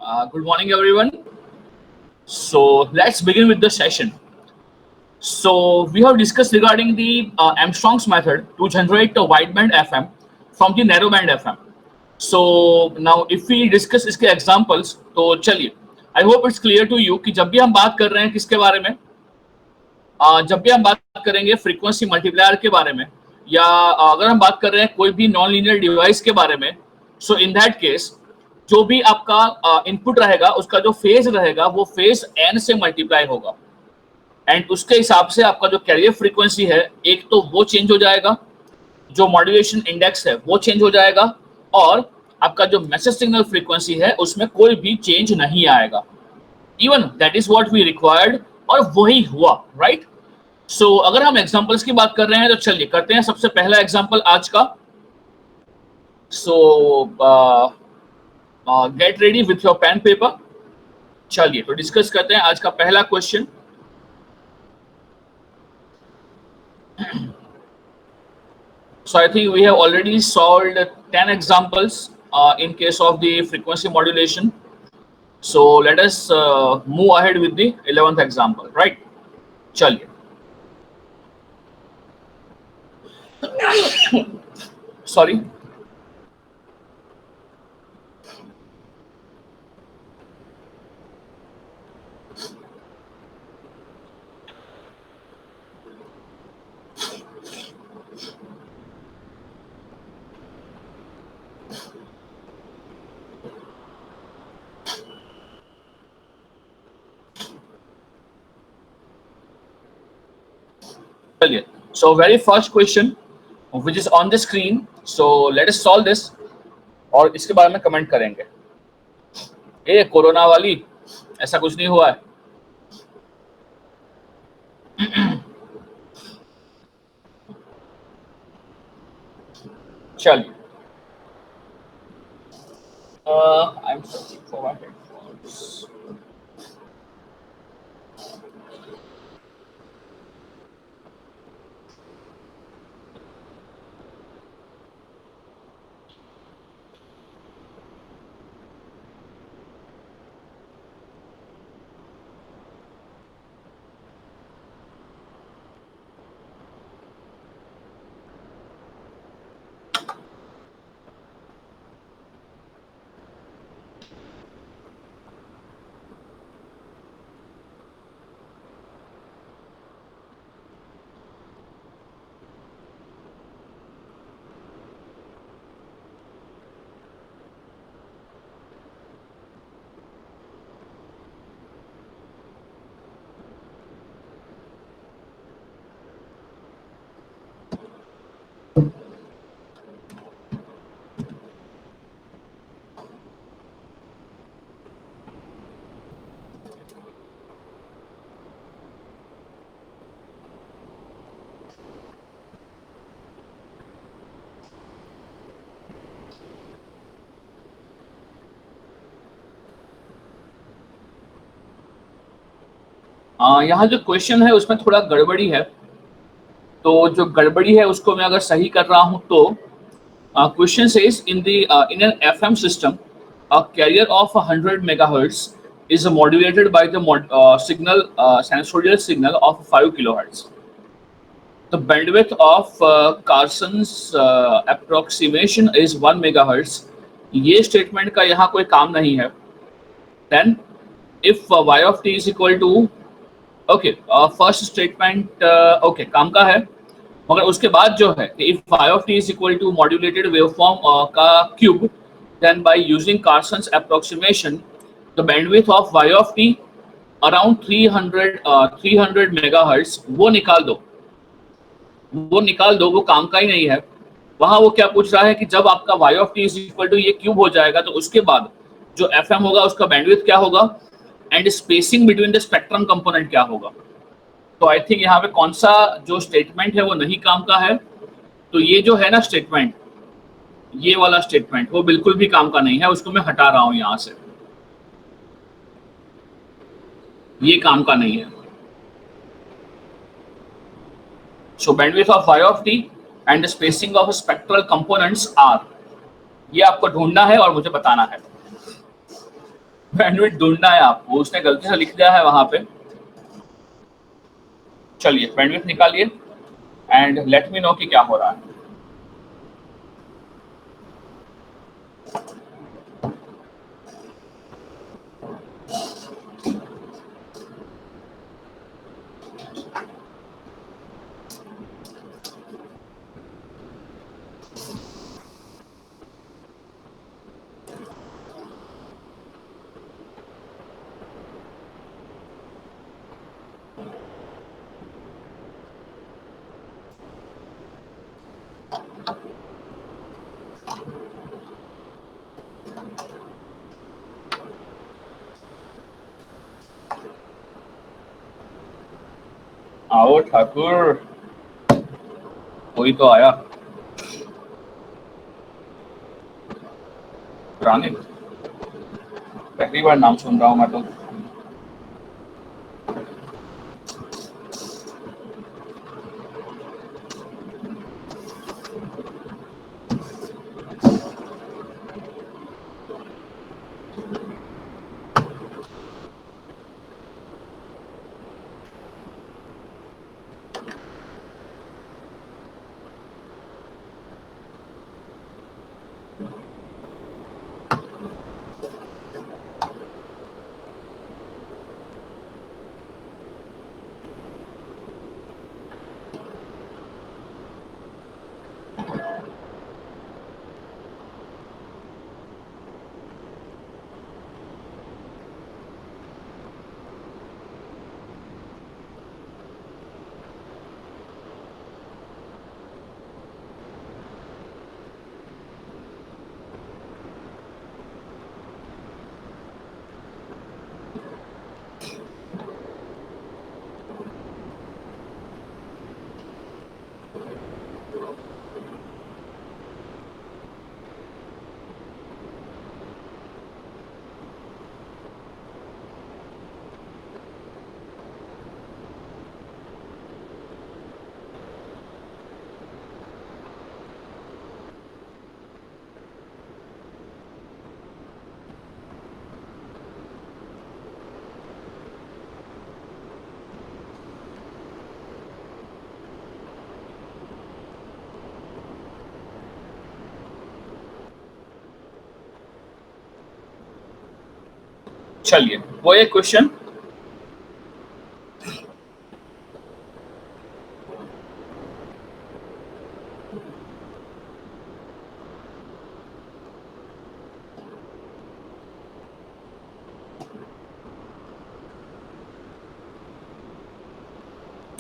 Good morning, everyone. So let's begin with the session. So we have discussed regarding the Armstrong's method to generate a wideband FM from the narrowband FM. So now if we discuss इसके examples, तो चलिए, I hope it's clear to you कि जब भी हम बात कर रहे हैं किसके बारे में, जब भी हम बात करेंगे फ्रीक्वेंसी मल्टीप्लायर के बारे में, या अगर हम बात कर रहे हैं कोई भी नॉन लीनियर डिवाइस के बारे में, सो इन दैट केस जो भी आपका इनपुट रहेगा उसका जो फेज रहेगा वो फेज n से मल्टीप्लाई होगा एंड उसके हिसाब से आपका जो कैरियर फ्रीक्वेंसी है एक तो वो चेंज हो जाएगा, जो मॉड्यूलेशन इंडेक्स है वो चेंज हो जाएगा और आपका जो मैसेज सिग्नल फ्रीक्वेंसी है उसमें कोई भी चेंज नहीं आएगा. Even that is what we required और वही हुआ, राइट. सो अगर हम एग्जांपल्स की बात कर रहे हैं तो चलिए करते हैं. सबसे पहला एग्जांपल आज का. So get ready with your pen paper. चलिए तो डिस्कस करते हैं आज का पहला question. So I think we have already solved 10 examples in case of the frequency modulation. So let us move ahead with the 11th example, right? चलिए. Sorry. So very first question which is on the screen. So let us solve this और इसके बारे में comment करेंगे. ये corona वाली ऐसा कुछ नहीं हुआ है. चलिए. I'm searching for my headphones. यहाँ जो क्वेश्चन है उसमें थोड़ा गड़बड़ी है, तो जो गड़बड़ी है उसको मैं अगर सही कर रहा हूँ तो question says in an FM system a carrier of 100 megahertz is modulated by the sinusoidal signal of 5 kilohertz. The bandwidth of Carson's approximation is 1 megahertz. ये स्टेटमेंट का यहाँ कोई काम नहीं है. Then if y of t is equal to first statement काम का है, मगर उसके बाद जो है if y of t is equal to modulated waveform का cube, then by using Carson's approximation the bandwidth of y of t around 300 megahertz वो निकाल दो. वो काम का ही नहीं है. वहां वो क्या पूछ रहा है कि जब आपका y of t is equal to ये क्यूब हो जाएगा तो उसके बाद जो fm होगा उसका बैंडविड्थ क्या होगा and spacing between the spectrum component क्या होगा. तो आई थिंक यहाँ पे कौन सा जो स्टेटमेंट है वो नहीं काम का है. तो ये जो है ना स्टेटमेंट, ये वाला स्टेटमेंट वो बिल्कुल भी काम का नहीं है, उसको मैं हटा रहा हूं यहाँ से. ये काम का नहीं है. So bandwidth of y of t and spacing of spectral components are, ये आपको ढूंढना है और मुझे बताना है. बैंडविड्थ ढूंढना है आपको, उसने गलती से लिख दिया है वहां पे। चलिए बैंडविड्थ निकालिए एंड लेट मी नो कि क्या हो रहा है। आओ ठाकुर, कोई तो आया। रानी, पहली बार नाम सुन रहा हूँ मैं तो। चलिए वो एक question.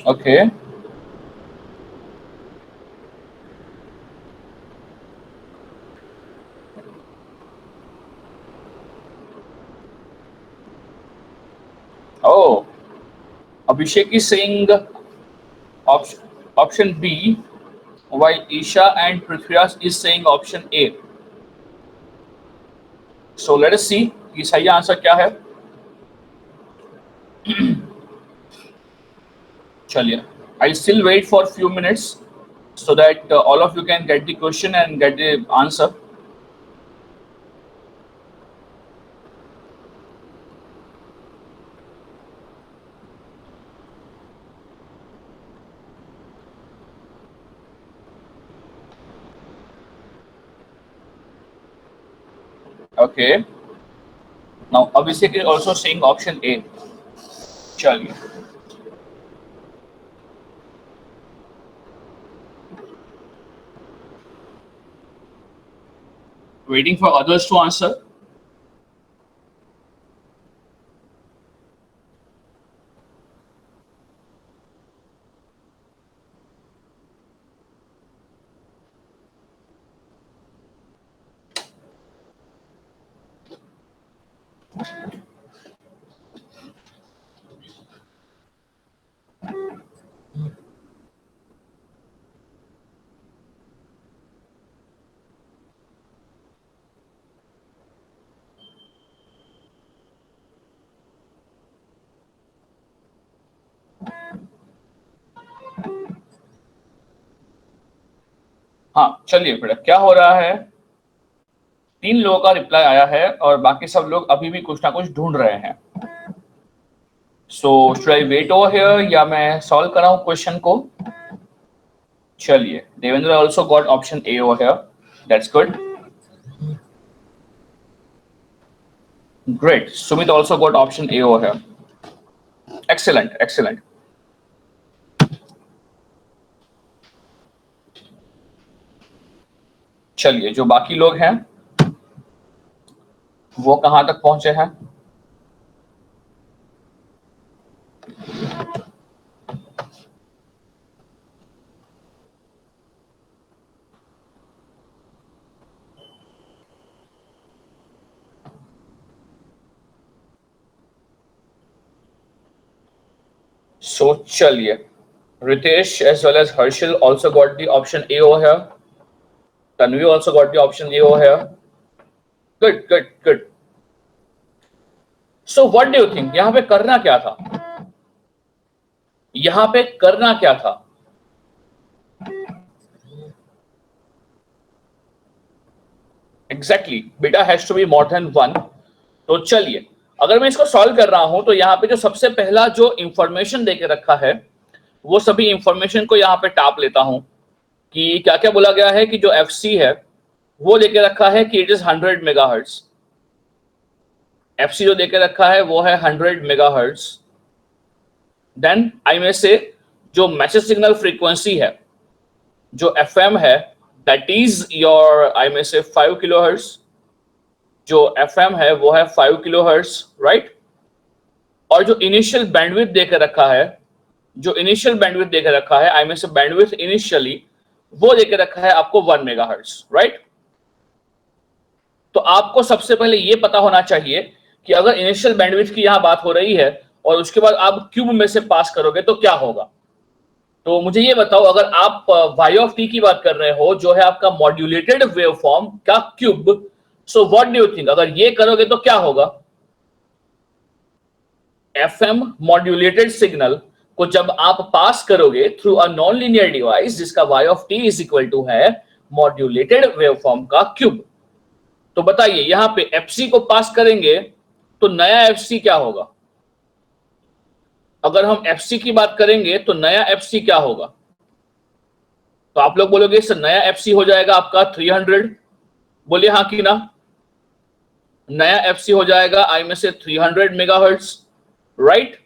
Okay, oh, Abhishek is saying option B, while Isha and Prithviraj is saying option A. So let us see कि सही आंसर क्या है। चलिए, I still wait for few minutes so that all of you can get the question and get the answer. Okay. Now Abhishek is also saying option A. चलिए, waiting for others to answer. हाँ चलिए, फिर क्या हो रहा है। 3 लोगों का रिप्लाई आया है और बाकी सब लोग अभी भी कुछ ना कुछ ढूंढ रहे हैं। So should I wait over here या मैं सॉल्व कराऊं क्वेश्चन को? चलिए, Devendra also got option A over here, that's good. Great, Sumit also got option A over here, excellent excellent. चलिए, जो बाकी लोग हैं वो कहां तक पहुंचे हैं? So चलिए, Ritesh as well as Harshil also got the option A over here. Tanvi also got the option A over here. Good, good, good. So what do you think? यहाँ पे करना क्या था? यहाँ पे करना क्या था? Exactly, beta has to be more than 1. तो चलिए, अगर मैं इसको सॉल्व कर रहा हूं तो यहाँ पे जो सबसे पहला जो इंफॉर्मेशन देके रखा है वो सभी इंफॉर्मेशन को यहाँ पे टाप लेता हूं कि क्या क्या बोला गया है कि जो FC है वो देके रखा है कि इट इज 100 मेगाहर्ट्ज। FC जो देके रखा है वो है 100 मेगाहर्ट्ज। देन आई में से जो मैसेज सिग्नल फ्रीक्वेंसी है जो FM है दैट इज योर आई में से 5 किलोहर्ट्ज। जो FM है वो है 5 किलोहर्ट्ज, राइट। और जो इनिशियल बैंडविड्थ देकर रखा है, जो इनिशियल बैंडविड्थ देकर रखा है आई में से बैंडविड्थ इनिशियली वो देकर रखा है आपको 1 मेगाहर्ट्ज, राइट। तो आपको सबसे पहले ये पता होना चाहिए कि अगर इनिशियल बैंडविड्थ की यहां बात हो रही है और उसके बाद आप क्यूब में से पास करोगे तो क्या होगा। तो मुझे ये बताओ, अगर आप y ऑफ t की बात कर रहे हो जो है आपका मॉड्यूलेटेड वेवफॉर्म का cube, so what do you think, अगर ये करोगे तो क्या होगा। FM मॉड्यूलेटेड सिग्नल को जब आप पास करोगे through a nonlinear device जिसका y of t is equal to है मॉड्यूलेटेड वेवफॉर्म का क्यूब, तो बताइए यहां पे FC को पास करेंगे तो नया FC क्या होगा। अगर हम FC की बात करेंगे तो नया FC क्या होगा। तो आप लोग बोलोगे सर नया FC हो जाएगा आपका 300, बोलिए हाँ कि ना। नया FC हो जाएगा आई में से 300 मेगाहर्ट्ज, राइट।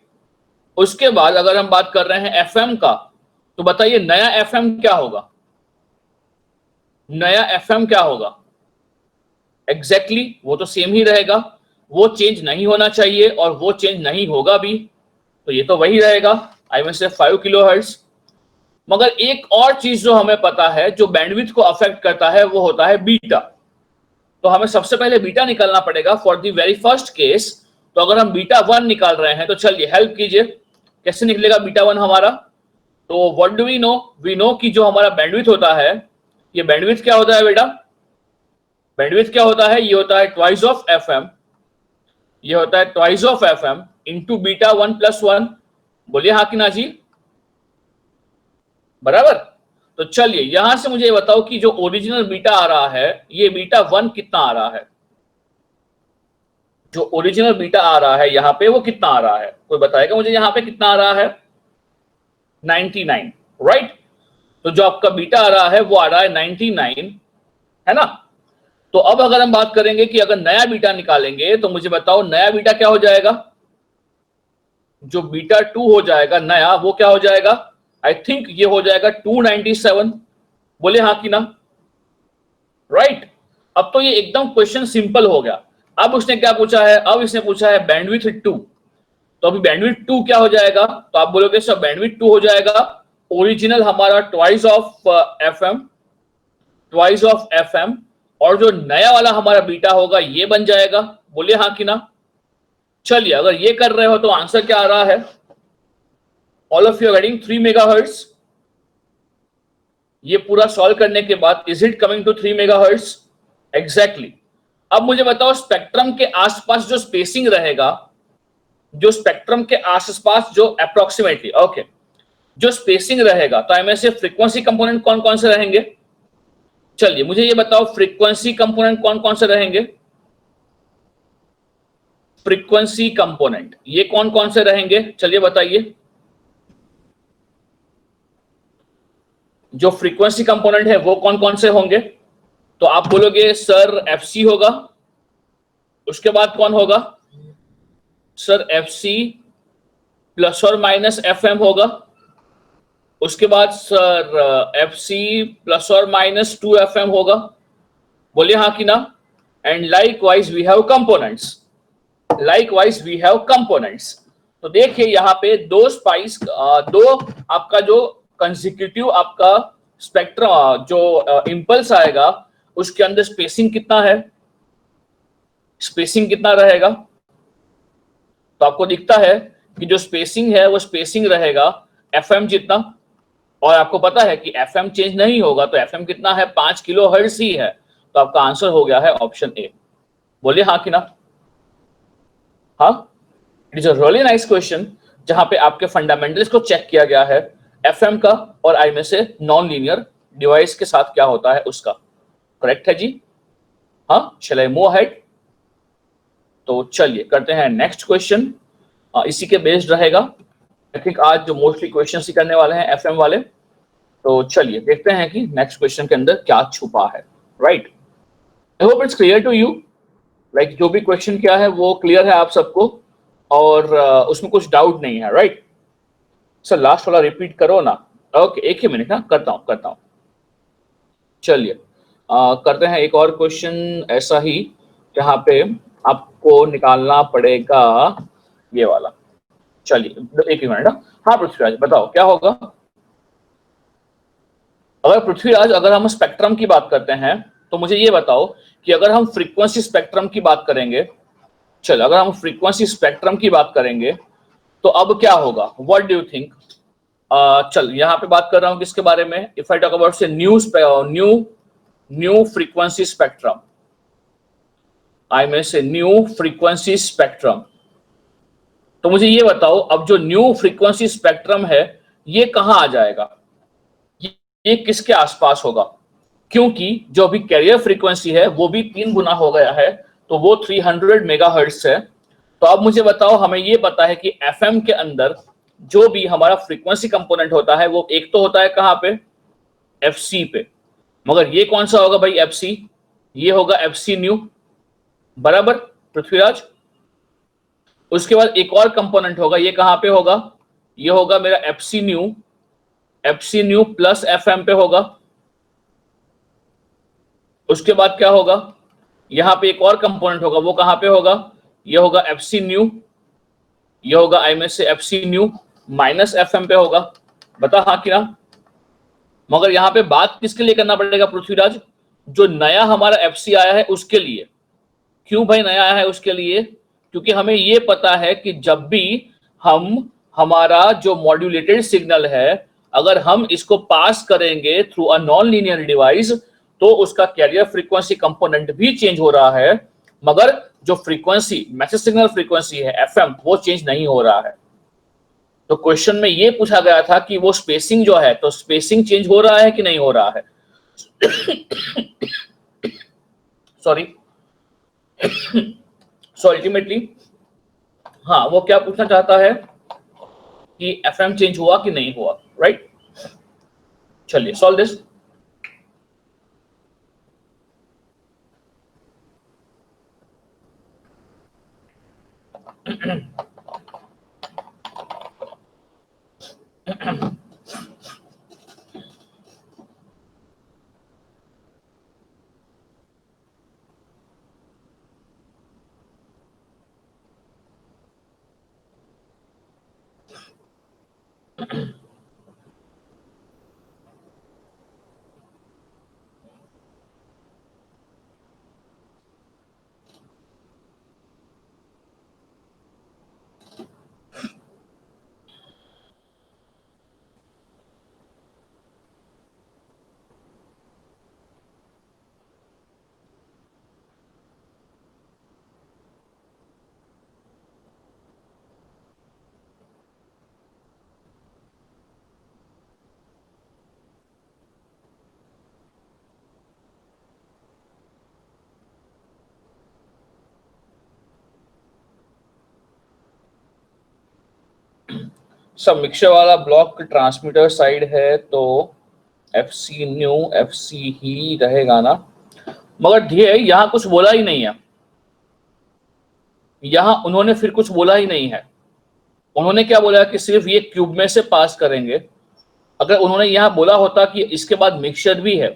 उसके बाद अगर हम बात कर रहे हैं FM का तो बताइए नया FM क्या होगा। नया FM क्या होगा। एग्जैक्टली वो तो सेम ही रहेगा, वो चेंज नहीं होना चाहिए और वो चेंज नहीं होगा भी, तो ये तो वही रहेगा आई में से 5 किलोहर्ट्ज। मगर एक और चीज जो हमें पता है जो बैंडविड्थ को अफेक्ट करता है वो होता है बीटा। तो हमें सबसे पहले बीटा निकालना पड़ेगा for the very first case. तो अगर हम बीटा 1 निकाल रहे हैं तो चलिए हेल्प कीजिए, कैसे निकलेगा बीटा 1 हमारा। तो what do we know, we know कि जो हमारा बैंडविड्थ होता है, ये बैंडविड्थ क्या होता है बेटा, बैंडविड्थ क्या होता है, ये होता है ट्वाइस ऑफ FM, ये होता है twice of FM into beta 1 plus 1, बोलिए हाँ कि ना जी, बराबर। तो चलिए यहां से मुझे बताओ कि जो ओरिजिनल बीटा आ रहा है ये बीटा 1 कितना आ रहा है। जो ओरिजिनल बीटा आ रहा है यहाँ पे वो कितना आ रहा है, कोई बताएगा मुझे यहाँ पे कितना आ रहा है, 99, राइट। तो जो आपका बीटा आ रहा है वो आ रहा है 99, है ना। तो अब अगर हम बात करेंगे कि अगर नया बीटा निकालेंगे तो मुझे बताओ नया बीटा क्या हो जाएगा। जो बीटा 2 हो जाएगा नया वो क्या हो जाएगा, आई थिंक ये हो जाएगा 297, बोले हाँ कि ना, राइट। अब तो ये एकदम क्वेश्चन सिंपल हो गया। अब उसने क्या पूछा है, अब इसने पूछा है बैंडविड्थ 2, तो अभी बैंडविड्थ 2 क्या हो जाएगा, तो आप बोलोगे सर बैंडविड्थ 2 हो जाएगा ओरिजिनल हमारा twice of FM, twice of FM, और जो नया वाला हमारा बीटा होगा ये बन जाएगा, बोलिए हाँ कि ना। चलिए अगर ये कर रहे हो तो आंसर क्या आ रहा है, all of you are getting 3 megahertz. ये पूरा सॉल्व करने के बाद is it coming to 3 megahertz, exactly. अब मुझे बताओ स्पेक्ट्रम के आसपास जो स्पेसिंग रहेगा, जो स्पेक्ट्रम के आसपास जो अप्रोक्सीमेटली ओके जो स्पेसिंग रहेगा, तो आई में से फ्रीक्वेंसी कंपोनेंट कौन कौन से रहेंगे, चलिए मुझे ये बताओ फ्रीक्वेंसी कंपोनेंट कौन कौन से रहेंगे? फ्रीक्वेंसी कंपोनेंट ये कौन कौन से रहेंगे, चलिए बताइए। जो फ्रीक्वेंसी कंपोनेंट है वो कौन कौन से होंगे? तो आप बोलोगे सर एफसी होगा, उसके बाद कौन होगा? सर एफसी प्लस और माइनस एफएम होगा, उसके बाद सर एफसी प्लस और माइनस 2 एफएम होगा। बोलिए हाँ कि ना? And likewise we have components, likewise we have components. तो देखिए यहाँ पे दो स्पाइस, दो आपका जो कंसेक्यूटिव आपका स्पेक्ट्रम जो इंपल्स आएगा उसके अंदर स्पेसिंग कितना है, स्पेसिंग कितना रहेगा? तो आपको दिखता है कि जो स्पेसिंग है वो स्पेसिंग रहेगा एफएम जितना, और आपको पता है कि एफएम चेंज नहीं होगा, तो एफएम कितना है? 5 किलो हर्ट्ज ही है। तो आपका आंसर हो गया है ऑप्शन ए। बोलिए हाँ कि ना? हाँ, it is a really nice question जहां पे आपके फंडामेंटल्स को चेक किया गया है, एफएम का और आई में से नॉन लीनियर डिवाइस के साथ क्या होता है उसका। करेक्ट है जी। हाँ, शैल आई मूव अहेड? तो चलिए करते हैं नेक्स्ट क्वेश्चन, इसी के बेस्ड रहेगा। आई थिंक आज जो मोस्टली क्वेश्चन ही करने वाले हैं एफएम वाले। तो चलिए देखते हैं कि नेक्स्ट क्वेश्चन के अंदर क्या छुपा है। Right, I hope it's clear to you. Like जो भी क्वेश्चन क्या है वो क्लियर है आप सबको, और उसमें कुछ डाउट नहीं है। राइट सर, लास्ट वाला रिपीट करो ना। ओके, एक ही मिनट, हाँ करता हूँ। चलिए करते हैं एक और क्वेश्चन ऐसा ही, जहाँ पे आपको निकालना पड़ेगा ये वाला। चलिए एक ही मिनट। हाँ पृथ्वीराज बताओ क्या होगा? अगर पृथ्वीराज, अगर हम स्पेक्ट्रम की बात करते हैं तो मुझे ये बताओ कि अगर हम फ्रीक्वेंसी स्पेक्ट्रम की बात करेंगे, चल अगर हम फ्रीक्वेंसी स्पेक्ट्रम की बात करेंगे तो अब क्या होगा? What do you think? चल यहाँ पे बात कर रहा हूँ किसके बारे में? इफ आई टॉक अबाउट से न्यू फ्रीक्वेंसी स्पेक्ट्रम, आई में से न्यू फ्रीक्वेंसी स्पेक्ट्रम। तो मुझे ये बताओ अब जो न्यू फ्रीक्वेंसी स्पेक्ट्रम है ये कहाँ आ जाएगा, ये किसके आसपास होगा? क्योंकि जो अभी कैरियर फ्रीक्वेंसी है वो भी 3 गुना हो गया है, तो वो 300 मेगाहर्ट्ज है। तो अब मुझे बताओ, हमें ये पता है कि एफएम के अंदर जो भी हमारा फ्रीक्वेंसी कंपोनेंट होता है वो एक तो होता है कहाँ पे? एफसी पे। मगर ये कौन सा होगा भाई? एफसी, ये होगा एफसी न्यू, बराबर पृथ्वीराज। उसके बाद एक और कंपोनेंट होगा, ये कहाँ पे होगा? ये होगा मेरा FC new, FC new plus FM पे होगा। उसके बाद क्या होगा? यहां पे एक और कंपोनेंट होगा, वो कहां पे होगा? ये होगा एफसी न्यू, ये होगा आई में से एफसी न्यू माइनस एफएम पे होगा। बता हाँ कि ना? मगर यहां पे बात किसके लिए करना पड़ेगा पृथ्वीराज? जो नया हमारा एफसी आया है उसके लिए। क्यों भाई नया आया है उसके लिए? क्योंकि हमें ये पता है कि जब भी हम हमारा जो मॉड्यूलेटेड सिग्नल है अगर हम इसको पास करेंगे through a nonlinear device तो उसका कैरियर फ्रीक्वेंसी कंपोनेंट भी चेंज हो रहा है, मगर जो फ्रीक्वेंसी मैसेज सिग्नल फ्रीक्वेंसी है एफएम वो चेंज नहीं हो रहा है। तो क्वेश्चन में ये पूछा गया था कि वो स्पेसिंग जो है, तो स्पेसिंग चेंज हो रहा है कि नहीं हो रहा है? सॉरी। सो अल्टीमेटली हाँ, वो क्या पूछना चाहता है कि एफएम चेंज हुआ कि नहीं हुआ। राइट, चलिए सॉल्व दिस। सब मिक्सर वाला ब्लॉक ट्रांसमीटर साइड है तो FC न्यू FC ही रहेगा ना, मगर ध्येय यहाँ कुछ बोला ही नहीं है, यहाँ उन्होंने फिर कुछ बोला ही नहीं है। उन्होंने क्या बोला कि सिर्फ ये क्यूब में से पास करेंगे। अगर उन्होंने यहाँ बोला होता कि इसके बाद मिक्सचर भी है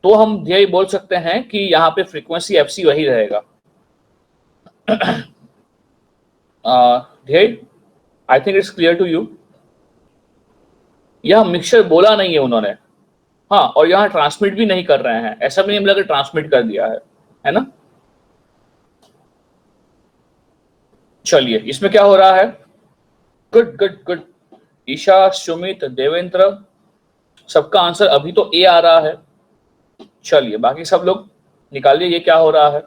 तो हम ध्येय बोल सकते हैं कि यहाँ पे फ्रीक्वेंसी FC वही रहेगा। ध्येय, I think it's clear to you. यह मिक्सचर बोला नहीं है उन्होंने, हाँ, और यहाँ ट्रांसमिट भी नहीं कर रहे हैं, ऐसा भी नहीं लगा ट्रांसमिट कर दिया है ना। चलिए इसमें क्या हो रहा है, good good good. Isha, Sumit, Devendra, सबका आंसर अभी तो ए आ रहा है। चलिए बाकी सब लोग निकालिए ये क्या हो रहा है।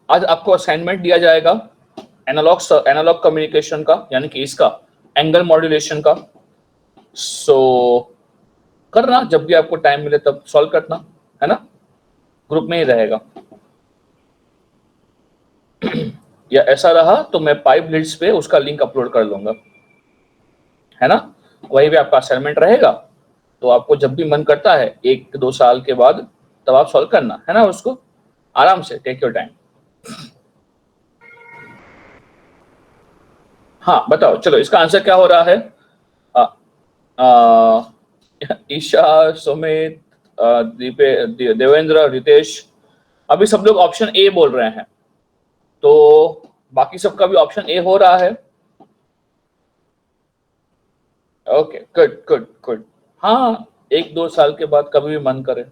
आज आपको असाइनमेंट दिया जाएगा एनालॉग कम्युनिकेशन का, यानी कि इसका एंगल मॉड्यूलेशन का। सो करना, जब भी आपको टाइम मिले तब सॉल्व करना, है ना, ग्रुप में ही रहेगा। या ऐसा रहा तो मैं पाइप लिट्स पे उसका लिंक अपलोड कर लूंगा, है ना, वही भी आपका असाइनमेंट रहेगा। तो आपको जब भी मन करता है 1-2 साल के बाद तब आप सॉल्व करना, है ना, उसको आराम से, टेक योर टाइम। हाँ बताओ, चलो इसका आंसर क्या हो रहा है। ईशा, सुमित, देवेंद्र, रितेश, अभी सब लोग ऑप्शन ए बोल रहे हैं, तो बाकी सबका भी ऑप्शन ए हो रहा है। Okay good good good. हाँ, 1-2 साल के बाद कभी भी मन करे।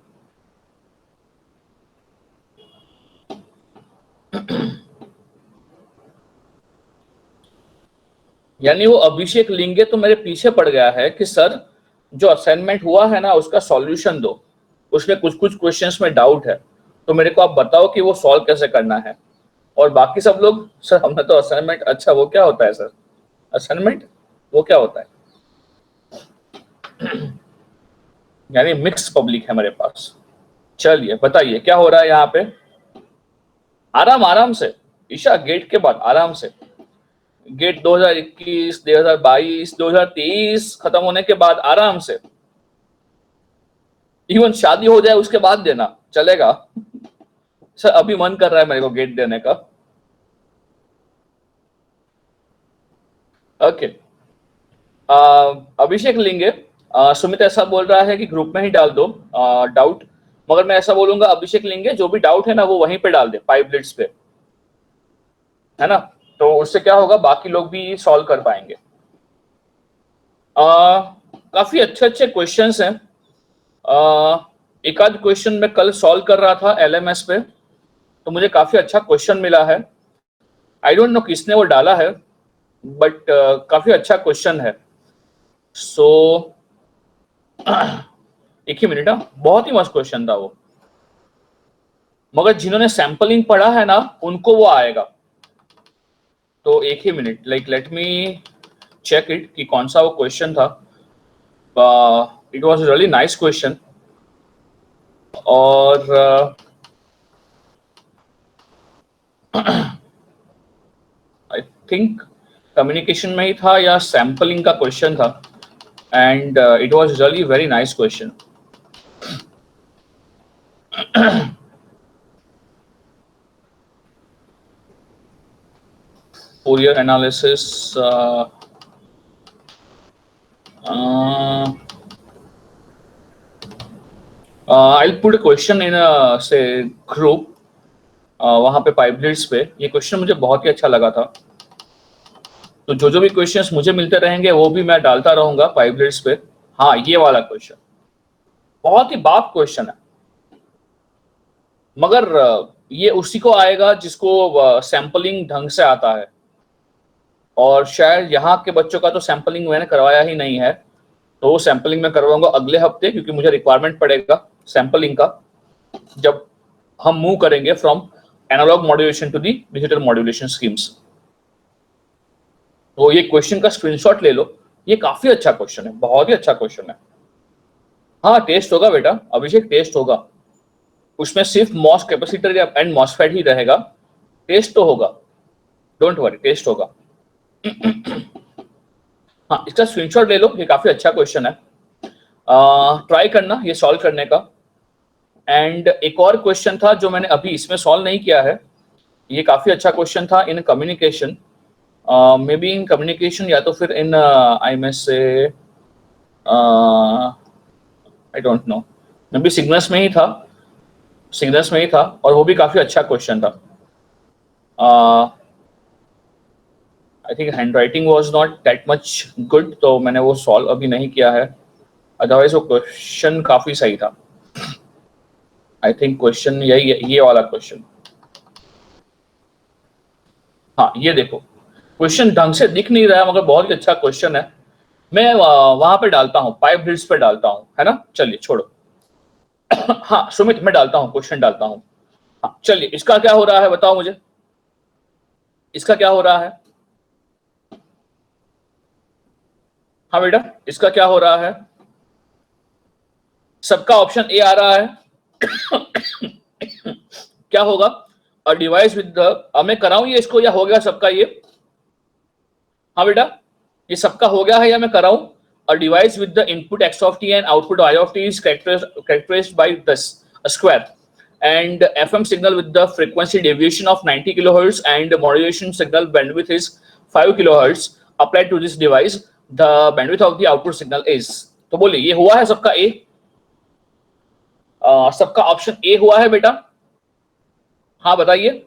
यानी वो अभिषेक लिंगे तो मेरे पीछे पड़ गया है कि सर जो असाइनमेंट हुआ है ना उसका सॉल्यूशन दो, उसमें कुछ कुछ क्वेश्चंस में डाउट है, तो मेरे को आप बताओ कि वो सॉल्व कैसे करना है। और बाकी सब लोग, सर हमने तो असाइनमेंट, अच्छा वो क्या होता है सर असाइनमेंट, वो क्या होता है। यानी मिक्स पब्लिक है मेरे पास। चलिए बताइए क्या हो रहा है यहाँ पे। आराम आराम से ईशा, गेट के बाद आराम से। गेट 2021, 2022, 2023 खत्म होने के बाद आराम से, इवन शादी हो जाए उसके बाद देना चलेगा। सर अभी मन कर रहा है मेरे को गेट देने का। ओके, अभिषेक लेंगे। सुमित ऐसा बोल रहा है कि ग्रुप में ही डाल दो डाउट, मगर मैं ऐसा बोलूंगा अभिषेक लेंगे, जो भी डाउट है ना वो वहीं पे डाल दे, पाइप लिट्स पे, है ना, तो उससे क्या होगा बाकी लोग भी सॉल्व कर पाएंगे। काफी अच्छे अच्छे क्वेश्चंस हैं। एक आध क्वेश्चन मैं कल सॉल्व कर रहा था LMS पे, तो मुझे काफी अच्छा क्वेश्चन मिला है। आई डोंट नो किसने वो डाला है, बट काफी अच्छा क्वेश्चन है। सो एक ही मिनट, बहुत ही मस्त क्वेश्चन था वो, मगर जिन्होंने सैंपलिंग पढ़ा है ना उनको वो आएगा। तो एक ही minute, let me check it कि कौन सा वो क्वेश्चन था। It was really nice question, और आई थिंक कम्युनिकेशन में ही था या सैंपलिंग का क्वेश्चन था, and it was really very nice question. Fourier analysis, I'll put a question in a say group, वहां पे पाइपलेट्स पे। ये क्वेश्चन मुझे बहुत ही अच्छा लगा था, तो जो भी क्वेश्चंस मुझे मिलते रहेंगे वो भी मैं डालता रहूंगा पाइपलेट्स पे। हाँ, ये वाला क्वेश्चन बहुत ही बाप क्वेश्चन है, मगर ये उसी को आएगा जिसको सैंपलिंग ढंग से आता है, और शायद यहाँ के बच्चों का तो सैंपलिंग मैंने करवाया ही नहीं है, तो सैंपलिंग में करवाऊंगा अगले हफ्ते, क्योंकि मुझे रिक्वायरमेंट पड़ेगा सैंपलिंग का जब हम मूव करेंगे from analogue modulation to the digital modulation schemes. तो ये क्वेश्चन का स्क्रीनशॉट ले लो, ये काफी अच्छा क्वेश्चन है, बहुत ही अच्छा क्वेश्चन है। हाँ टेस्ट होगा बेटा, अभिषेक टेस्ट होगा, उसमें सिर्फ मॉस कैपेसिटर एंड मॉसफेट ही रहेगा, टेस्ट तो होगा, डोंट वरी टेस्ट होगा। हाँ इसका स्क्रीनशॉट ले लो, ये काफी अच्छा क्वेश्चन है, ट्राई करना ये सॉल्व करने का। एंड एक और क्वेश्चन था जो मैंने अभी इसमें सॉल्व नहीं किया है, ये काफी अच्छा क्वेश्चन था in communication, may be in communication या तो फिर इन आई में से I don't know, may be signals में ही था, सिग्नल्स में ही था, और वो भी काफी अच्छा क्वेश्चन था। I think hand writing was not that much good, तो मैंने वो सॉल्व अभी नहीं किया है, अदरवाइज वो क्वेश्चन काफी सही था। आई थिंक क्वेश्चन यही है, ये वाला क्वेश्चन। हाँ ये देखो क्वेश्चन ढंग से दिख नहीं रहा है मगर बहुत ही अच्छा क्वेश्चन है, मैं वहां पे डालता हूँ, पाइप ब्रिड्ज पे डालता हूँ, है ना, चलिए छोड़ो। हाँ सुमित मैं डालता हूँ, क्वेश्चन डालता हूँ। हाँ चलिए इसका क्या हो रहा है बताओ मुझे, इसका क्या हो रहा है। हाँ बेटा इसका क्या हो रहा है, सबका ऑप्शन ए आ रहा है। क्या होगा, अ डिवाइस विद द, मैं कराऊं ये इसको या हो गया सबका ये। हाँ बेटा ये सबका हो गया है या मैं कराऊं, a device with the input x of t and output y of t is characterized by this square and FM signal with the frequency deviation of 90 kilohertz and modulation signal bandwidth is 5 kilohertz applied to this device, the bandwidth of the output signal is, तो बोलिए ये हुआ है सबका ए, सबका option A हुआ है बेटा, हाँ बताइए।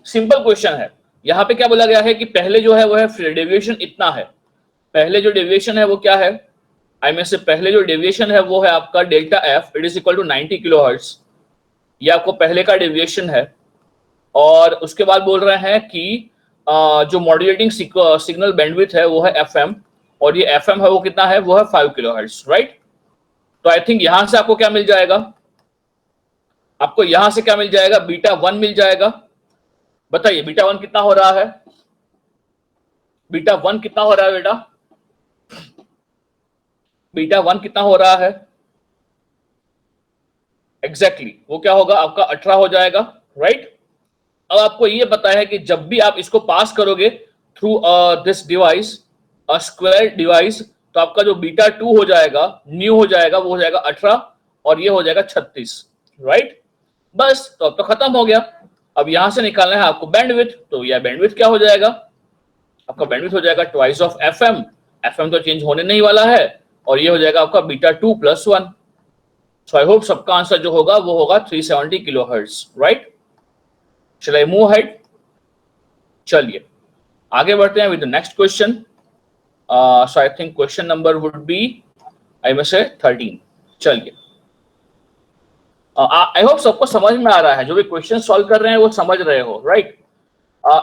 सिंपल क्वेश्चन है, यहाँ पे क्या बोला गया है कि पहले जो है वो है डेविएशन इतना है, पहले जो डेविएशन है वो क्या है, आई में से पहले जो डेविएशन है वो है आपका delta F, it is equal to 90 kilohertz, ये आपको पहले का डेविएशन है। और उसके बाद बोल रहे हैं कि जो मॉड्यूलेटिंग सिग्नल बैंडविड्थ है वो है एफएम, और ये एफएम है वो कितना है, वो है 5 किलो हर्ट्ज, राइट। तो आई थिंक यहां से आपको क्या मिल जाएगा, आपको यहां से क्या मिल जाएगा, बीटा 1 मिल जाएगा। बताइए बीटा 1 कितना हो रहा है, बीटा 1 कितना हो रहा है बेटा, बीटा 1 कितना हो रहा है, एग्जैक्टली वो क्या होगा आपका 18 हो जाएगा, राइट। अब आपको ये पता है कि जब भी आप इसको पास करोगे through this device, a square device, तो आपका जो बीटा 2 हो जाएगा, न्यू हो जाएगा, वो हो जाएगा 18 और ये हो जाएगा 36, राइट। बस तो अब तो खत्म हो गया। अब यहां से निकालना है आपको बैंडविड्थ, तो यह बैंडविड्थ क्या हो जाएगा, आपका बैंडविड्थ हो जाएगा ट्वाइस ऑफ एफएम, एफएम तो चेंज होने नहीं वाला है, और ये हो जाएगा आपका बीटा 2 + 1। सो आई होप सबका आंसर जो होगा वो होगा 370 kilohertz, right. Shall I move ahead, चलिए आगे बढ़ते हैं with the next question. So I think question number would be I में से 13। चलिए आई होप सबको समझ में आ रहा है, जो भी क्वेश्चन सॉल्व कर रहे हैं वो समझ रहे हो, राइट।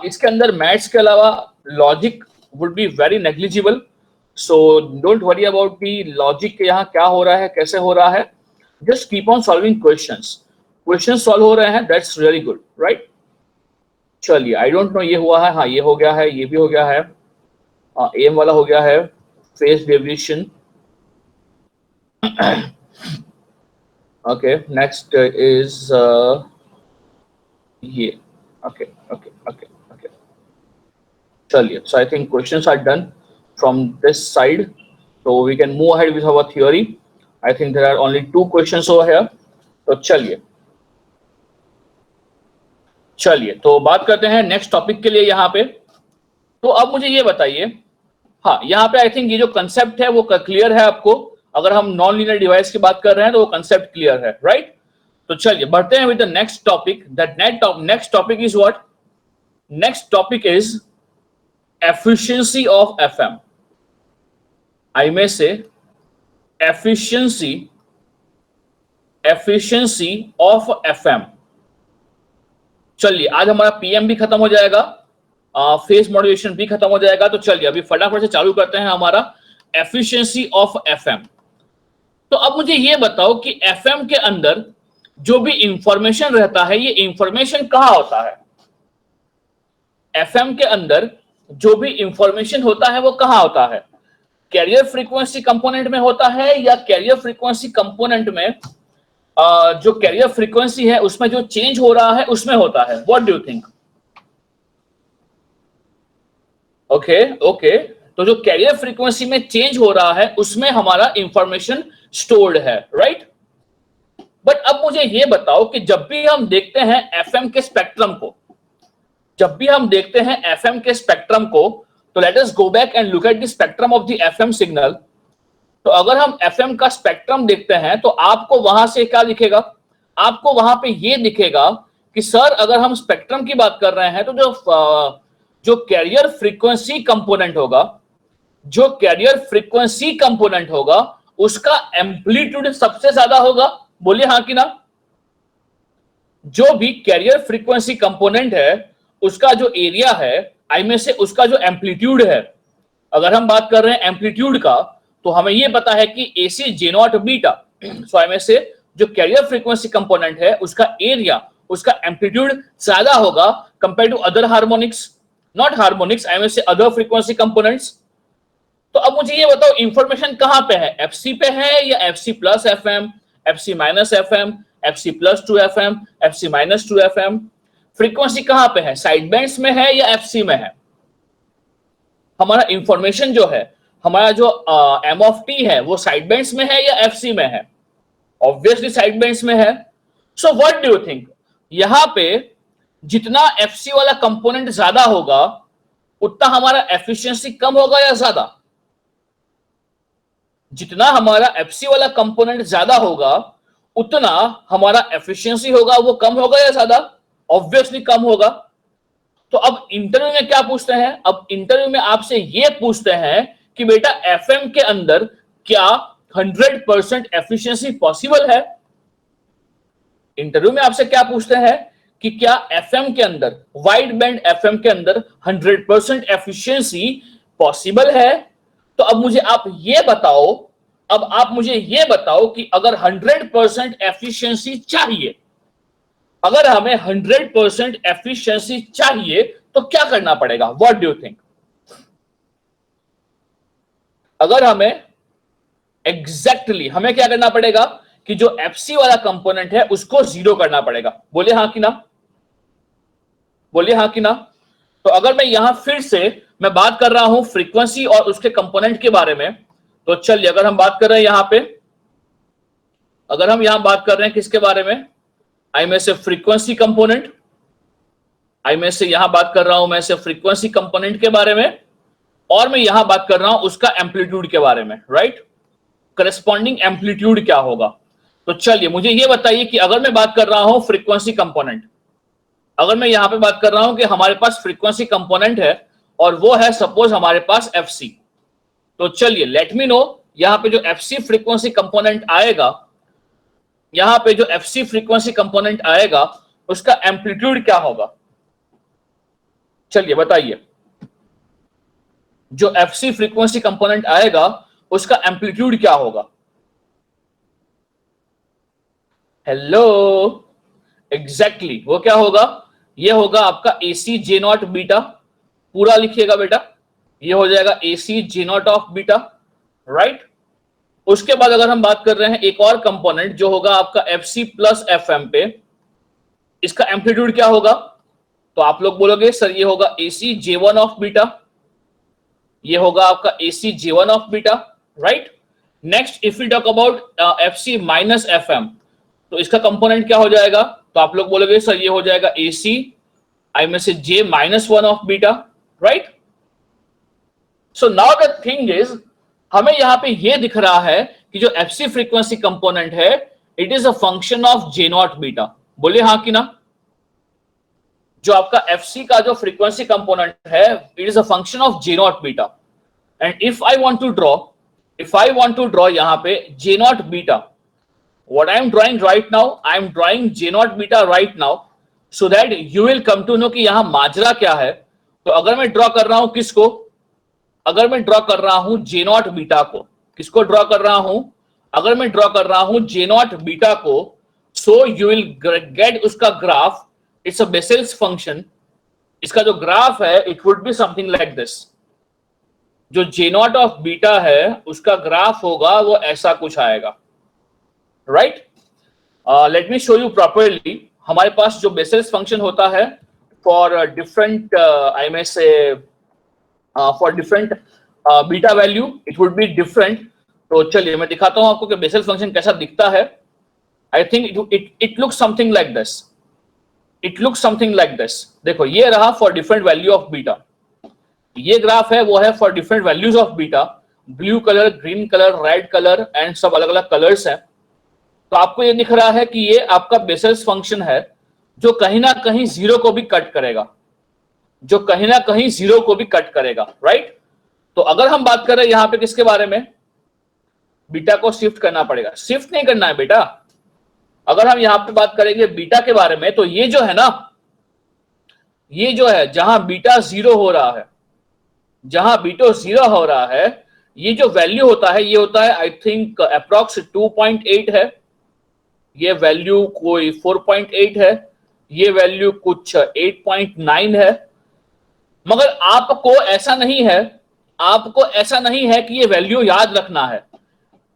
इसके अंदर मैथ्स के अलावा logic would be very negligible, so don't worry about the logic, यहाँ क्या हो रहा है कैसे हो रहा है, just keep on solving questions, question solve हो रहे हैं, दैट्स रियली गुड, राइट। चलिए आई डोंट नो ये हुआ है, हाँ ये हो गया है, ये भी हो गया है, एम वाला हो गया है, phase deviation. Okay next is ये, ओके ओके ओके ओके, चलिए so I think questions are done from this side, so we can move ahead with our theory. I think there are only 2 questions over here. तो चलिए तो बात करते हैं next topic के लिए यहाँ पे। तो अब मुझे ये बताइए, हाँ यहाँ पे आई थिंक ये जो कंसेप्ट है वो क्लियर है आपको, अगर हम नॉन लीनियर डिवाइस की बात कर रहे हैं तो वो कंसेप्ट क्लियर है, राइट। तो चलिए बढ़ते हैं with the next topic, that next topic is what, next topic is efficiency of FM, I में से एफिशिएंसी ऑफ एफएम। चलिए आज हमारा पीएम भी खत्म हो जाएगा, फेस मॉड्यूलेशन भी खत्म हो जाएगा, तो चलिए अभी फटाफट से चालू करते हैं हमारा एफिशिएंसी ऑफ एफएम। तो अब मुझे ये बताओ कि एफएम के अंदर जो भी इंफॉर्मेशन रहता है ये इंफॉर्मेशन कहाँ होता है, एफएम के अंदर जो भी इंफॉर्मेशन होता है वो कहाँ होता है। कैरियर फ्रीक्वेंसी कंपोनेंट में होता है या कैरियर फ्रीक्वेंसी कंपोनेंट में जो कैरियर फ्रीक्वेंसी है उसमें जो चेंज हो रहा है उसमें होता है? What do you think? Okay okay, तो जो कैरियर फ्रीक्वेंसी में चेंज हो रहा है उसमें हमारा इंफॉर्मेशन स्टोर्ड है, राइट? बट अब मुझे ये बताओ कि जब भी हम देखते हैं एफएम के स्पेक्ट्रम को, जब भी हम देखते हैं एफएम के स्पेक्ट्रम को, तो let us go back and look at the spectrum of the FM signal. तो अगर हम एफएम का स्पेक्ट्रम देखते हैं तो आपको वहां से क्या दिखेगा? आपको वहां पे ये दिखेगा कि सर अगर हम स्पेक्ट्रम की बात कर रहे हैं तो जो कैरियर फ्रीक्वेंसी कंपोनेंट होगा, जो कैरियर फ्रीक्वेंसी कंपोनेंट होगा उसका एम्पलीट्यूड सबसे ज्यादा होगा। बोलिए हाँ कि ना? जो भी कैरियर फ्रीक्वेंसी कंपोनेंट है उसका जो एरिया है, आई में से उसका जो एम्पलीट्यूड है, अगर हम बात कर रहे हैं एम्पलीट्यूड का, तो हमें यह पता है कि AC J नॉट बीटा, सो आई में से जो कैरियर फ्रीक्वेंसी कंपोनेंट है उसका एरिया, उसका एम्पलीट्यूड ज्यादा होगा compare to other harmonics, not harmonics, I में से अदर फ्रीक्वेंसी कंपोनेंट्स। तो अब मुझे ये बताओ इंफॉर्मेशन कहां पे है? FC पे है या FC plus FM, FC minus FM, FC plus 2 FM, FC minus 2 FM? Frequency कहां पे है? साइड बैंड्स में है या FC में है? हमारा इंफॉर्मेशन जो है, हमारा जो M ऑफ T है वो साइड बैंड्स में है या FC में है? ऑब्वियसली साइड बैंड्स में है। सो व्हाट डू यू थिंक, यहां पे जितना FC वाला कंपोनेंट ज्यादा होगा उतना हमारा एफिशिएंसी कम होगा या ज्यादा? जितना हमारा FC वाला कंपोनेंट ज्यादा होगा उतना हमारा एफिशिएंसी होगा वो कम होगा या ज्यादा? ऑब्वियसली कम होगा। तो अब इंटरव्यू में क्या पूछते हैं? अब इंटरव्यू में आपसे ये पूछते हैं कि बेटा FM के अंदर क्या 100% एफिशिएंसी पॉसिबल है? इंटरव्यू में आपसे क्या पूछते हैं कि क्या FM के अंदर, वाइड बैंड FM के अंदर 100% एफिशिएंसी पॉसिबल है? तो अब मुझे आप ये बताओ, अब आप मुझे ये बताओ कि अगर 100% एफिशिएंसी चाहिए, अगर हमें 100% एफिशिएंसी चाहिए तो क्या करना पड़ेगा? What do you think? अगर हमें एग्जैक्टली हमें क्या करना पड़ेगा कि जो FC वाला कंपोनेंट है उसको जीरो करना पड़ेगा। बोलिए हाँ कि ना? बोलिए हाँ कि ना? तो अगर मैं यहां फिर से मैं बात कर रहा हूं फ्रीक्वेंसी और उसके कंपोनेंट के बारे में, तो चलिए अगर हम बात कर रहे हैं यहां पे, अगर हम यहां बात कर रहे हैं किसके बारे में? आई में से फ्रीक्वेंसी कंपोनेंट, आई में से यहां बात कर रहा हूं मैं से फ्रीक्वेंसी कंपोनेंट के बारे में, और मैं यहां बात कर रहा हूं उसका एम्पलीट्यूड के बारे में, राइट? करस्पॉन्डिंग एम्पलीट्यूड क्या होगा? तो चलिए मुझे यह बताइए कि अगर मैं बात कर रहा हूं फ्रीक्वेंसी कंपोनेंट, अगर मैं यहां पे बात कर रहा हूं कि हमारे पास फ्रीक्वेंसी कंपोनेंट है और वो है सपोज हमारे पास FC, तो चलिए लेट मी नो यहां पे जो FC फ्रीक्वेंसी कंपोनेंट आएगा, यहां पे जो FC फ्रीक्वेंसी कंपोनेंट आएगा उसका एम्पलीट्यूड क्या होगा? चलिए बताइए, जो FC फ्रीक्वेंसी कंपोनेंट आएगा उसका एम्पलीट्यूड क्या होगा? हेलो, एग्जैक्टली वो क्या होगा? ये होगा आपका AC J नॉट बीटा, पूरा लिखिएगा बेटा, ये हो जाएगा AC J not of beta, right? उसके बाद अगर हम बात कर रहे हैं एक और कंपोनेंट जो होगा आपका FC प्लस FM पे, इसका एम्पलीट्यूड क्या होगा? तो आप लोग बोलोगे सर ये होगा AC J1 ऑफ बीटा, ये होगा आपका AC J1 of beta, right? Next if you talk about FC minus FM, तो इसका कंपोनेंट क्या हो जाएगा? तो आप लोग बोलोगे सर ये हो जाएगा AC आई में से J minus 1 of beta, right? So now the thing is, हमें यहां पे ये दिख रहा है कि जो FC फ्रीक्वेंसी कंपोनेंट है it is a function of J naught beta. बोलिए हाँ कि ना? जो आपका FC का जो फ्रीक्वेंसी कंपोनेंट है it is a function of J naught beta, and if I want to draw यहां पे J naught beta, what I am drawing right now, I am drawing J naught beta right now, so that you will come to know कि यहां माजरा क्या है। तो अगर मैं draw कर रहा हूं किसको? अगर मैं ड्रॉ कर रहा हूं J नॉट बीटा को, किसको ड्रॉ कर रहा हूं? अगर मैं ड्रॉ कर रहा हूं J नॉट बीटा को, so you will get उसका graph, it's a Bessel's function, इसका जो ग्राफ है it would be something like this, जो जे नॉट ऑफ बीटा है उसका ग्राफ होगा वो ऐसा कुछ आएगा, right. Let me show you properly. हमारे पास जो बेसिस फंक्शन होता है फॉर डिफरेंट आई में से for different beta value it would be different. तो चलिए मैं दिखाता हूं आपको कि बेसिस फंक्शन कैसा दिखता है। I think it looks something like this, it looks something like this. देखो ये रहा for different value of beta, ये ग्राफ है वो है for different values of beta, blue colour, green colour, red colour and सब अलग अलग कलर्स हैं। तो आपको ये दिख रहा है कि ये आपका बेसिस फंक्शन है जो कहीं ना कहीं जीरो को भी कट करेगा, जो कहीं ना कहीं जीरो को भी कट करेगा, राइट। तो अगर हम बात कर रहे हैं यहां पे किसके बारे में, बीटा को शिफ्ट करना पड़ेगा, शिफ्ट नहीं करना है बेटा। अगर हम यहां पे बात करेंगे बीटा के बारे में तो ये जो है ना, ये जो है जहां बीटा जीरो हो रहा है, जहां बीटा जीरो हो रहा है, ये जो वैल्यू होता है ये होता है आई थिंक अप्रॉक्स 2.8 है, ये वैल्यू कोई 4.8 है, ये वैल्यू कुछ 8.9 है। मगर आपको ऐसा नहीं है, आपको ऐसा नहीं है कि ये वैल्यू याद रखना है,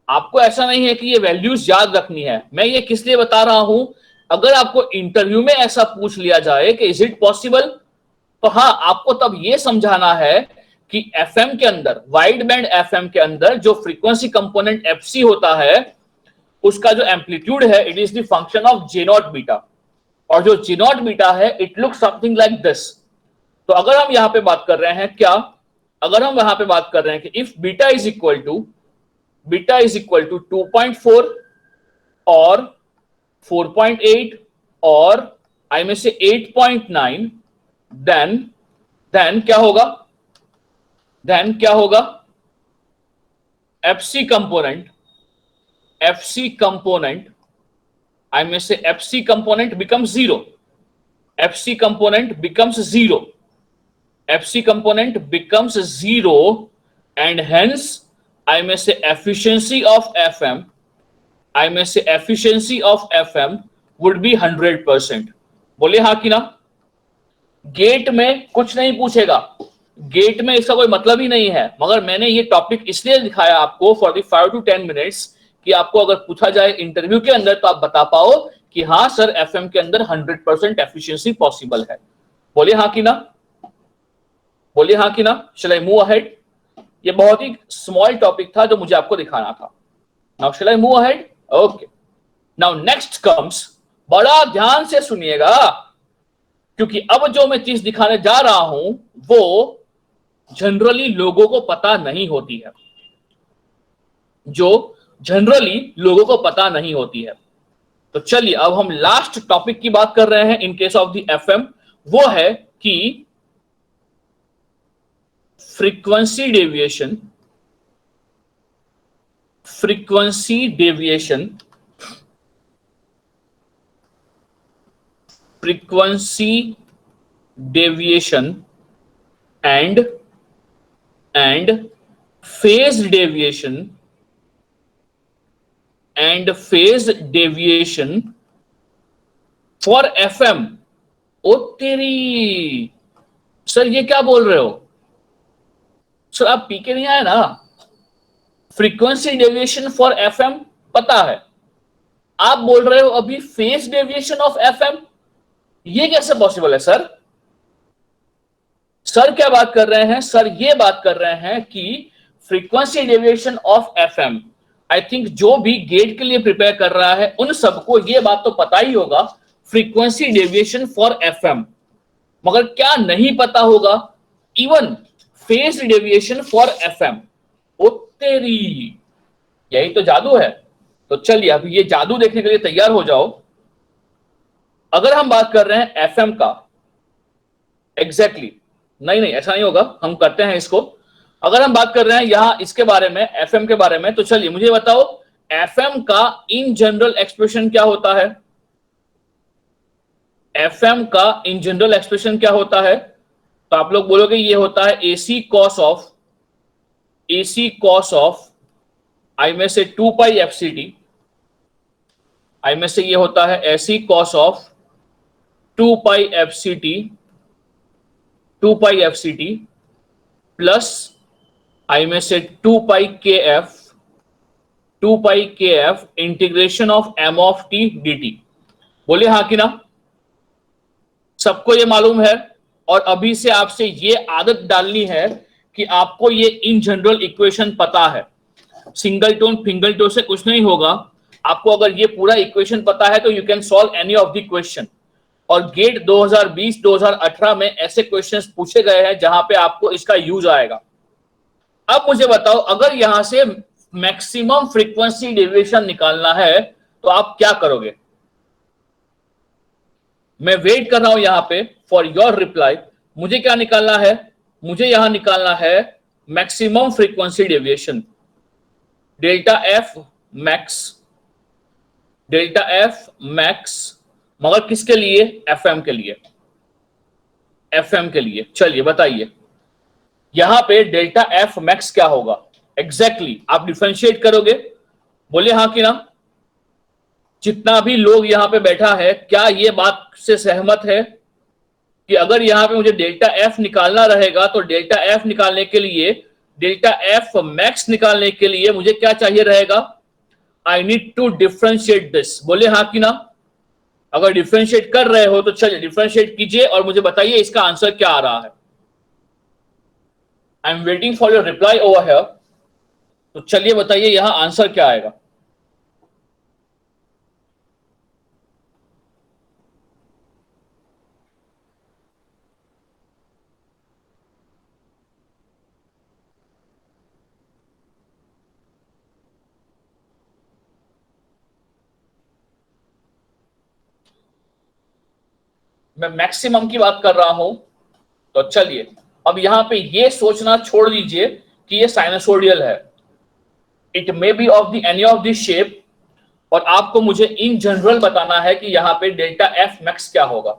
आपको ऐसा नहीं है कि ये वैल्यूज याद रखनी है। मैं ये किस लिए बता रहा हूं, अगर आपको इंटरव्यू में ऐसा पूछ लिया जाए कि इज इट पॉसिबल, तो हाँ आपको तब ये समझाना है कि एफएम के अंदर, वाइड बैंड एफएम के अंदर जो फ्रीक्वेंसी कंपोनेंट एफसी होता है उसका जो एम्पलीट्यूड है it is the function of J not beta, और जो जे नॉट बीटा है it looks something like this. तो अगर हम यहां पे बात कर रहे हैं क्या, अगर हम यहां पे बात कर रहे हैं कि if beta is equal to 2.4 और 4.8 और आई में से 8.9, देन क्या होगा, देन क्या होगा, एफसी कंपोनेंट आई में से FC component becomes zero, FC component becomes zero, FC component becomes zero and hence I में say efficiency of FM, I में say efficiency of FM would be 100%। बोले हाँ कि ना। गेट में कुछ नहीं पूछेगा, गेट में इसका कोई मतलब ही नहीं है, मगर मैंने ये टॉपिक इसलिए दिखाया आपको फॉर द 5 to 10 मिनट्स कि आपको अगर पूछा जाए इंटरव्यू के अंदर तो आप बता पाओ कि हाँ सर एफएम के अंदर 100% एफिशिएंसी पॉसिबल है। बोलिए हाँ कि ना, बोलिए हाँ कि ना। शैल आई मूव अहेड। ये बहुत ही स्मॉल टॉपिक था जो मुझे आपको दिखाना था। Now shall I move ahead. Okay, now next comes, बड़ा ध्यान से सुनिएगा क्योंकि अब जो मैं चीज दिखाने जा रहा हूं वो जनरली लोगों को पता नहीं होती है, जो जनरली लोगों को पता नहीं होती है। तो चलिए अब हम लास्ट टॉपिक की बात कर रहे हैं इन केस ऑफ द एफएम, वो है कि frequency deviation, frequency deviation, frequency deviation and phase deviation and phase deviation for FM। ओ तेरी, सर ये क्या बोल रहे हो सर, आप पी के नहीं आए ना। फ्रीक्वेंसी डेविएशन फॉर एफएम पता है, आप बोल रहे हो अभी फेज डेविएशन ऑफ एफएम, ये कैसे पॉसिबल है सर। सर क्या बात कर रहे हैं, सर ये बात कर रहे हैं कि frequency deviation of FM, I think जो भी गेट के लिए प्रिपेयर कर रहा है उन सबको ये बात तो पता ही होगा, फ्रीक्वेंसी डेविएशन फॉर एफएम, मगर क्या नहीं पता होगा even phase deviation for FM. ओ तेरी, यही तो जादू है। तो चलिए अभी ये जादू देखने के लिए तैयार हो जाओ। अगर हम बात कर रहे हैं एफएम का, एग्जैक्टली नहीं ऐसा नहीं होगा, हम करते हैं इसको। अगर हम बात कर रहे हैं यहां इसके बारे में, एफएम के बारे में, तो चलिए मुझे बताओ एफएम का इन जनरल एक्सप्रेशन क्या होता है, एफएम का इन जनरल एक्सप्रेशन क्या होता है। तो आप लोग बोलोगे ये होता है एसी कॉस ऑफ आई में से 2 पाई एफसीटी, आई में से ये होता है AC cos of 2 pi FCT, 2 pi FCT plus I में say 2 pi K F integration of M of T D T. बोलिए हाँ कि ना? सबको ये मालूम है और अभी से आपसे ये आदत डालनी है कि आपको ये इन जनरल इक्वेशन पता है। सिंगल टोन फिंगल टोन से कुछ नहीं होगा। आपको अगर ये पूरा इक्वेशन पता है तो you can solve any of the question. और गेट 2020-2018 में ऐसे क्वेश्चंस पूछे गए हैं जहां पे आपको इसका यूज आएगा। अब मुझे बताओ, अगर यहां से मैक्सिमम फ्रीक्वेंसी डेविएशन निकालना है तो आप क्या करोगे? मैं वेट कर रहा हूं यहां पे फॉर योर रिप्लाई। मुझे क्या निकालना है? मुझे यहां निकालना है maximum frequency deviation, delta F max, delta F max, मगर किसके लिए? एफएम के लिए, एफएम के लिए। चलिए बताइए यहां पे डेल्टा एफ मैक्स क्या होगा एग्जैक्टली आप डिफरेंशिएट करोगे? बोलिए हाँ कि ना? जितना भी लोग यहां पे बैठा है क्या ये बात से सहमत है कि अगर यहां पे मुझे डेल्टा एफ निकालना रहेगा तो डेल्टा एफ निकालने के लिए, डेल्टा एफ मैक्स निकालने के लिए मुझे क्या चाहिए रहेगा? I need to differentiate this. बोलिए हाँ कि ना? अगर डिफरेंशिएट कर रहे हो तो चलिए डिफरेंशिएट कीजिए और मुझे बताइए इसका आंसर क्या आ रहा है। I am waiting for your reply over here. तो चलिए बताइए यहां आंसर क्या आएगा। मैं मैक्सिमम की बात कर रहा हूं। तो चलिए अब यहां पे ये सोचना छोड़ दीजिए कि ये साइनसोडियल है। It may be of the any of the shape, और आपको मुझे इन जनरल बताना है कि यहां पे डेल्टा एफ मैक्स क्या होगा।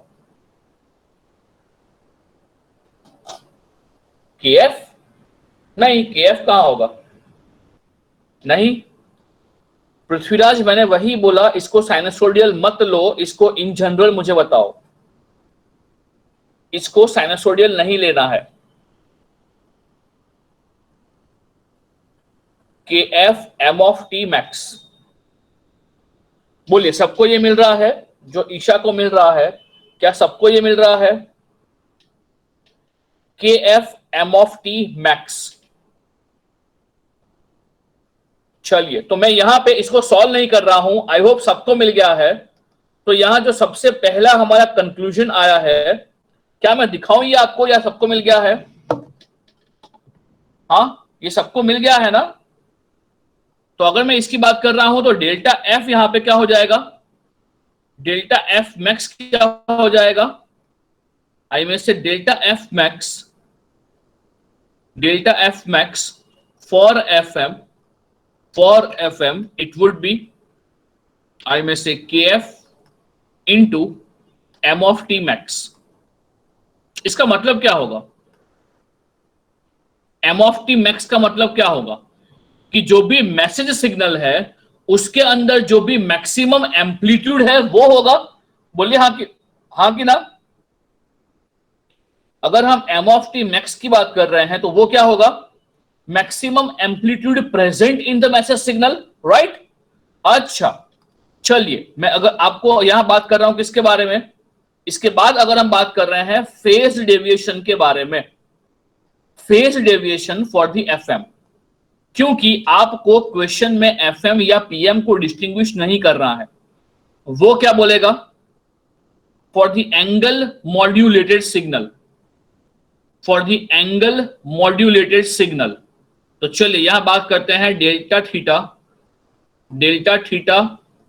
के एफ? नहीं, के एफ कहां होगा? नहीं पृथ्वीराज, मैंने वही बोला, इसको साइनसोडियल मत लो, इसको इन जनरल मुझे बताओ। इसको साइनसोडियल नहीं लेना है। K F M of T max. बोलिए सबको ये मिल रहा है? जो ईशा को मिल रहा है, क्या सबको ये मिल रहा है? K F M of T max. चलिए तो मैं यहां पे इसको सॉल्व नहीं कर रहा हूं, आई होप सबको मिल गया है। तो यहां जो सबसे पहला हमारा कंक्लूजन आया है, क्या मैं दिखाऊं ये आपको या सबको मिल गया है? हाँ, ये सबको मिल गया है ना? तो अगर मैं इसकी बात कर रहा हूं तो डेल्टा एफ यहां पे क्या हो जाएगा? डेल्टा एफ मैक्स क्या हो जाएगा? आई में say delta F max, delta F max for F M it would be, I में say K F into M of T max. इसका मतलब क्या होगा? एम ऑफ टी मैक्स का मतलब क्या होगा कि जो भी मैसेज सिग्नल है उसके अंदर जो भी मैक्सिमम एम्पलीट्यूड है वो होगा। बोलिए हाँ कि ना? अगर हम एम ऑफ टी मैक्स की बात कर रहे हैं तो वो क्या होगा? Maximum amplitude present in the message signal, right? अच्छा, चलिए मैं अगर आपको यहां बात कर रहा हूं किसके बारे में, इसके बाद अगर हम बात कर रहे हैं फेज डेविएशन के बारे में, phase deviation for the FM, क्योंकि आपको क्वेश्चन में एफएम या पीएम को डिस्टिंग्विश नहीं कर रहा है। वो क्या बोलेगा? For the angle modulated signal, for the angle modulated signal. तो चलिए यहां बात करते हैं delta theta, delta theta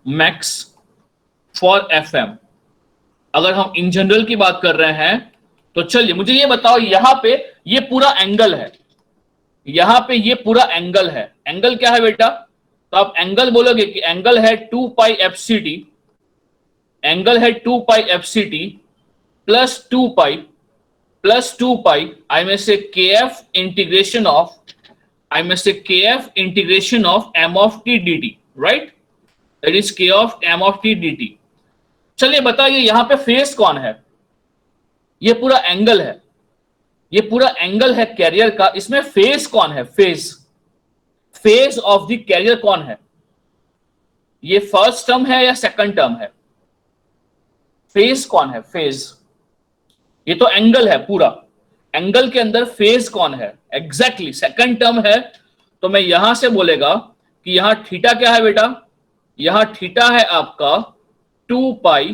max for FM. अगर हम इन जनरल की बात कर रहे हैं तो चलिए मुझे ये बताओ, यहां पे ये पूरा एंगल है, यहां पे ये पूरा एंगल है। एंगल क्या है बेटा? तो आप एंगल बोलोगे कि एंगल है 2 pi F C T, angle है 2 pi F C T plus 2 pi I में say K F integration of, I में say K F integration of M of T D T, right? That is K of M of T D T. चलिए बताइए यहां पे face कौन है? ये पूरा एंगल है, ये पूरा एंगल है कैरियर का, इसमें फेज कौन है? फेज ऑफ द कैरियर कौन है? ये फर्स्ट टर्म है या सेकंड टर्म है? फेज कौन है? फेज, ये तो एंगल है पूरा, एंगल के अंदर फेज कौन है? एग्जैक्टली सेकंड टर्म है। तो मैं यहां से बोलेगा कि यहां थीटा क्या है बेटा? यहां थीटा है आपका 2 पाई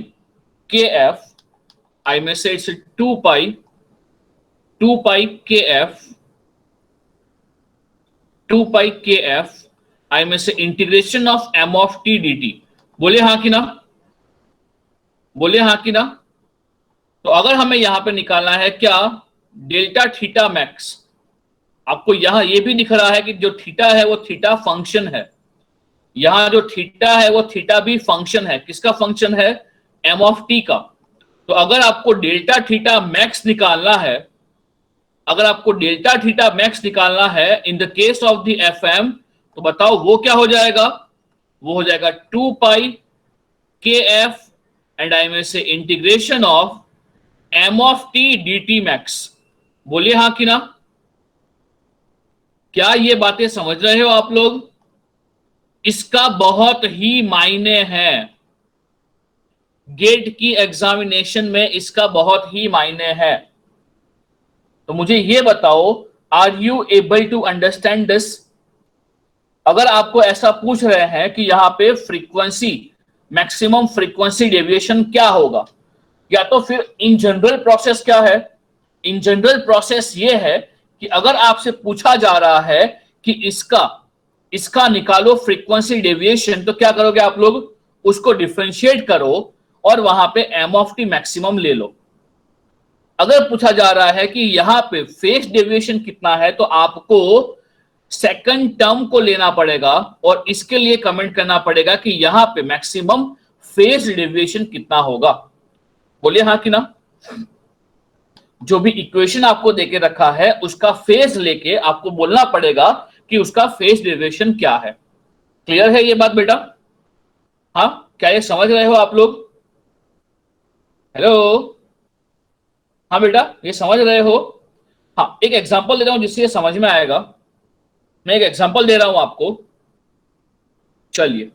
के एफ, आई में से it's 2 pi K F, 2 pi K F, I में से integration of M of T D T. बोले हाँ कि ना? बोले हाँ कि ना? तो अगर हमें यहां पे निकालना है क्या? Delta theta max. आपको यहां ये भी दिख रहा है कि जो थीटा है वो थीटा फंक्शन है, यहां जो थीटा है वो थीटा भी फंक्शन है। किसका फंक्शन है? एम ऑफ टी का। तो अगर आपको डेल्टा थीटा मैक्स निकालना है, अगर आपको डेल्टा थीटा मैक्स निकालना है in the case of the F M, तो बताओ वो क्या हो जाएगा? वो हो जाएगा 2 pi K F and I में से integration of M of T D T max. बोलिए हाँ कि ना? क्या ये बातें समझ रहे हो आप लोग? इसका बहुत ही मायने है, गेट की एग्जामिनेशन में इसका बहुत ही मायने है। तो मुझे ये बताओ, are you able to understand this? अगर आपको ऐसा पूछ रहे हैं कि यहां पे फ्रीक्वेंसी, मैक्सिमम फ्रीक्वेंसी डेविएशन क्या होगा, या तो फिर इन जनरल प्रोसेस क्या है? इन जनरल प्रोसेस ये है कि अगर आपसे पूछा जा रहा है कि इसका निकालो फ्रीक्वेंसी डेविएशन, तो क्या करोगे आप लोग? उसको डिफरेंशिएट करो और वहां पे एम ऑफ टी मैक्सिमम ले लो। अगर पूछा जा रहा है कि यहां पे फेज डेविएशन कितना है, तो आपको सेकंड टर्म को लेना पड़ेगा और इसके लिए कमेंट करना पड़ेगा कि यहां पे मैक्सिमम फेज डेविएशन कितना होगा। बोलिए हाँ कि ना? जो भी इक्वेशन आपको देके रखा है उसका फेज लेके आपको बोलना पड़ेगा कि उसका फेज डेविएशन क्या है। क्लियर है ये बात बेटा? हाँ, क्या ये समझ रहे हो आप लोग? हेलो? हाँ बेटा, ये समझ रहे हो? हाँ, एक एग्जांपल दे रहा हूं जिससे ये समझ में आएगा। मैं एक एग्जांपल दे रहा हूं आपको, चलिए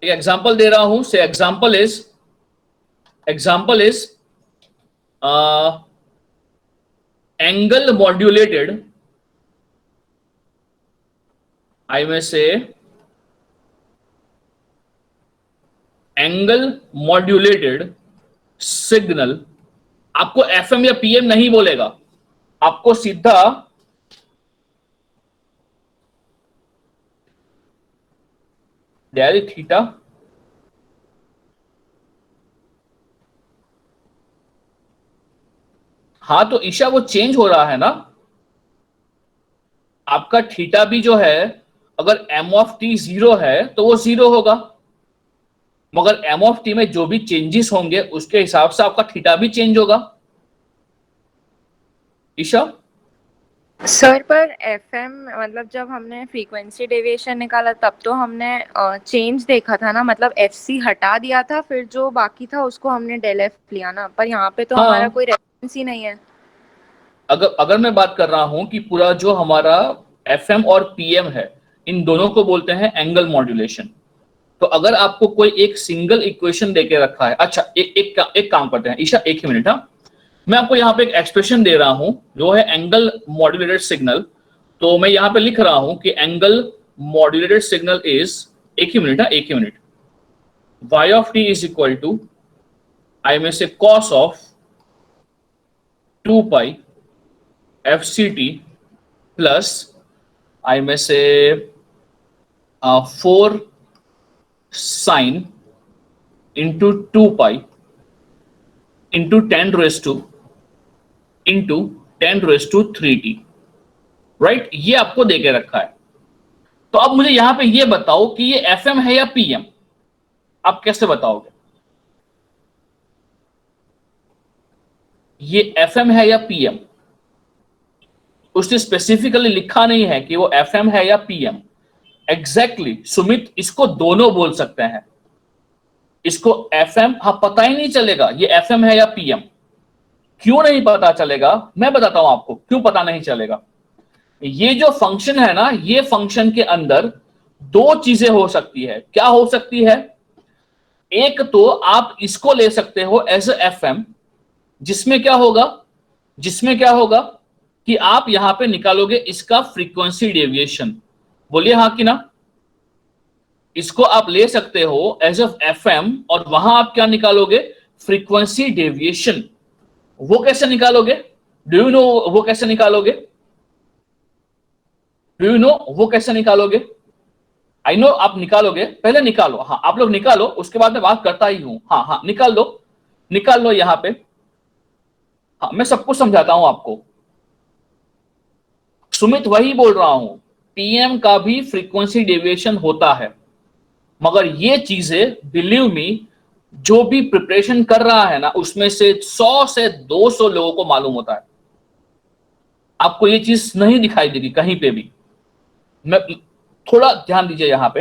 एक एग्जांपल दे रहा हूं। से एग्जांपल इज एंगल मॉड्यूलेटेड, आई में से एंगल मॉड्यूलेटेड सिग्नल। आपको एफएम या पीएम नहीं बोलेगा, आपको सीधा डेल थीटा हाँ, तो ईशा वो चेंज हो रहा है ना आपका थीटा भी जो है, अगर एम ऑफ टी 0 है तो वो 0 होगा, मगर एम ऑफ टी में जो भी चेंजेस होंगे उसके हिसाब से आपका थीटा भी चेंज होगा। ईशा? सर पर एफएम मतलब जब हमने फ्रीक्वेंसी डेविएशन निकाला तब तो हमने चेंज देखा था ना, मतलब एफसी हटा दिया था, फिर जो बाकी था उसको हमने डेल एफ लिया ना, पर यहाँ पे तो हमारा कोई रेफरेंस ही नहीं है। अगर मैं बात कर रहा हूं कि पूरा जो हमारा एफएम और पीएम है, इन दोनों को बोलते हैं एंगल मॉड्यूलेशन। तो अगर आपको कोई एक सिंगल इक्वेशन देके रखा है, अच्छा एक काम करते हैं ईशा, एक ही मिनट। हाँ, मैं आपको यहाँ पे एक एक्सप्रेशन दे रहा हूं जो है एंगल मॉड्यूलेटेड सिग्नल। तो मैं यहाँ पे लिख रहा हूं कि एंगल मॉड्यूलेटेड सिग्नल इज, एक ही मिनट, एक ही minute, y of t is equal to I में say cos of 2 pi F C T plus I में say 4 sine into 2 pi into 10 raise to 3t, right? ये आपको देके रखा है। तो अब मुझे यहां पे ये बताओ कि ये एफएम है या पीएम? आप कैसे बताओगे ये एफएम है या पीएम? उसने स्पेसिफिकली लिखा नहीं है कि वो एफएम है या पीएम। एग्जैक्टली सुमित, इसको दोनों बोल सकते हैं। इसको एफएम, हाँ, पता ही नहीं चलेगा ये एफएम है या पीएम। क्यों नहीं पता चलेगा, मैं बताता हूं आपको क्यों पता नहीं चलेगा। ये जो फंक्शन है ना, ये फंक्शन के अंदर दो चीजें हो सकती है। क्या हो सकती है? एक तो आप इसको ले सकते हो एज एफ एम, जिसमें क्या होगा, जिसमें क्या होगा कि आप यहां पे निकालोगे इसका फ्रीक्वेंसी डेविएशन। बोलिए हाँ कि ना। इसको आप ले सकते हो एज एफ एम और वहां आप क्या निकालोगे? Frequency deviation. वो कैसे निकालोगे? डू यू नो वो कैसे निकालोगे? डू यू नो वो कैसे निकालोगे? आई नो आप निकालोगे, पहले निकालो। हाँ, आप लोग निकालो, उसके बाद मैं बात करता ही हूं। हाँ हाँ, निकाल लो, निकाल लो यहां पे। हाँ, मैं सब कुछ समझाता हूं आपको। सुमित वही बोल रहा हूं, पीएम का भी फ्रीक्वेंसी डेविएशन होता है, मगर ये चीजें बिलीव मी, जो भी प्रिपरेशन कर रहा है ना, उसमें से 100 से 200 लोगों को मालूम होता है। आपको ये चीज नहीं दिखाई देगी कहीं पे भी। मैं थोड़ा ध्यान दीजिए यहां पे।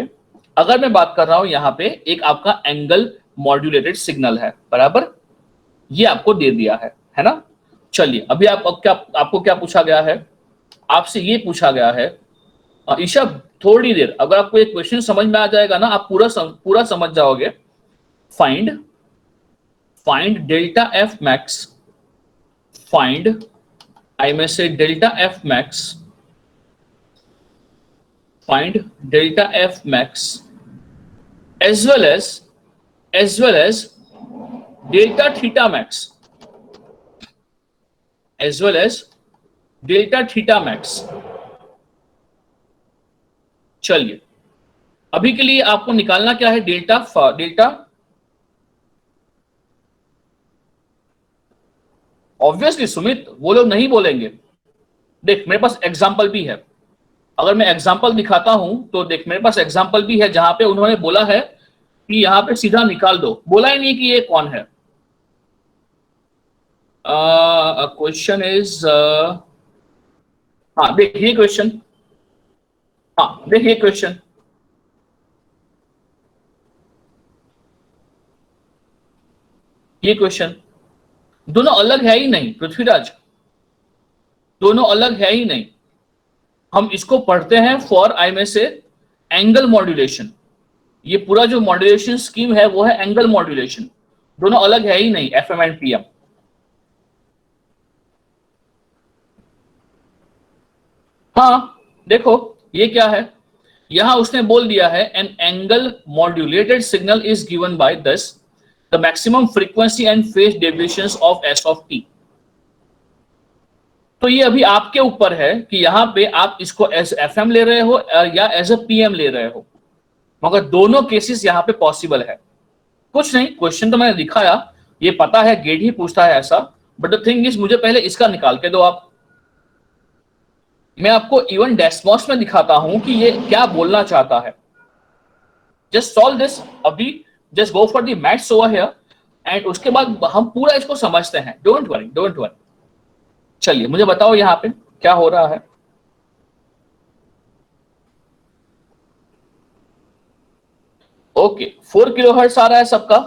अगर मैं बात कर रहा हूं यहां पे, एक आपका एंगल मॉड्यूलेटेड सिग्नल है, बराबर, ये आपको दे दिया है ना। चलिए, अभी आपको क्या पूछा गया है? आपसे ये पूछा गया है, ईशा, थोड़ी देर, अगर आपको एक क्वेश्चन समझ में आ जाएगा ना, आप पूरा समझ जाओगे। Find find delta F max, find, I में say delta F max, find delta F max as well as delta theta max, as well as delta theta max। चलिए, अभी के लिए आपको निकालना क्या है? डेल्टा ऑब्वियसली सुमित वो लोग नहीं बोलेंगे। देख, मेरे पास एग्जांपल भी है। अगर मैं एग्जांपल दिखाता हूं तो देख, मेरे पास एग्जांपल भी है जहां पे उन्होंने बोला है कि यहां पे सीधा निकाल दो, बोला ही नहीं कि ये कौन है। क्वेश्चन इज, हाँ देखिए क्वेश्चन, हाँ देखिए क्वेश्चन, ये क्वेश्चन दोनों अलग है ही नहीं पृथ्वीराज, दोनों अलग है ही नहीं। हम इसको पढ़ते हैं फॉर, आई में से, एंगल मॉड्यूलेशन। ये पूरा जो मॉड्यूलेशन स्कीम है वो है एंगल मॉड्यूलेशन, दोनों अलग है ही नहीं, एफएम एंड पीएम। हाँ देखो, ये क्या है, यहां उसने बोल दिया है an angle modulated signal is given by this the maximum frequency and phase deviations of S of T. तो ये अभी आपके ऊपर है कि यहां पे आप इसको एज एफएम ले रहे हो या एज अ पीएम ले रहे हो, मगर दोनों केसेस यहां पे पॉसिबल है। कुछ नहीं, क्वेश्चन तो मैंने दिखाया, ये पता है गेट ही पूछता है ऐसा, बट द थिंग इज मुझे पहले इसका निकाल के दो आप। मैं आपको इवन डेस्मॉस में दिखाता हूं कि ये क्या बोलना चाहता है। जस्ट सॉल्व दिस अभी, just go for the maths over here, and उसके बाद हम पूरा इसको समझते हैं। Don't worry, don't worry. चलिए, मुझे बताओ यहां पे क्या हो रहा है। ओके, 4 किलोहर्ट्ज आ रहा है सबका,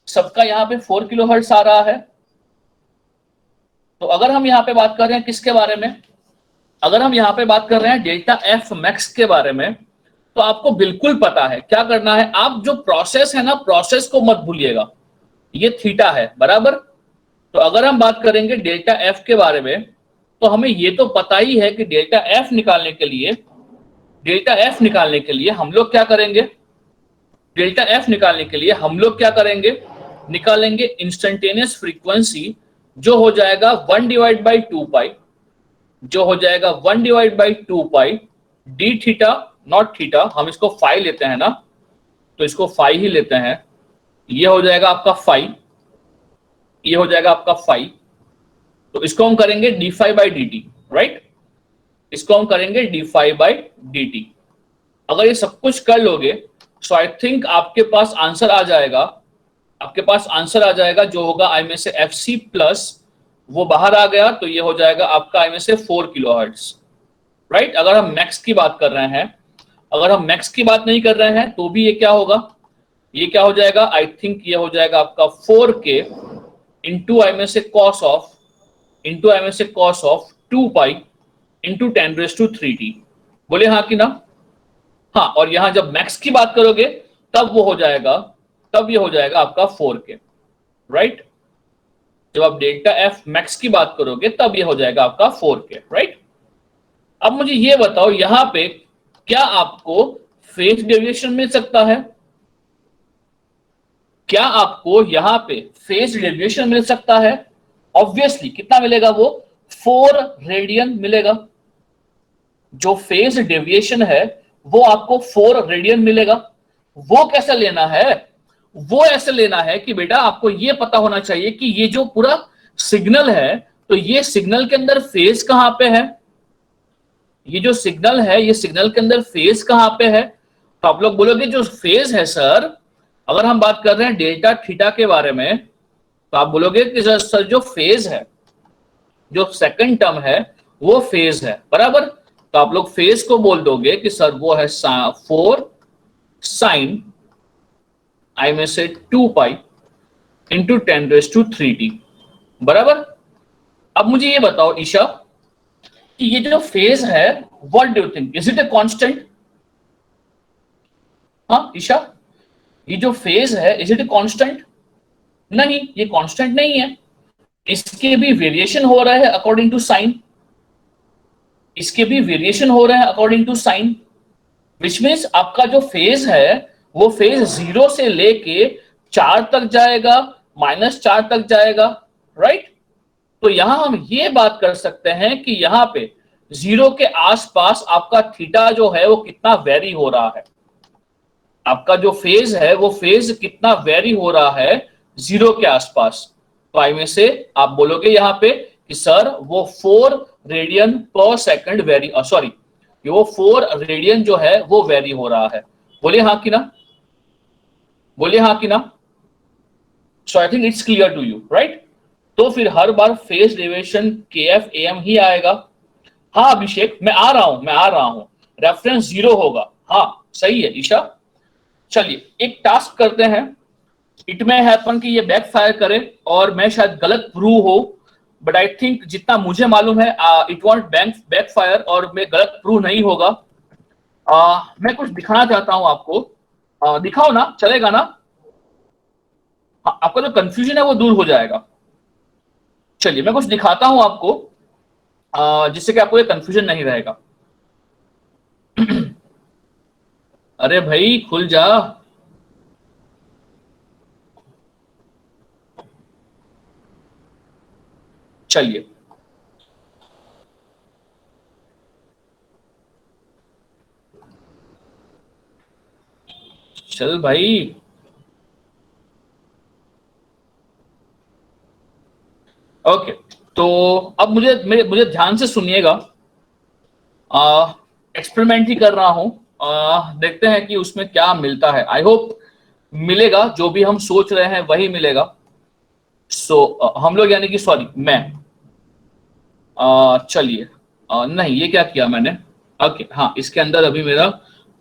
सबका यहां पे 4 किलोहर्ट्ज आ रहा है। तो अगर हम यहां पे बात कर रहे हैं किसके बारे में, अगर हम यहां पे बात कर रहे हैं डेल्टा एफ मैक्स के बारे में, तो आपको बिल्कुल पता है क्या करना है। आप जो प्रोसेस है ना, प्रोसेस को मत भूलिएगा, ये थीटा है, बराबर। तो अगर हम बात करेंगे डेल्टा एफ के बारे में, तो हमें ये तो पता ही है कि डेल्टा एफ निकालने के लिए, डेल्टा एफ निकालने के लिए हम लोग क्या करेंगे, डेल्टा एफ निकालने के लिए हम लोग क्या करेंगे, निकालेंगे इंस्टेंटेनियस फ्रीक्वेंसी, जो हो जाएगा 1 डिवाइड बाई 2 पाई, जो हो जाएगा 1 divide by 2 pi D theta naught theta. हम इसको फाई लेते हैं ना, तो इसको फाई ही लेते हैं। ये हो जाएगा आपका फाई, ये हो जाएगा आपका फाई। तो इसको हम करेंगे D phi by D T, right, इसको हम करेंगे D phi by D T. अगर ये सब कुछ कर लोगे, सो आई थिंक आपके पास आंसर आ जाएगा, आपके पास आंसर आ जाएगा जो होगा आई में से एफ सी प्लस, वो बाहर आ गया, तो ये हो जाएगा आपका आई में से 4 किलोहर्ट्ज, राइट। अगर हम मैक्स की बात कर रहे हैं, अगर हम मैक्स की बात नहीं कर रहे हैं तो भी ये क्या होगा, ये क्या हो जाएगा, आई थिंक ये हो जाएगा आपका 4K इंटू आई में से कॉस ऑफ, इंटू आई में से कॉस ऑफ 2 पाई इंटू 10⁻³ बोले हाँ कि ना? हाँ, और यहां जब मैक्स की बात करोगे तब वो हो जाएगा, तब ये हो जाएगा आपका 4k, राइट? जब आप डेल्टा एफ मैक्स की बात करोगे तब ये हो जाएगा आपका 4k, राइट? अब मुझे ये बताओ यहां पे क्या आपको फेज डेविएशन मिल सकता है? क्या आपको यहां पे फेज डेविएशन मिल सकता है? ऑब्वियसली कितना मिलेगा? वो 4 रेडियन मिलेगा। जो फेज डेविएशन है वो आपको 4 रेडियन मिलेगा। वो कैसे लेना है? वो ऐसे लेना है कि बेटा आपको ये पता होना चाहिए कि ये जो पूरा सिग्नल है, तो ये सिग्नल के अंदर फेज कहां पे है? ये जो सिग्नल है, ये सिग्नल के अंदर फेज कहां पे है? तो आप लोग बोलोगे जो फेज है सर, अगर हम बात कर रहे हैं डेल्टा थीटा के बारे में, तो आप बोलोगे कि सर जो फेज है, जो सेकंड टर्म है वो फेज है, बराबर? तो आप लोग फेज को बोल दोगे कि सर वो है 4 साइन आई में से 2 पाई इंटू 10⁻³ बराबर? अब मुझे ये बताओ ईशा कि ये जो फेज है, what do you think, is it a constant? हाँ ईशा, ये जो फेज है इज इट ए कांस्टेंट? नहीं, ये कांस्टेंट नहीं है। इसके भी वेरिएशन हो रहा है अकॉर्डिंग टू साइन, इसके भी वेरिएशन हो रहे हैं according to sine, which means आपका जो फेज है वो फेज 0 से लेके 4 तक जाएगा, -4 तक जाएगा, राइट? तो यहां हम ये बात कर सकते हैं कि यहां पे 0 के आसपास आपका थीटा जो है वो कितना वेरी हो रहा है। आपका जो फेज है वो फेज कितना वेरी हो रहा है 0 के आसपास। तो आई में से आप बोलोगे यहां पे कि सर वो 4 रेडियन पर सेकंड वेरी, सॉरी, वो 4 रेडियन जो है वो वेरी हो रहा है। बोलिए हाँ कि ना? बोलिए हाँ कि ना? So I think it's clear to you, right? तो फिर हर बार फेज डेविएशन KF AM ही आएगा। हाँ अभिषेक, मैं आ रहा हूं, रेफरेंस 0 होगा। हाँ सही है ईशा। चलिए एक टास्क करते हैं, इट में हैपन कि ये बैकफायर करे और मैं शायद गलत प्रूव हो, बट आई थिंक जितना मुझे मालूम है इट वॉन्ट बैकफायर और मैं गलत प्रूव नहीं होगा। मैं कुछ दिखाना चाहता हूं आपको। दिखाओ ना, चलेगा ना? आपका जो कंफ्यूजन है वो दूर हो जाएगा। चलिए मैं कुछ दिखाता हूं आपको जिससे कि आपको ये कंफ्यूजन नहीं रहेगा। अरे भाई खुल जा। चलिए चल भाई। ओके, तो अब मुझे ध्यान से सुनिएगा। एक्सपेरिमेंट ही कर रहा हूं, देखते हैं कि उसमें क्या मिलता है। आई होप मिलेगा, जो भी हम सोच रहे हैं वही मिलेगा। सो हम लोग यानी कि सॉरी मैं चलिए नहीं, ये क्या किया मैंने? ओके हाँ, इसके अंदर अभी मेरा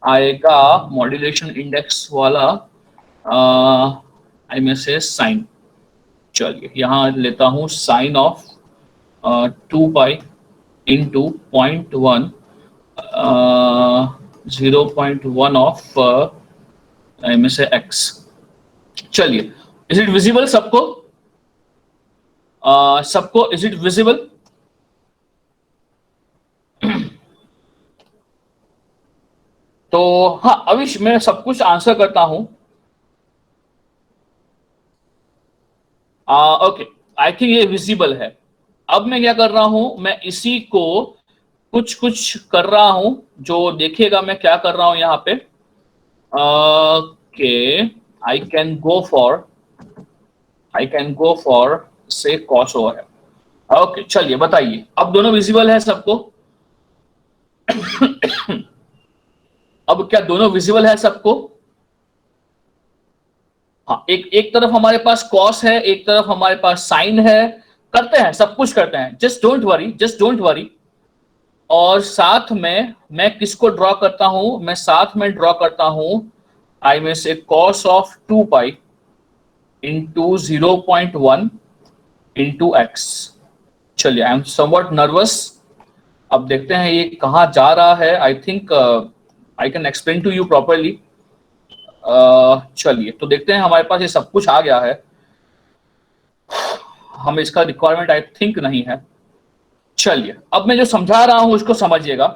आएगा मॉड्यूलेशन इंडेक्स वाला आई में से साइन। चलिए यहां लेता हूं sine of 2 pi into 0.1 0.1 of I में से एक्स। चलिए, इज इट विजिबल सबको? सबको इज इट विजिबल? तो हाँ अविश, मैं सब कुछ आंसर करता हूं। ओके, आई थिंक ये विजिबल है। अब मैं क्या कर रहा हूं, मैं इसी को कुछ कुछ कर रहा हूं, जो देखिएगा मैं क्या कर रहा हूं यहाँ पे। Okay, I can go for से कॉस ओवर है। ओके चलिए बताइए, अब दोनों विजिबल है सबको? अब क्या दोनों विजिबल है सबको? हाँ, एक तरफ हमारे पास कॉस है, एक तरफ हमारे पास साइन है। करते हैं, सब कुछ करते हैं, just don't worry, just don't worry. और साथ में मैं किसको ड्रॉ करता हूं? मैं साथ में ड्रॉ करता हूं आई में से cos of 2 pi into 0.1 into x. चलिए, आई एम समवट नर्वस। अब देखते हैं ये कहाँ जा रहा है। I think I can explain to you properly. चलिए, तो देखते हैं, हमारे पास ये सब कुछ आ गया है। हमें इसका रिक्वायरमेंट आई थिंक नहीं है। चलिए, अब मैं जो समझा रहा हूं उसको समझिएगा।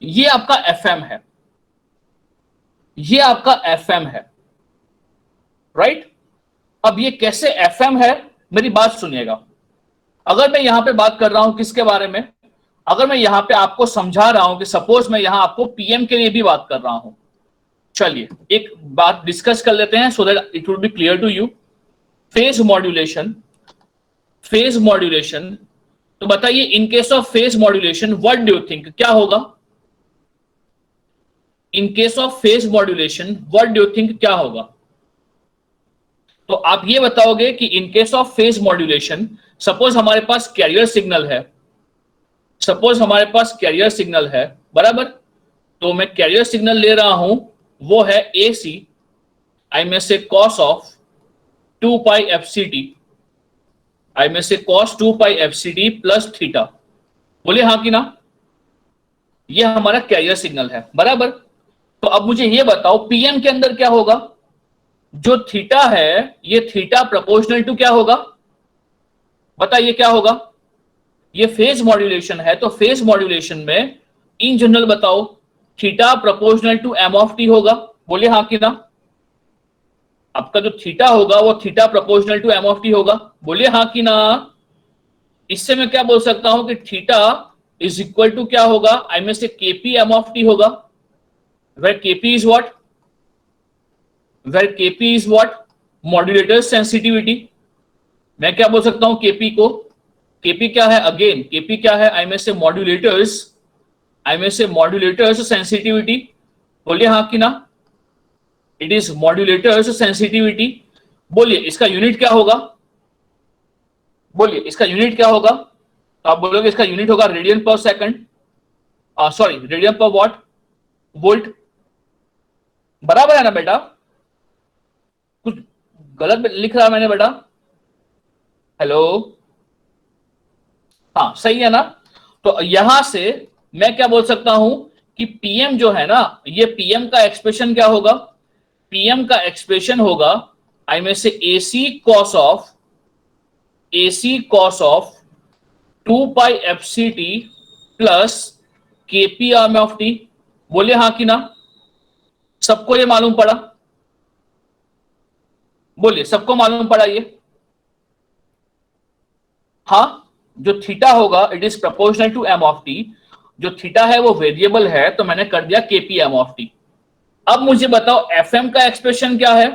ये आपका एफएम है, ये आपका एफएम है, राइट। अब ये कैसे एफएम है, मेरी बात सुनिएगा। अगर मैं यहां पे बात कर रहा हूं किसके बारे में, अगर मैं यहां पे आपको समझा रहा हूं कि सपोज मैं यहां आपको पीएम के लिए भी बात कर रहा हूं। चलिए, एक बात डिस्कस कर लेते हैं so that it will be clear to you. Phase modulation, phase modulation. तो बताइए, in case of phase modulation what do you think, क्या होगा? In case of phase modulation what do you think, क्या होगा? तो आप ये बताओगे कि in case of phase modulation, suppose हमारे पास कैरियर सिग्नल है, सपोज हमारे पास कैरियर सिग्नल है, बराबर। तो मैं कैरियर सिग्नल ले रहा हूं, वो है AC, आई में से कॉस ऑफ 2 पाई FCT, आई में से cos 2 pi FCT plus theta. बोले हाँ कि ना? ये हमारा कैरियर सिग्नल है, बराबर। तो अब मुझे ये बताओ, पीएम के अंदर क्या होगा? जो थीटा है, ये थीटा प्रोपोर्शनल टू क्या होगा? बताइए क्या होगा? ये फेज मॉड्यूलेशन है, तो फेज मॉड्यूलेशन में इन जनरल बताओ, theta proportional to M of T होगा। बोलिए हाँ कि ना? आपका जो थीटा होगा वो theta proportional to M of T होगा। बोलिए हाँ कि ना? इससे मैं क्या बोल सकता हूं कि थीटा इज इक्वल टू क्या होगा? आई में से केपी एम ऑफ टी होगा। Where KP is what? Where KP is what? Modulator sensitivity. मैं क्या बोल सकता हूं केपी को? केपी क्या है? अगेन केपी क्या है? आई में से मॉड्यूलेटर्स, आई में से मॉड्यूलेटर्स सेंसिटिविटी। बोलिए हाँ कि ना? It is modulators sensitivity. बोलिए इसका यूनिट क्या होगा? बोलिए इसका यूनिट क्या होगा? तो आप बोलोगे इसका यूनिट होगा रेडियन पर सेकंड, सॉरी रेडियन पर वॉट, वोल्ट। बराबर है ना बेटा? कुछ गलत लिख रहा मैंने बेटा? हेलो, हाँ सही है ना? तो यहां से मैं क्या बोल सकता हूं कि पीएम जो है ना, ये पीएम का एक्सप्रेशन क्या होगा? पीएम का एक्सप्रेशन होगा आई में से AC cos of 2 pi FCT plus KP arm of T. बोलिए हाँ कि ना? सबको ये मालूम पड़ा? बोलिए सबको मालूम पड़ा ये? हाँ। जो थीटा होगा it is proportional to M of T. जो थीटा है वो वेरिएबल है, तो मैंने कर दिया KP एम ऑफ टी। अब मुझे बताओ एफएम का एक्सप्रेशन क्या है?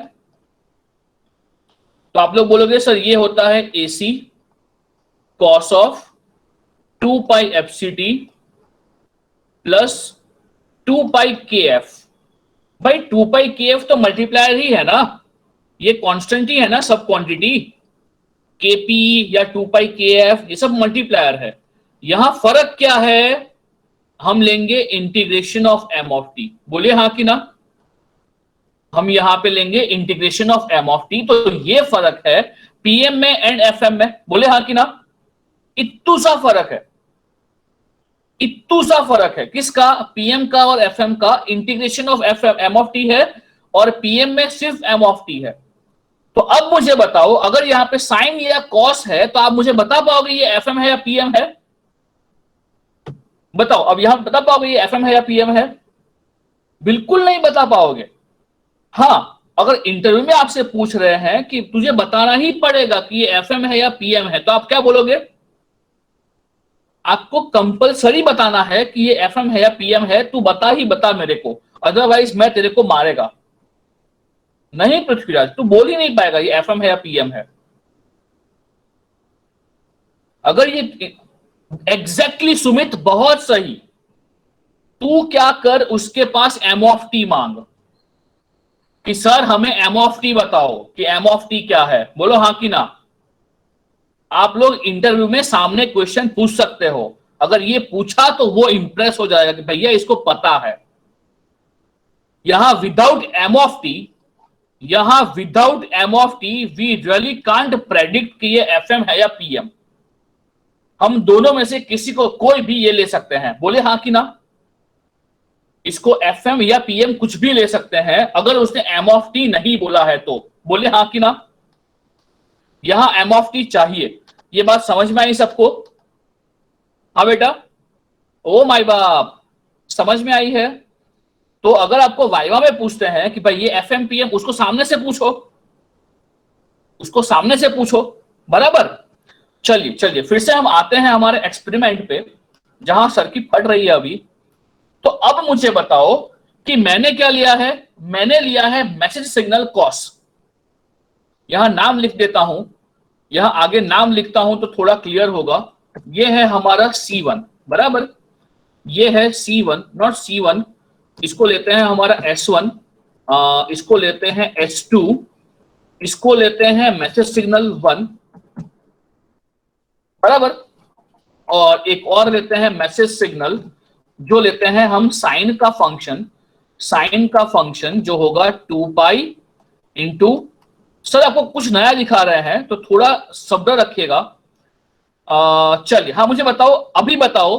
तो आप लोग बोलोगे सर ये होता है AC cos of 2 pi FCT plus 2 pi KF। भाई 2 पाई KF तो मल्टीप्लायर ही है ना, ये कांस्टेंट ही है ना, सब क्वांटिटी। KP या 2 पाई KF ये सब मल्टीप्लायर है। यहां फर्क क्या है? हम लेंगे integration of M of T. बोलिए हाँ कि ना? हम यहां पे लेंगे integration of M of T. तो ये फर्क है पीएम में एंड एफएम में। बोले हाँ कि ना? इत्तू सा फर्क है, इत्तू सा फर्क है। किसका? पीएम का और एफएम का। Integration of FM M of T है और पीएम में सिर्फ एम ऑफ टी है। तो अब मुझे बताओ, अगर यहां पे साइन या कॉस है तो आप मुझे बता पाओगे ये एफएम है या पीएम है? बताओ, अब यहां बता पाओगे ये एफएम है या पीएम है? बिल्कुल नहीं बता पाओगे। हाँ, अगर इंटरव्यू में आपसे पूछ रहे हैं कि तुझे बताना ही पड़ेगा कि ये एफएम है या पीएम है, तो आप क्या बोलोगे? आपको कंपलसरी बताना है कि ये एफएम है या पीएम है। तू बता ही बता मेरे को, अदरवाइज मैं तेरे को मारेगा। नहीं पृथ्वीराज, तू बोल ही नहीं पाएगा ये एफएम है या पीएम है। अगर ये एग्जैक्टली सुमित, बहुत सही। तू क्या कर, उसके पास एम ऑफ टी मांग कि सर हमें एम ऑफ टी बताओ कि एम ऑफ टी क्या है। बोलो हाँ कि ना? आप लोग इंटरव्यू में सामने क्वेश्चन पूछ सकते हो। अगर ये पूछा तो वो इंप्रेस हो जाएगा कि भैया इसको पता है। यहां विदाउट एम ऑफ टी यहां without M of T we really can't predict कि ये एफएम है या पीएम। हम दोनों में से किसी को कोई भी ये ले सकते हैं, बोले हाँ कि ना। इसको एफएम या पीएम कुछ भी ले सकते हैं अगर उसने एम ऑफ टी नहीं बोला है तो, बोले हाँ कि ना। यहां एम ऑफ टी चाहिए। ये बात समझ में आई सबको? हाँ बेटा, ओ माय बाप, समझ में आई है? तो अगर आपको वाइवा में पूछते हैं कि भाई ये एफएम पीएम, उसको सामने से पूछो, उसको सामने से पूछो, बराबर। चलिए चलिए फिर से हम आते हैं हमारे एक्सपेरिमेंट पे, जहां सर की फट रही है अभी। तो अब मुझे बताओ कि मैंने क्या लिया है। मैंने लिया है मैसेज सिग्नल कॉस। यहां नाम लिख देता हूं, यहां आगे नाम लिखता हूं तो थोड़ा क्लियर होगा। ये है हमारा C1, बराबर। ये है C1, नॉट C1। इसको लेते हैं हमारा S1, इसको लेते हैं S2, इसको लेते हैं मैसेज सिग्नल 1, बराबर। और एक और लेते हैं मैसेज सिग्नल, जो लेते हैं हम साइन का फंक्शन। साइन का फंक्शन जो होगा 2 पाई इंटू, सर आपको कुछ नया दिखा रहे हैं तो थोड़ा शब्द रखिएगा। चलिए, हाँ मुझे बताओ, अभी बताओ,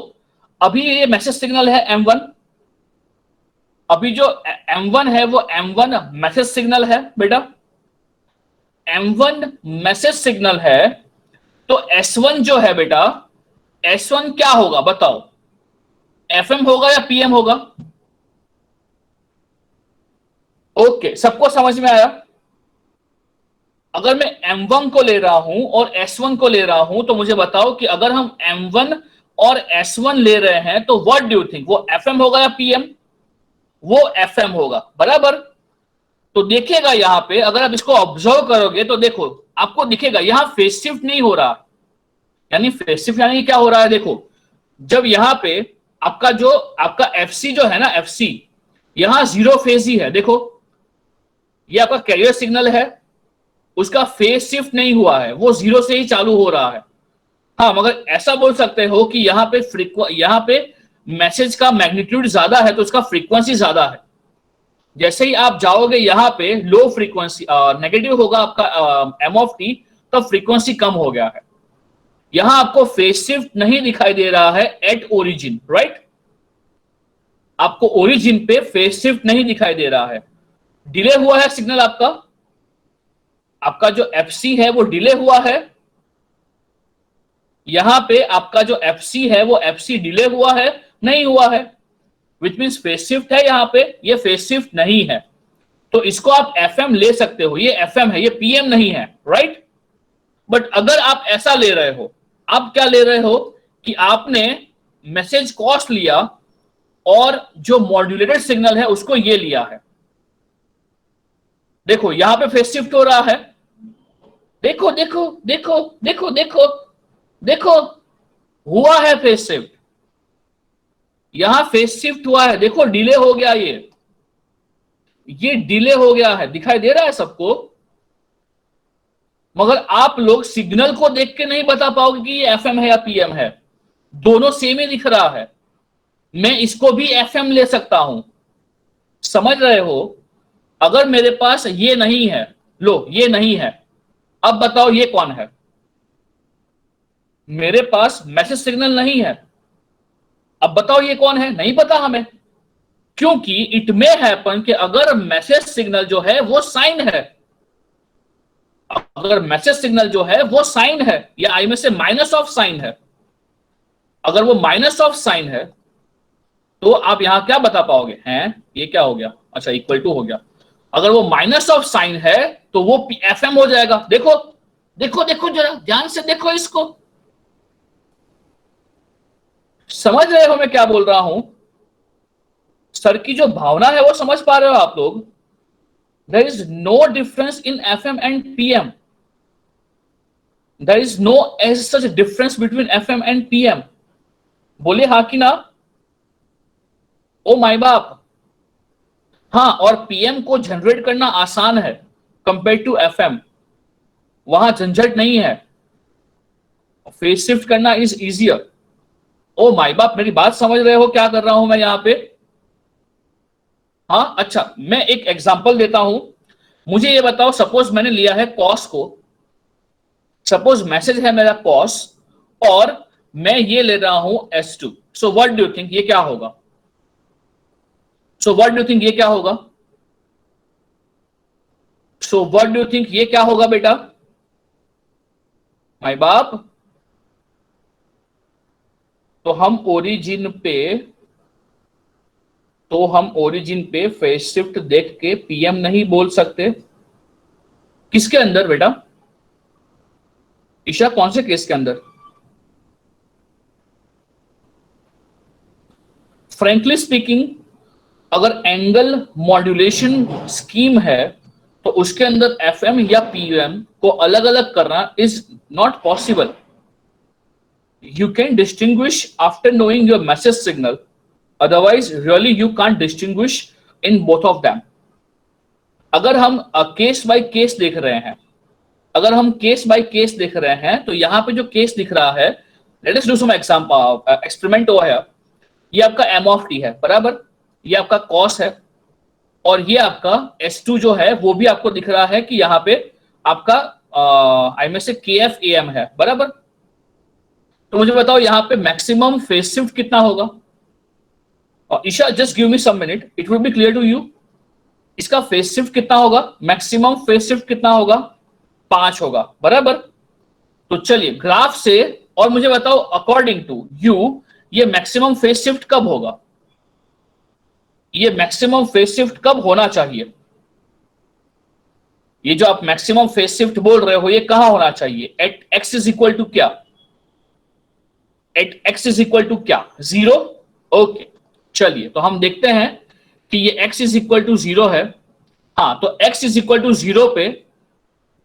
अभी ये मैसेज सिग्नल है M1। अभी जो M1 है वो M1 मैसेज सिग्नल है बेटा। M1 मैसेज सिग्नल है तो S1 जो है बेटा, S1 क्या होगा बताओ? FM होगा या PM होगा? ओके, सबको समझ में आया? अगर मैं M1 को ले रहा हूं और S1 को ले रहा हूं तो मुझे बताओ कि अगर हम M1 और S1 ले रहे हैं तो व्हाट डू यू थिंक, वो FM होगा या PM? वो FM होगा, बराबर। तो देखिएगा यहां पे, अगर आप इसको ऑब्जर्व करोगे तो देखो आपको दिखेगा यहां फेज शिफ्ट नहीं हो रहा। यानी फेज शिफ्ट यानी क्या हो रहा है, देखो जब यहां पे आपका FC जो है ना, FC यहां 0 फेज ही है। देखो ये आपका कैरियर सिग्नल है, उसका फेज शिफ्ट नहीं हुआ है, वो 0 से ही चालू हो रहा है। हाँ, मगर ऐसा बोल सकते हो कि यहाँ पे मैसेज का मैग्नीट्यूड ज्यादा है तो उसका फ्रीक्वेंसी ज्यादा है। जैसे ही आप जाओगे यहाँ पे लो फ्रीक्वेंसी, नेगेटिव होगा आपका एम ऑफ टी, तब फ्रीक्वेंसी कम हो गया है। यहां आपको फेज शिफ्ट नहीं दिखाई दे रहा है एट ओरिजिन, राइट। आपको ओरिजिन पे फेज शिफ्ट नहीं दिखाई दे रहा है, डिले हुआ है सिग्नल आपका जो FC है वो डिले हुआ है। यहां पे आपका जो FC है वो FC डिले हुआ है, नहीं हुआ है, विच मीन्स फेज शिफ्ट है यहां पे, ये फेज शिफ्ट नहीं है। तो इसको आप FM ले सकते हो, ये FM है, ये PM नहीं है, राइट। बट अगर आप ऐसा ले रहे हो, आप क्या ले रहे हो कि आपने मैसेज कॉस्ट लिया और जो मॉड्यूलेटेड सिग्नल है उसको ये लिया है। देखो यहां पे फेज शिफ्ट हो रहा है, देखो देखो देखो देखो देखो देखो, हुआ है फेज शिफ्ट, यहां फेज शिफ्ट हुआ है, देखो डिले हो गया, ये डिले हो गया है, दिखाई दे रहा है सबको। मगर आप लोग सिग्नल को देख के नहीं बता पाओगे कि ये FM है या PM है, दोनों सेम ही दिख रहा है। मैं इसको भी FM ले सकता हूं, समझ रहे हो। अगर मेरे पास ये नहीं है, लो ये नहीं है, अब बताओ ये कौन है। मेरे पास मैसेज सिग्नल नहीं है, अब बताओ ये कौन है, नहीं पता हमें। क्योंकि इट मे हैपन कि अगर मैसेज सिग्नल जो है वो साइन है, अगर मैसेज सिग्नल जो है वो साइन है, या आई में से माइनस ऑफ साइन है, अगर वो माइनस ऑफ साइन है तो आप यहां क्या बता पाओगे, हैं ये क्या हो गया, अच्छा इक्वल टू हो गया। अगर वो माइनस ऑफ साइन है तो वो FM हो जाएगा। देखो देखो देखो, जरा ध्यान से देखो इसको, समझ रहे हो मैं क्या बोल रहा हूं? सर की जो भावना है वो समझ पा रहे हो आप लोग? There is no difference in FM and PM. There is no as such difference between FM and PM. बोले हाँ कि ना? ओ माय बाप। हाँ, और PM को जनरेट करना आसान है कंपेयर टू FM, वहां झंझट नहीं है, फेज शिफ्ट करना इज इजियर। ओ माय बाप, मेरी बात समझ रहे हो क्या कर रहा हूं मैं यहाँ पे? हाँ अच्छा, मैं एक एग्जांपल देता हूं। मुझे ये बताओ, सपोज मैंने लिया है कॉस को, सपोज मैसेज है मेरा कॉस और मैं ये ले रहा हूं S2, so what do you think ये क्या होगा? सो व्हाट डू यू थिंक ये क्या होगा? सो व्हाट डू यू थिंक ये क्या होगा बेटा? माय बाप, तो हम ओरिजिन पे फेज शिफ्ट देख के PM नहीं बोल सकते। किसके अंदर बेटा? ईशा, कौन से केस के अंदर? फ्रेंकली स्पीकिंग, अगर एंगल मॉड्यूलेशन स्कीम है तो उसके अंदर FM या PM को अलग अलग करना is not possible. You can distinguish after knowing your message signal, otherwise really you can't distinguish in both of them। अगर हम केस बाय केस देख रहे हैं, तो यहां पे जो केस दिख रहा है, let us do some example experiment हुआ है। ये आपका M ऑफ T है, बराबर, ये आपका कॉस है और ये आपका S2 जो है वो भी आपको दिख रहा है कि यहाँ पे आपका आई में से KF AM है, बराबर। तो मुझे बताओ यहाँ पे मैक्सिमम फेज शिफ्ट कितना होगा? और Isha, just give me some minute, it will be clear to you. इसका फेज शिफ्ट कितना होगा? मैक्सिमम फेज शिफ्ट कितना होगा? 5 होगा, बराबर। तो चलिए ग्राफ से, और मुझे बताओ अकॉर्डिंग टू यू ये मैक्सिमम फेज शिफ्ट कब होगा? ये मैक्सिमम फेज शिफ्ट कब होना चाहिए? ये जो आप मैक्सिमम फेज शिफ्ट बोल रहे हो ये कहां होना चाहिए? At x is equal to क्या? At x is equal to क्या? 0। ओके, चलिए तो हम देखते हैं कि ये x इज इक्वल टू 0 है। हाँ, तो x इज इक्वल टू 0 पे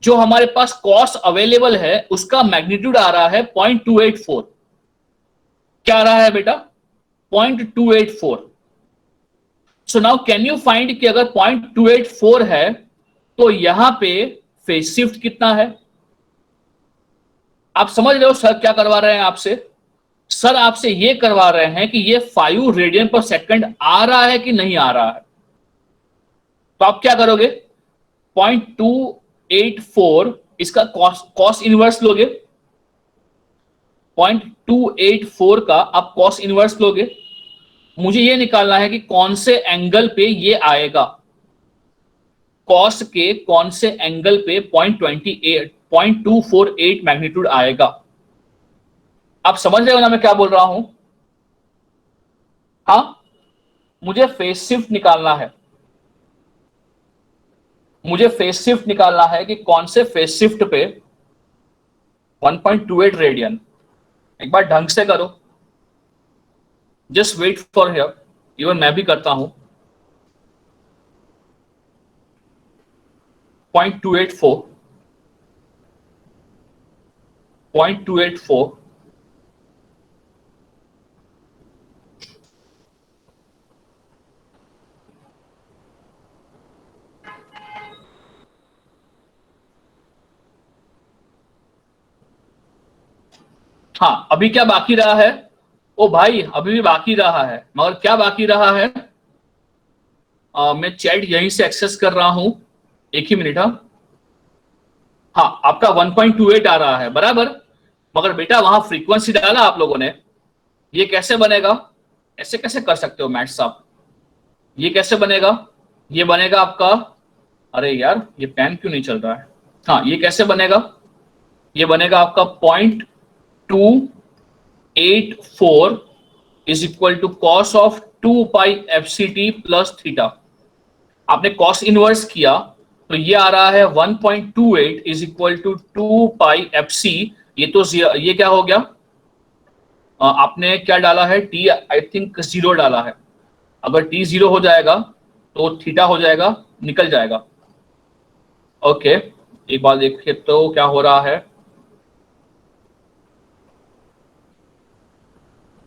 जो हमारे पास कॉस अवेलेबल है उसका मैग्नीट्यूड आ रहा है 0.284। क्या आ रहा है बेटा? 0.284। So now can you find कि अगर 0.284 है तो यहां पे फेज शिफ्ट कितना है? आप समझ रहे हो सर क्या करवा रहे हैं आपसे? सर आपसे ये करवा रहे हैं कि ये 5 रेडियन पर सेकंड आ रहा है कि नहीं आ रहा है। तो आप क्या करोगे? 0.284 इसका कॉस इनवर्स लोगे, 0.284 का आप कॉस इनवर्स लोगे। मुझे ये निकालना है कि कौन से एंगल पे ये आएगा, कॉस के कौन से एंगल पे 0.248 मैग्नीट्यूड आएगा। आप समझ रहे हो ना मैं क्या बोल रहा हूं? हाँ, मुझे फेज शिफ्ट निकालना है, कि कौन से फेज शिफ्ट पे 1.28 रेडियन। एक बार ढंग से करो, just wait for here, even मैं भी करता हूं। 0.284 हाँ, अभी क्या बाकी रहा है? ओ भाई, अभी भी बाकी रहा है, मगर क्या बाकी रहा है? मैं चैट यहीं से एक्सेस कर रहा हूं, एक ही मिनट। हाँ, आपका 1.28 आ रहा है, बराबर। मगर बेटा वहां फ्रीक्वेंसी डाला आप लोगों ने, ये कैसे बनेगा? ऐसे कैसे कर सकते हो मैथ्स आप? ये कैसे बनेगा? ये बनेगा आपका, अरे यार ये पेन क्यों नहीं चल रहा है? हाँ, ये कैसे बनेगा? ये बनेगा आपका 0.284 is equal to cos of 2 pi FCT plus theta. आपने कॉस इनवर्स किया तो ये आ रहा है 1.28 is equal to 2 pi FC। ये क्या हो गया? आपने क्या डाला है? T आई थिंक 0 डाला है। अगर T 0 हो जाएगा तो थीटा हो जाएगा, निकल जाएगा। ओके, एक बार देखिए तो क्या हो रहा है।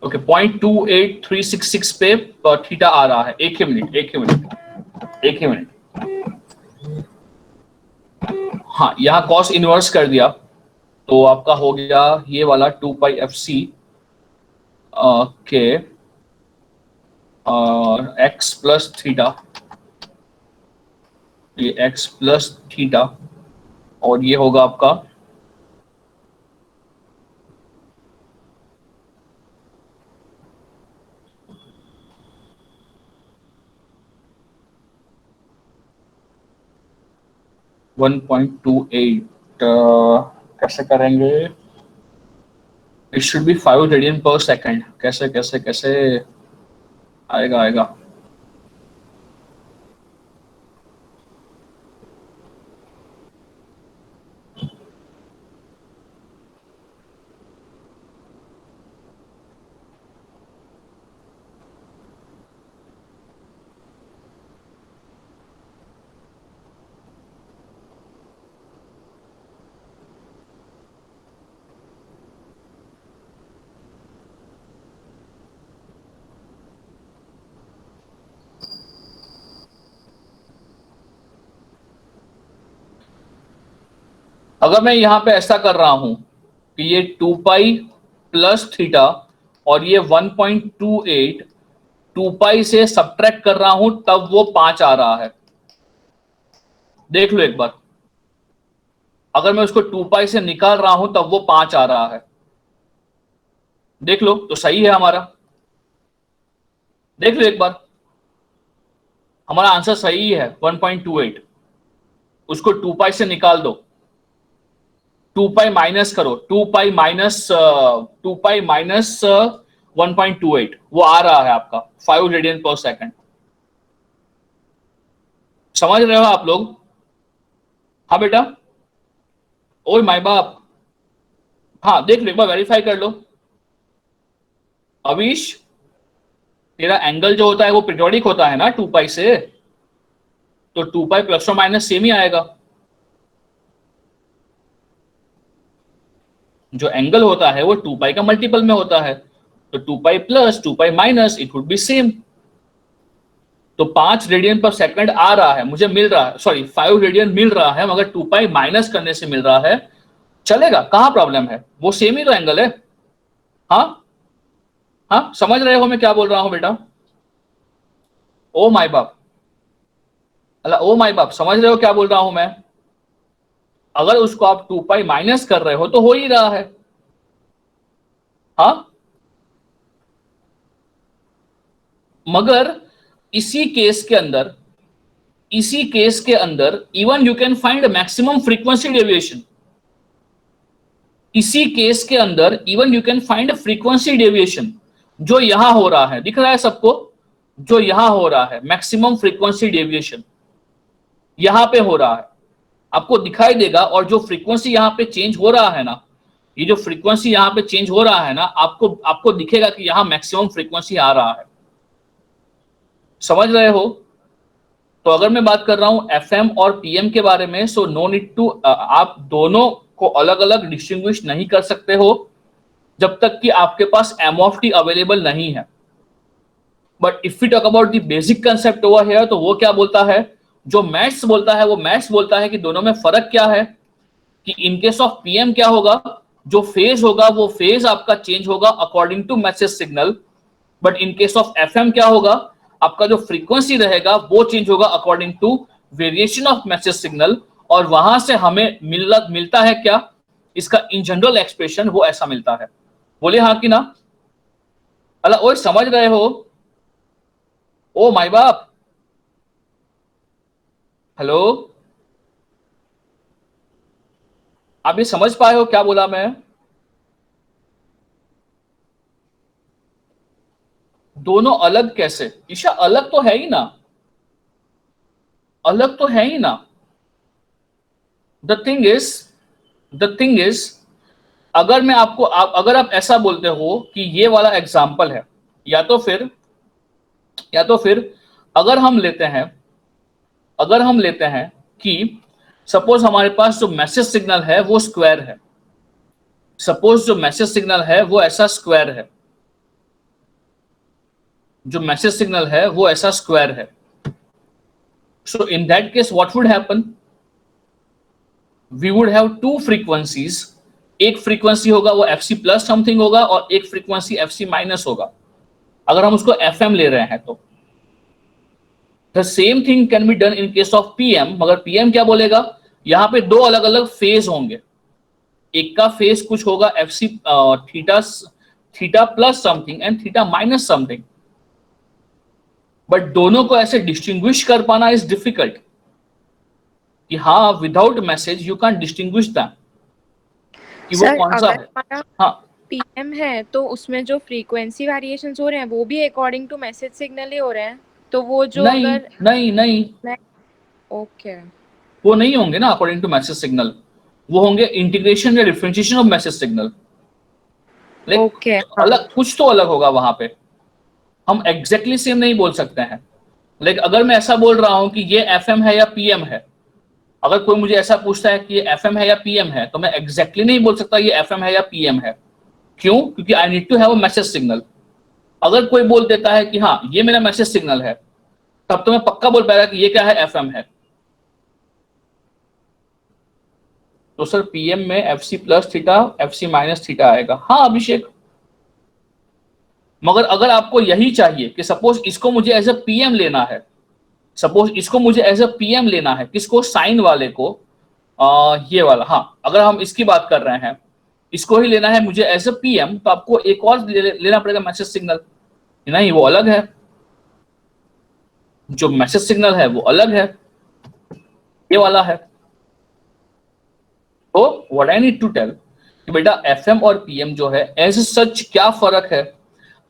ओके, 0.28366 पे थीटा आ रहा है। एक ही मिनट। हाँ, यहाँ कॉस इनवर्स कर दिया तो आपका हो गया ये वाला 2 पाई FC के और x प्लस थीटा। ये x प्लस थीटा और ये होगा आपका 1.28 कैसे करेंगे? इट शुड बी 5 रेडियन पर सेकेंड। कैसे कैसे कैसे आएगा आएगा? अगर मैं यहाँ पे ऐसा कर रहा हूं कि ये 2 पाई प्लस थीटा और ये 1.28 2 पाई से सब्ट्रैक्ट कर रहा हूं तब वो 5 आ रहा है। देख लो एक बार, अगर मैं उसको 2 पाई से निकाल रहा हूं तब वो 5 आ रहा है। देख लो तो सही है हमारा। देख लो एक बार, हमारा आंसर सही है 1.28। उसको 2 पाई से निकाल दो, 2 पाई माइनस करो, 2 पाई माइनस 1.28 वो आ रहा है आपका 5 रेडियन पर सेकंड। समझ रहे हो आप लोग? हाँ बेटा, ओए माय बाप, हाँ देख लो एक बार, वेरीफाई कर लो। अविश, तेरा एंगल जो होता है वो पीरियोडिक होता है ना 2 पाई से, तो 2 पाई प्लस और माइनस सेम ही आएगा। जो एंगल होता है वो 2 पाई का मल्टीपल में होता है, तो 2 pi plus 2 pi minus it would B same. तो 5 रेडियन पर सेकंड आ रहा है, मुझे मिल रहा है, सॉरी 5 रेडियन मिल रहा है, मगर 2 पाई माइनस करने से मिल रहा है, चलेगा, कहां प्रॉब्लम है? वो सेम ही तो एंगल है। हाँ हाँ, समझ रहे हो मैं क्या बोल रहा हूं बेटा? ओ माय बाप, अल्लाह ओ माय बाप, समझ रहे हो क्या बोल रहा हूं मैं? अगर उसको आप 2 पाई माइनस कर रहे हो तो ही रहा है। हाँ, मगर इसी केस के अंदर, इसी केस के अंदर even you can find maximum frequency deviation. इसी केस के अंदर even you can find frequency deviation. जो यहां हो रहा है, दिख रहा है सबको? जो यहां हो रहा है मैक्सिमम फ्रीक्वेंसी डेविएशन यहां पे हो रहा है, आपको दिखाई देगा। और जो फ्रीक्वेंसी यहां पे चेंज हो रहा है ना, ये जो फ्रीक्वेंसी यहां पे चेंज हो रहा है ना, आपको आपको दिखेगा कि यहां मैक्सिमम फ्रीक्वेंसी आ रहा है। समझ रहे हो? तो अगर मैं बात कर रहा हूं एफएम और पीएम के बारे में, सो नो नीड टू, आप दोनों को अलग अलग डिस्टिंग्विश नहीं कर सकते हो जब तक कि आपके पास एम ऑफ टी अवेलेबल नहीं है। But if you talk about the basic concept over here, तो वो क्या बोलता है, जो मैथ्स बोलता है, वो मैथ्स बोलता है कि दोनों में फर्क क्या है, कि इन केस ऑफ पीएम क्या होगा, जो फेज होगा वो फेज आपका चेंज होगा according to message signal. But in case of FM क्या होगा, आपका जो फ्रीक्वेंसी रहेगा वो चेंज होगा according to variation of message signal. और वहां से हमें मिलता है क्या, इसका इन जनरल एक्सप्रेशन वो ऐसा मिलता है। बोले हाँ कि ना? अल्लाह ओए, समझ रहे हो? ओ माय बाप, हेलो, आप ये समझ पाए हो क्या बोला मैं? दोनों अलग कैसे ईशा? अलग तो है ही ना, अलग तो है ही ना। The thing is, the thing is, अगर मैं आपको अगर आप ऐसा बोलते हो कि ये वाला एग्जाम्पल है, या तो फिर, या तो फिर अगर हम लेते हैं, अगर हम लेते हैं कि सपोज हमारे पास जो मैसेज सिग्नल है वो स्क्वायर है, सपोज जो मैसेज सिग्नल है वो ऐसा स्क्वायर है, जो मैसेज सिग्नल है वो ऐसा स्क्वायर है। So in that case what would happen, we would have two frequencies. एक फ्रीक्वेंसी होगा वो एफसी प्लस समथिंग होगा और एक फ्रीक्वेंसी एफसी माइनस होगा, अगर हम उसको एफएम ले रहे हैं तो। The same thing can be done in case of PM, मगर पीएम क्या बोलेगा, यहाँ पे दो अलग अलग फेज होंगे, एक का फेज कुछ होगा FC theta plus something and theta minus something, but दोनों को ऐसे डिस्टिंग्विश कर पाना इज डिफिकल्ट कि हाँ without message you can distinguish them कि वो सर कौन सा अगर है। हमारा हाँ पीएम है तो उसमें जो फ्रीक्वेंसी वेरिएशंस हो रहे हैं वो भी अकॉर्डिंग टू मैसेज सिग्नल ही हो रहे हैं, तो वो जो नहीं अगर नहीं नहीं, ओके वो नहीं होंगे ना अकॉर्डिंग टू मैसेज सिग्नल, वो होंगे इंटीग्रेशन या differentiation of message signal. Like okay अलग कुछ तो अलग होगा वहां पे, हम एग्जैक्टली सेम नहीं बोल सकते हैं। लाइक अगर मैं ऐसा बोल रहा हूं कि ये एफएम है या पीएम है, अगर कोई मुझे ऐसा पूछता है कि ये एफएम है या पीएम है, तो मैं एग्जैक्टली नहीं बोल सकता ये एफएम है या पीएम है। क्यों? क्योंकि I need to have a message signal. अगर कोई बोल देता है कि हाँ ये मेरा मैसेज सिग्नल है, तब तो मैं पक्का बोल पाएगा कि ये क्या है, एफएम है। तो सर पीएम में FC plus theta FC minus theta आएगा। हाँ अभिषेक, मगर अगर आपको यही चाहिए कि सपोज इसको मुझे एज अ पीएम लेना है, सपोज इसको मुझे एज अ पीएम लेना है, किसको, साइन वाले को, ये वाला, हाँ अगर हम इसकी बात कर रहे हैं, इसको ही लेना है मुझे एज अ पीएम, तो आपको एक और लेना पड़ेगा मैसेज सिग्नल। नहीं वो अलग है, जो मैसेज सिग्नल है वो अलग है, ये वाला है। तो what I need to tell कि बेटा एफएम और पीएम जो है एज सच क्या फर्क है।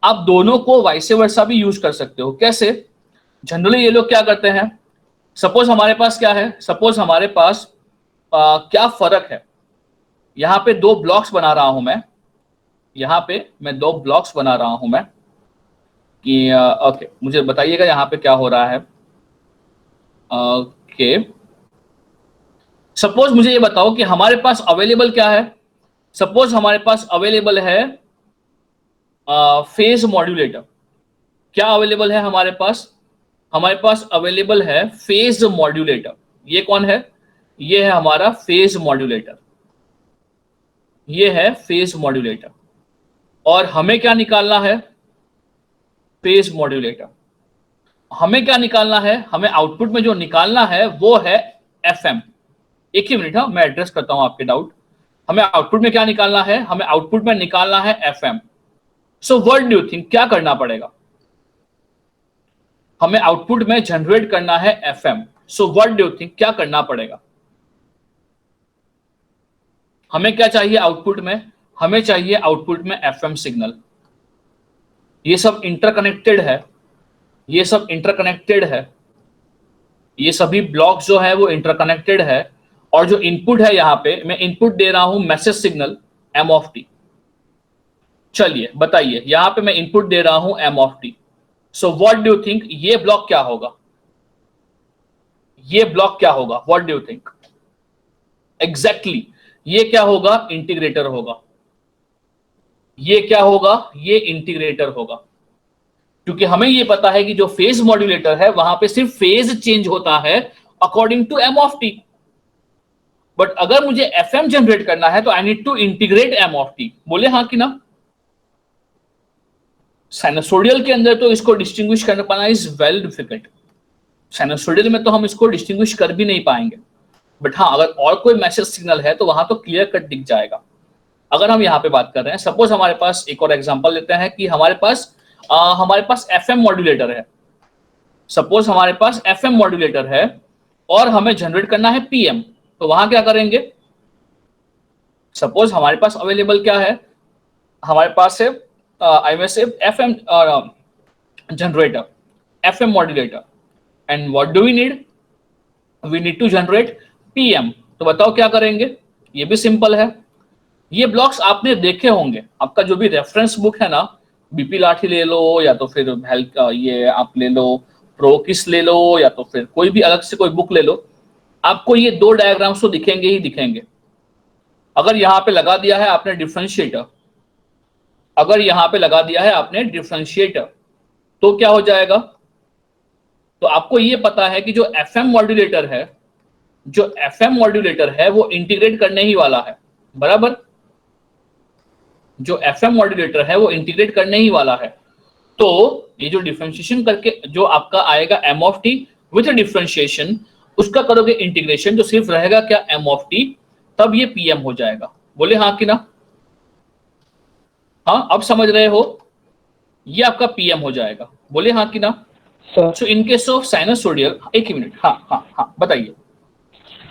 आप दोनों को वाइस वर्सा भी यूज कर सकते हो। कैसे? जनरली ये लोग क्या करते हैं, सपोज हमारे पास क्या है, सपोज हमारे पास क्या फर्क है, यहाँ पे दो ब्लॉक्स बना रहा हूं मैं, यहाँ पे मैं दो ब्लॉक्स बना रहा हूं मैं कि ओके मुझे बताइएगा यहाँ पे क्या हो रहा है। ओके सपोज मुझे ये बताओ कि हमारे पास अवेलेबल क्या है, सपोज हमारे पास अवेलेबल है फेज मॉड्यूलेटर। क्या अवेलेबल है हमारे पास? हमारे पास अवेलेबल है फेज मॉड्यूलेटर। ये कौन है? ये है हमारा फेज मॉड्यूलेटर, ये है फेज मॉड्यूलेटर। और हमें क्या निकालना है? Phase modulator. हमें क्या निकालना है? हमें आउटपुट में जो निकालना है वो है एफएम। एक ही मिनट, हाँ मैं एड्रेस करता हूं आपके डाउट। हमें आउटपुट में क्या निकालना है? हमें आउटपुट में निकालना है FM. So what do you think क्या करना पड़ेगा? हमें आउटपुट में जनरेट करना है FM. So what do you think क्या करना पड़ेगा? हमें क्या चाहिए आउटपुट में? हमें चाहिए आउटपुट में एफएम सिग्नल। ये सब इंटरकनेक्टेड है, ये सब इंटरकनेक्टेड है, ये सभी ब्लॉक जो है वो इंटरकनेक्टेड है। और जो इनपुट है यहाँ पे मैं इनपुट दे रहा हूं message signal M of T. चलिए बताइए, यहां पे मैं इनपुट दे रहा हूं M of T. So what do you think ये ब्लॉक क्या होगा? ये ब्लॉक क्या होगा? What do you think? Exactly ये क्या होगा? इंटीग्रेटर होगा। ये क्या होगा? ये इंटीग्रेटर होगा। क्योंकि हमें ये पता है कि जो फेज मॉड्यूलेटर है वहां पे सिर्फ फेज चेंज होता है according to M of T. But अगर मुझे एफएम जनरेट करना है तो I need to integrate M of T. बोले हाँ कि ना? साइनसोडियल के अंदर तो इसको डिस्टिंग्विश कर पाना इज वेरी डिफिकल्ट। साइनसोडियल में तो हम इसको डिस्टिंग्विश कर भी नहीं पाएंगे। बट हाँ अगर और कोई मैसेज सिग्नल है तो वहां तो क्लियर कट दिख जाएगा। अगर हम यहाँ पे बात कर रहे हैं, सपोज हमारे पास एक और एग्जांपल लेते हैं कि हमारे पास एफएम मॉड्यूलेटर है। सपोज हमारे पास एफएम मॉड्यूलेटर है और हमें जनरेट करना है पीएम, तो वहां क्या करेंगे? सपोज हमारे पास अवेलेबल क्या है? हमारे पास है आई में से FM generator, FM modulator, and what do we need? We need to generate PM. तो बताओ क्या करेंगे? ये भी सिंपल है। ये ब्लॉक्स आपने देखे होंगे, आपका जो भी रेफरेंस बुक है ना, बीपी लाठी ले लो या तो फिर हेल्थ ये आप ले लो, प्रोकिस ले लो या तो फिर कोई भी अलग से कोई बुक ले लो, आपको ये दो डायग्राम्स तो दिखेंगे ही दिखेंगे। अगर यहाँ पे लगा दिया है आपने डिफरेंशिएटर, अगर यहाँ पे लगा दिया है आपने डिफरेंशिएटर, तो क्या हो जाएगा? तो आपको ये पता है कि जो एफएम मॉड्यूलेटर है, जो एफएम मॉड्यूलेटर है वो इंटीग्रेट करने ही वाला है, बराबर? जो एफएम मॉड्यूलेटर है वो इंटीग्रेट करने ही वाला है। तो ये जो डिफरेंशिएशन करके जो आपका आएगा M of T, with differentiation उसका करोगे इंटीग्रेशन, जो सिर्फ रहेगा क्या एम ऑफ टी, तब ये पीएम हो जाएगा। बोले हाँ कि ना? हाँ, अब समझ रहे हो? ये आपका पीएम हो जाएगा। बोले हाँ कि ना? Sir so in case of sinusoidal, एक ही मिनट, हाँ हाँ हाँ बताइए।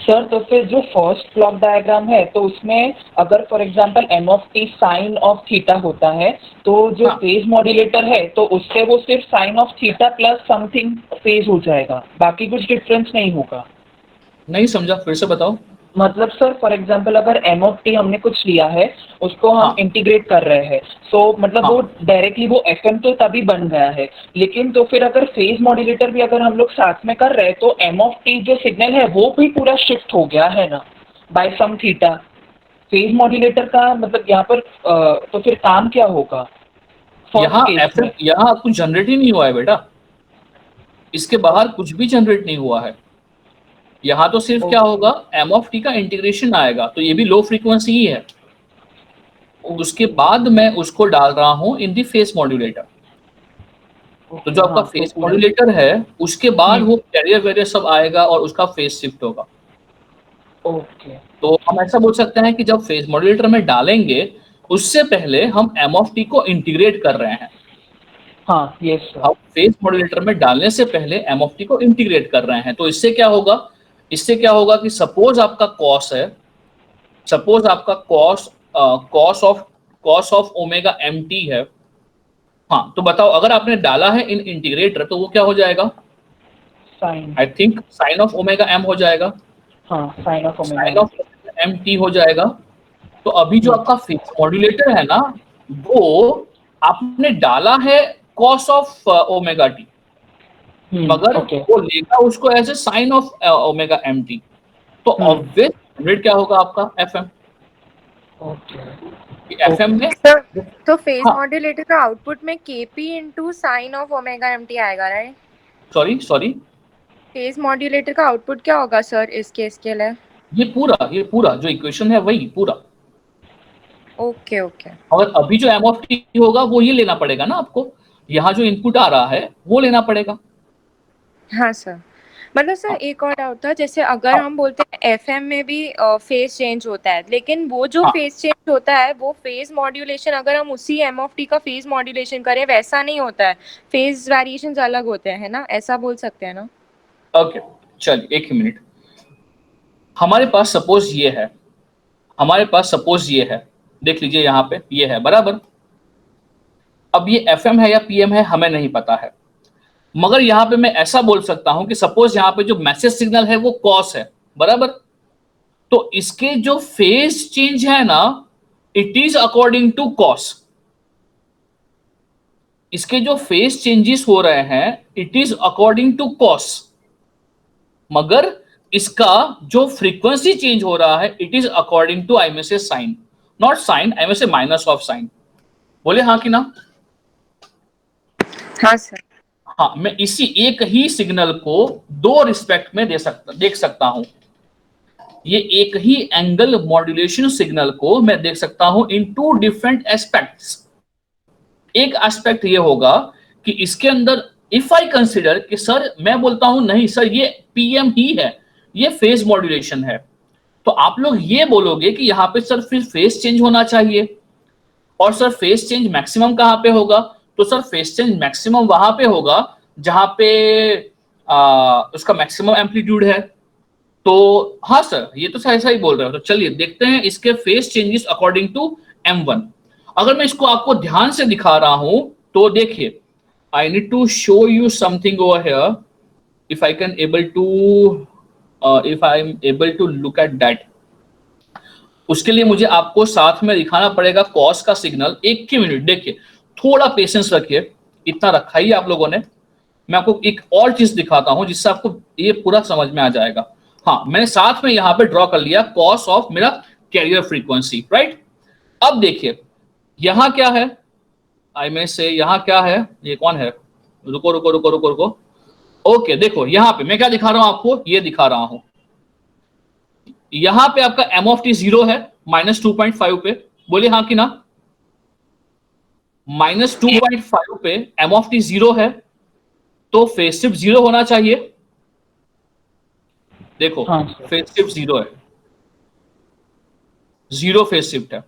सर तो फिर जो फर्स्ट ब्लॉक डायग्राम है तो उसमें अगर for example M of T sine of theta होता है तो जो हाँ। फेज मॉड्यूलेटर है तो उससे वो सिर्फ sine of theta plus something phase हो जाएगा, बाकी कुछ डिफरेंस नहीं होगा। नहीं समझा, फिर से बताओ। मतलब सर फॉर एग्जांपल अगर एम ऑफ टी हमने कुछ लिया है उसको हम हाँ। इंटीग्रेट कर रहे हैं, सो मतलब हाँ। वो डायरेक्टली वो एफ एम तो तभी बन गया है, लेकिन तो फिर अगर फेज मॉड्यूलेटर भी अगर हम लोग साथ में कर रहे हैं तो एम ऑफ टी जो सिग्नल है वो भी पूरा शिफ्ट हो गया है ना बाय सम थीटा। फेज मॉड्यूलेटर का मतलब यहाँ पर तो फिर काम क्या होगा यहाँ फर्स्ट केस में? यहाँ कुछ जनरेट ही नहीं हुआ है बेटा, इसके बाहर कुछ भी जनरेट नहीं हुआ है। यहाँ तो सिर्फ क्या होगा, एम ऑफ टी का इंटीग्रेशन आएगा, तो ये भी लो फ्रीक्वेंसी ही है। उसके बाद मैं उसको डाल रहा हूँ इन दी फेस मॉड्यूलेटर। तो जो आपका फेस मॉड्यूलेटर है उसके बाद वो कैरियर वेरियर सब आएगा और उसका फेस शिफ्ट होगा। ओके तो हम ऐसा बोल सकते हैं कि जब फेस मॉड्यूलेटर में डालेंगे उससे पहले हम एम ऑफ टी को इंटीग्रेट कर रहे हैं। हाँ यस सर। हम फेस मॉड्यूलेटर में डालने से पहले एम ऑफ टी को इंटीग्रेट कर रहे हैं। तो इससे क्या होगा, इससे क्या होगा कि सपोज आपका कॉस है, सपोज आपका cos of omega M T है। हाँ, तो बताओ अगर आपने डाला है इन इंटीग्रेटर तो वो क्या हो जाएगा? Sine, I think sine of omega M हो जाएगा। हाँ sine of sine omega of M T हो जाएगा। तो अभी जो आपका फेस मॉड्यूलेटर है ना, वो आपने डाला है कॉस ऑफ ओमेगा टी, मगर ओके वो लेगा उसको as a sine of omega M T. तो ऑब्वियस रेट क्या होगा आपका F M. Okay F M में सर तो फेज हाँ, मॉड्यूलेटर का आउटपुट में KP into sine of omega MT आएगा, राइट? सॉरी फेज मॉड्यूलेटर का आउटपुट क्या होगा सर इस केस के लिए? ये पूरा जो इक्वेशन है वही पूरा। Okay okay. और अभी जो एम ऑफ टी होगा वो ये लेना पड़ेगा ना आपको, यहाँ जो इनपुट आ रहा है वो लेना पड़ेगा। हाँ सर, मतलब सर हाँ, एक और डाउट था, जैसे अगर हाँ, हम बोलते हैं एफएम में भी फेज चेंज होता है, लेकिन वो जो हाँ। फेज चेंज होता है वो फेज मॉड्यूलेशन अगर हम उसी एम ऑफ टी का फेज मॉड्यूलेशन करें वैसा नहीं होता है, फेज वेरिएशंस अलग होते हैं, है ना? ऐसा बोल सकते हैं ना? ओके, चलिए एक ही मिनट। हमारे पास सपोज ये है, हमारे पास सपोज ये है, देख लीजिए यहाँ पे ये है बराबर। अब ये एफएम है या पीएम है हमें नहीं पता है, मगर यहाँ पे मैं ऐसा बोल सकता हूं कि सपोज यहाँ पे जो मैसेज सिग्नल है वो कॉस है बराबर। तो इसके जो फेज चेंज है ना, it is according to cos. इसके जो फेज चेंजेस हो रहे हैं it is according to cos, मगर इसका जो फ्रीक्वेंसी चेंज हो रहा है it is according to I में से साइन, नॉट साइन, आई में से माइनस ऑफ साइन। बोले हाँ कि ना? हाँ सर। हाँ, मैं इसी एक ही सिग्नल को दो रिस्पेक्ट में देख सकता हूं। ये एक ही एंगल मॉड्यूलेशन सिग्नल को मैं देख सकता हूं इन टू डिफरेंट एस्पेक्ट्स। एक एस्पेक्ट ये होगा कि इसके अंदर इफ आई कंसिडर कि सर मैं बोलता हूं नहीं सर ये पीएम ही है, ये फेज मॉड्यूलेशन है, तो आप लोग ये बोलोगे कि यहाँ पे सर फिर फेज चेंज होना चाहिए। और सर फेज चेंज मैक्सिमम कहाँ पे होगा? तो सर फेज चेंज मैक्सिमम वहां पे होगा जहां पे उसका मैक्सिमम एम्पलीट्यूड है। तो हाँ सर ये तो ऐसा ही बोल रहे हो। तो चलिए देखते हैं इसके phase changes according to M1। अगर मैं इसको आपको ध्यान से दिखा रहा हूं तो देखिए, I need to show you something over here, if I can able to if I am able to look at that. उसके लिए मुझे आपको साथ में दिखाना पड़ेगा कॉस का सिग्नल। एक ही मिनट, देखिए थोड़ा पेशेंस रखिए, इतना रखा ही आप लोगों ने। मैं आपको एक और चीज दिखाता हूं जिससे आपको ये पूरा समझ में आ जाएगा। हाँ, मैंने साथ में यहां पे ड्रॉ कर लिया कॉस ऑफ मेरा कैरियर फ्रीक्वेंसी, राइट? अब देखिए यहां क्या है, आई में से यहां क्या है, ये कौन है? रुको रुको रुको रुको रुको। ओके देखो यहां पे मैं क्या दिखा रहा हूं आपको, ये दिखा रहा हूं। यहां पे आपका एम ऑफ टी 0 है -2.5 पे। बोलिए हाँ कि ना? -2.5 पे एम ऑफ टी 0 है तो फेज शिफ्ट 0 होना चाहिए। देखो हाँ सर। फेज शिफ्ट 0 है, 0 फेज शिफ्ट है।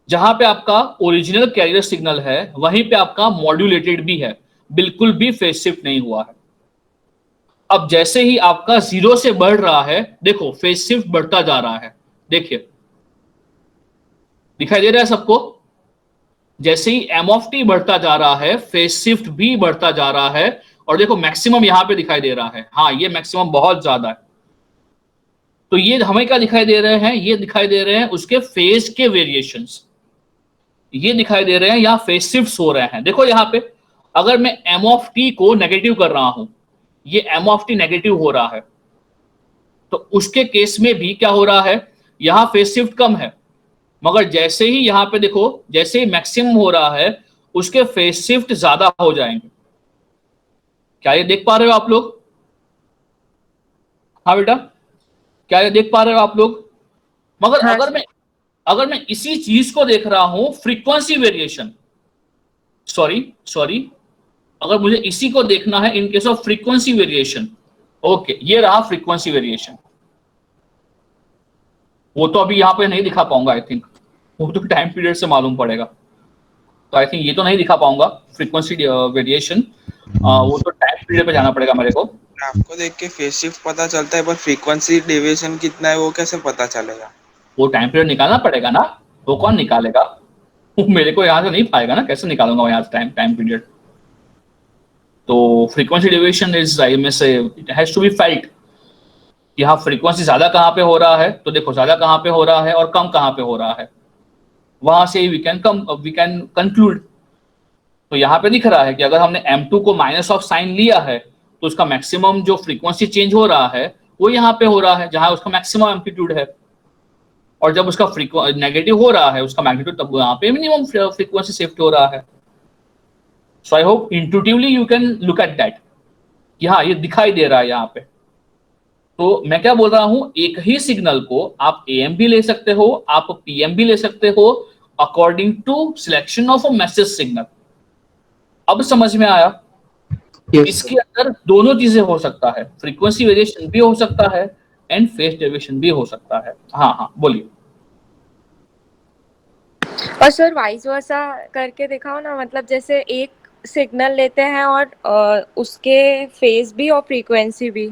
जहां पे आपका ओरिजिनल कैरियर सिग्नल है वहीं पे आपका मॉड्यूलेटेड भी है, बिल्कुल भी फेज शिफ्ट नहीं हुआ है। अब जैसे ही आपका 0 से बढ़ रहा है, देखो फेज शिफ्ट बढ़ता जा रहा है, देखिए दिखाई दे रहा है सबको। जैसे ही एम ऑफ टी बढ़ता जा रहा है, फेज शिफ्ट भी बढ़ता जा रहा है। और देखो मैक्सिमम यहां पे दिखाई दे रहा है, हाँ ये मैक्सिमम बहुत ज्यादा है। तो ये हमें क्या दिखाई दे रहे हैं, ये दिखाई दे रहे हैं उसके फेज के वेरिएशंस, ये दिखाई दे रहे हैं यहाँ फेज शिफ्ट हो रहे हैं। देखो यहाँ पे अगर मैं एम ऑफ टी को नेगेटिव कर रहा हूं, ये एम ऑफ टी नेगेटिव हो रहा है, तो उसके केस में भी क्या हो रहा है, यहां फेज शिफ्ट कम है। मगर जैसे ही यहां पे देखो, जैसे ही मैक्सिमम हो रहा है, उसके फेज शिफ्ट ज्यादा हो जाएंगे। क्या ये देख पा रहे हो आप लोग? हाँ बेटा, क्या ये देख पा रहे हो आप लोग? मगर हाँ अगर मैं इसी चीज को देख रहा हूं फ्रीक्वेंसी वेरिएशन, सॉरी, अगर मुझे इसी को देखना है in case of frequency variation, okay ये रहा फ्रीक्वेंसी वेरिएशन। वो तो अभी यहाँ पे नहीं दिखा पाऊंगा आई थिंक, वो तो टाइम पीरियड से मालूम पड़ेगा। तो आई थिंक ये तो नहीं दिखा पाऊंगा फ्रीक्वेंसी वेरिएशन, वो तो टाइम पीरियड पे जाना पड़ेगा मेरे को। ग्राफ को देख के फेज शिफ्ट पता चलता है, पर फ्रीक्वेंसी डेविएशन कितना है वो कैसे पता चलेगा? वो टाइम पीरियड निकालना पड़ेगा ना, वो कौन निकालेगा? वो मेरे को यहाँ से नहीं पाएगा ना, कैसे निकालूंगा यहाँ से टाइम पीरियड? तो फ्रीक्वेंसी डेविएशन इज आई में से it has to be felt कि हाँ फ्रीक्वेंसी ज्यादा कहाँ पे हो रहा है, तो देखो ज्यादा कहाँ पे हो रहा है और कम कहाँ पे हो रहा है, वहां से वी कैन कंक्लूड। तो यहाँ पे दिख रहा है कि अगर हमने m2 को माइनस ऑफ साइन लिया है, तो उसका मैक्सिमम जो फ्रीक्वेंसी चेंज हो रहा है वो यहाँ पे हो रहा है जहां उसका मैक्सिमम एम्पलीट्यूड है। और जब उसका नेगेटिव हो रहा है उसका मैग्नीट्यूड, तब यहाँ पे मिनिमम फ्रीक्वेंसी शिफ्ट हो रहा है। So I hope intuitively you can look at that कि हाँ ये दिखाई दे रहा है यहाँ पे। तो मैं क्या बोल रहा हूं, एक ही सिग्नल को आप AM भी ले सकते हो, आप PM भी ले सकते हो, according to selection of a message signal. अब समझ में आया? इसके अंदर दोनों चीजें हो सकता है, फ्रीक्वेंसी वेरिएशन भी हो सकता है एंड फेज डेविएशन भी हो सकता है। हाँ हाँ बोलिए। और सर वाइस वर्सा करके दिखाओ ना, मतलब जैसे एक सिग्नल लेते हैं और उसके फेज भी और फ्रीक्वेंसी भी।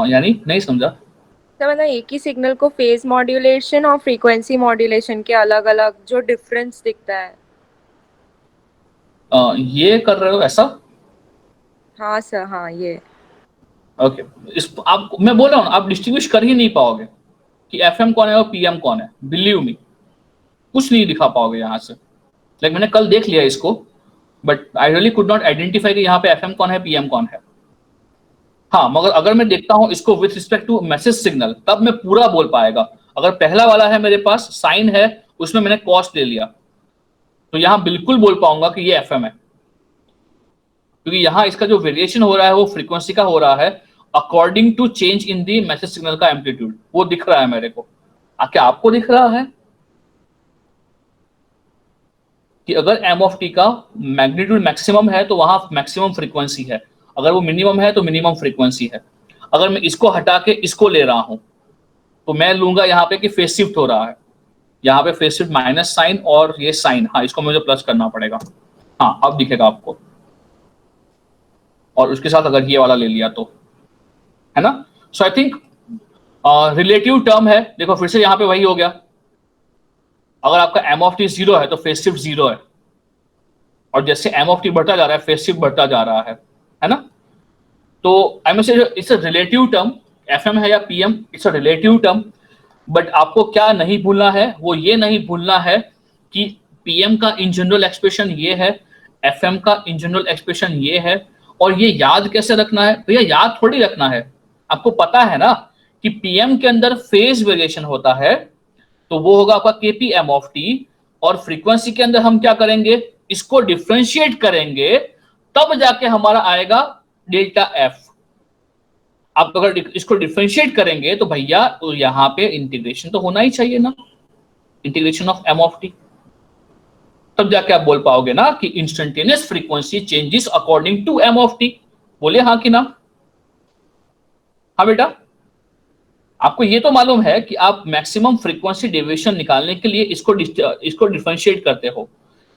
यानी नहीं समझा। तो मतलब एक ही सिग्नल को फेज मॉड्यूलेशन और फ्रीक्वेंसी मॉड्यूलेशन के अलग अलग जो डिफरेंस दिखता है। ये कर रहे हो ऐसा? हाँ सर, हाँ ये। ओके इस आप, मैं बोल रहा हूँ आप डिस्टिंग्विश कर ही नहीं पाओगे कि FM कौन है और PM कौन है, बिलीव मी कुछ नहीं दिखा पाओगे यहाँ से। लाइक मैंने कल देख लिया इसको, but I really could not identify कि यहाँ पे FM कौन है PM कौन है। हाँ मगर अगर मैं देखता हूँ इसको with respect to message signal, तब मैं पूरा बोल पाएगा। अगर पहला वाला है मेरे पास साइन है, उसमें मैंने कॉस ले लिया, तो यहाँ बिल्कुल बोल पाऊंगा कि ये FM है, क्योंकि यहाँ इसका जो वेरिएशन हो रहा है वो फ्रीक्वेंसी का हो रहा है according to change in the message signal का एम्पलीट्यूड, वो दिख रहा है मेरे को। क्या आपको दिख रहा है कि अगर m ऑफ टी का मैग्नीट्यूड मैक्सिमम है तो वहां मैक्सिमम फ्रीक्वेंसी है, अगर वो मिनिमम है तो मिनिमम फ्रीक्वेंसी है। अगर मैं इसको हटा के इसको ले रहा हूं तो मैं लूंगा यहाँ पे कि फेज शिफ्ट हो रहा है, यहाँ पे फेज शिफ्ट माइनस साइन और ये साइन, हाँ इसको मुझे प्लस करना पड़ेगा। हाँ अब दिखेगा आपको, और उसके साथ अगर ये वाला ले लिया तो, है ना? So I think relative term है, देखो फिर से यहाँ पे वही हो गया। अगर आपका m ऑफ टी 0 है तो फेज शिफ्ट 0 है, और जैसे m ऑफ टी बढ़ता जा रहा है फेज शिफ्ट बढ़ता जा रहा है ना? तो आई में से it's a relative term, FM है या PM, it's a relative term. But आपको क्या नहीं भूलना है, वो ये नहीं भूलना है कि PM का इन जनरल एक्सप्रेशन ये है, FM का इन जनरल एक्सप्रेशन ये है। और ये याद कैसे रखना है भैया? याद थोड़ी रखना है, आपको पता है ना कि PM के अंदर फेज वेरिएशन होता है, तो वो होगा आपका KP m ऑफ टी, और फ्रीक्वेंसी के अंदर हम क्या करेंगे, इसको डिफ्रेंशिएट करेंगे, तब जाके हमारा आएगा डेल्टा F। आप अगर इसको डिफ्रेंशिएट करेंगे तो भैया तो यहाँ पे इंटीग्रेशन तो होना ही चाहिए ना, integration of m of T, तब जाके आप बोल पाओगे ना कि instantaneous frequency changes according to m of T. बोले हाँ कि ना? हाँ बेटा, आपको ये तो मालूम है कि आप मैक्सिमम फ्रीक्वेंसी डेविएशन निकालने के लिए इसको डिफरेंशिएट करते हो।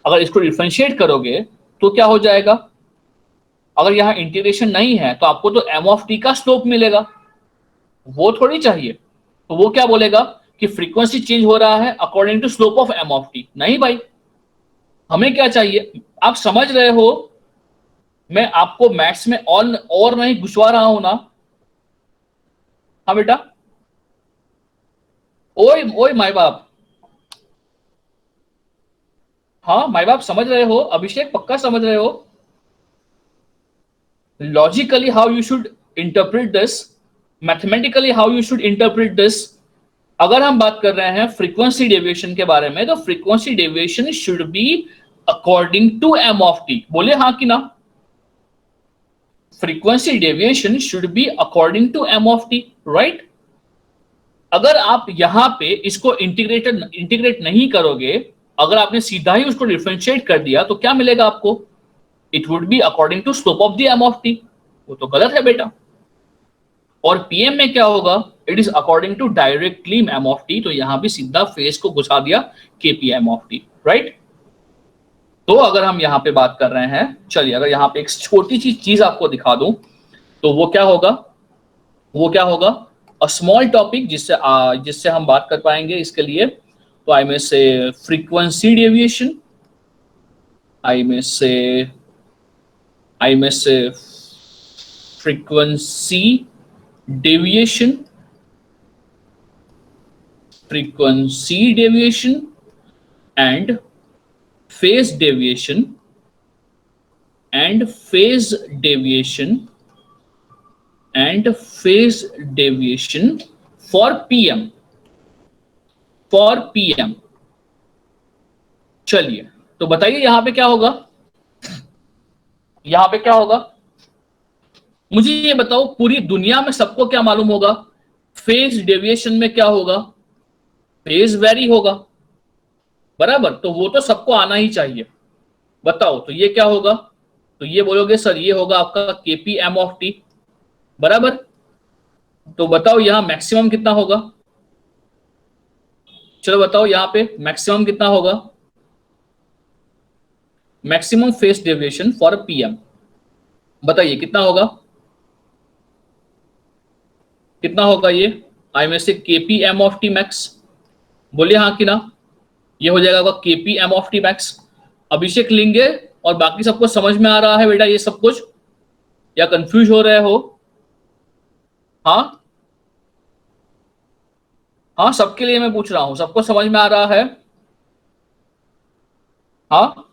अगर इसको डिफरेंशिएट करोगे तो क्या हो जाएगा, अगर यहाँ इंटीग्रेशन नहीं है तो आपको तो एम ऑफ टी का स्लोप मिलेगा, वो थोड़ी चाहिए। तो वो क्या बोलेगा कि फ्रीक्वेंसी चेंज हो रहा है according to slope of M of T. नहीं भाई, हमें क्या चाहिए, आप समझ रहे हो, मैं आपको मैथ्स में और नहीं घुसवा रहा हूं ना। हाँ बेटा, ओए ओए माई बाप, हाँ माई बाप समझ रहे हो, अभिषेक पक्का समझ रहे हो। Logically how you should interpret this, mathematically how you should interpret this. अगर हम बात कर रहे हैं फ्रीक्वेंसी डेविएशन के बारे में, तो frequency deviation should be according to M of T. बोले हाँ कि ना, frequency deviation should be according to M of T, right. अगर आप यहां पे इसको इंटीग्रेट नहीं करोगे, अगर आपने सीधा ही उसको डिफरेंशिएट कर दिया तो क्या मिलेगा आपको, it would be according to slope of the M of T. वो तो गलत है बेटा। और पीएम में क्या होगा, it is according to directly M of T. तो यहां भी सीधा फेज को घुसा दिया केपीएम ऑफ टी, राइट। तो अगर हम यहां पे बात कर रहे हैं, चलिए अगर यहां पे एक छोटी सी चीज आपको दिखा दूं, तो वो क्या होगा, वो क्या होगा, अ स्मॉल टॉपिक जिससे हम बात कर पाएंगे इसके लिए। तो आई में से फ्रीक्वेंसी डेविएशन, आई में से frequency deviation, frequency deviation and phase deviation, and phase deviation, and phase deviation for PM, for PM. चलिए तो बताइए यहां पे क्या होगा, यहां पे क्या होगा, मुझे ये बताओ, पूरी दुनिया में सबको क्या मालूम होगा, फेज डेविएशन में क्या होगा, फेज वेरी होगा, बराबर। तो वो तो सबको आना ही चाहिए। बताओ तो ये क्या होगा, तो ये बोलोगे सर ये होगा आपका केपी एम ऑफ टी, बराबर। तो बताओ यहां मैक्सिमम कितना होगा, चलो बताओ यहां पे मैक्सिमम कितना होगा, maximum phase deviation for PM, बताइए कितना होगा, कितना होगा ये, आई में से KP M of T max, बोलिए हाँ कि ना, ये हो जाएगा KP M of T max. Abhishek Linge और बाकी सबको समझ में आ रहा है बेटा ये सब कुछ, या कंफ्यूज हो रहे हो? हाँ हाँ, सबके लिए मैं पूछ रहा हूं, सबको समझ में आ रहा है? हाँ,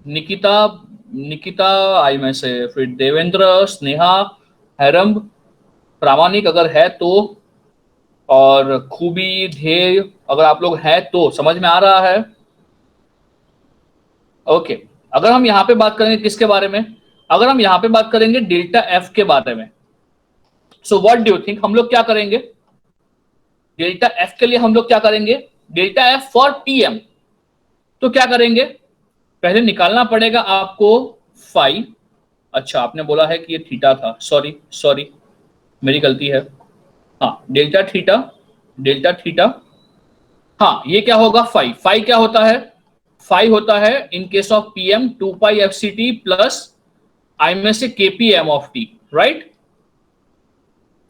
निकिता, निकिता आई में से, फिर देवेंद्र, स्नेहा, हैरम्ब, प्रामाणिक अगर है तो, और खूबी, ध्येय, अगर आप लोग हैं तो समझ में आ रहा है? ओके। अगर हम यहां पे बात करेंगे किसके बारे में, अगर हम यहां पे बात करेंगे डेल्टा एफ के बारे में, सो व्हाट डू यू थिंक हम लोग क्या करेंगे, डेल्टा एफ के लिए हम लोग क्या करेंगे, डेल्टा एफ फॉर पीएम। तो क्या करेंगे, पहले निकालना पड़ेगा आपको फाई, अच्छा आपने बोला है कि ये थीटा था, सॉरी सॉरी मेरी गलती है, हाँ डेल्टा थीटा, डेल्टा थीटा, हाँ ये क्या होगा फाई, फाई क्या होता है, फाई होता है in case of PM 2 pi F C T plus I में से KP M of T, right.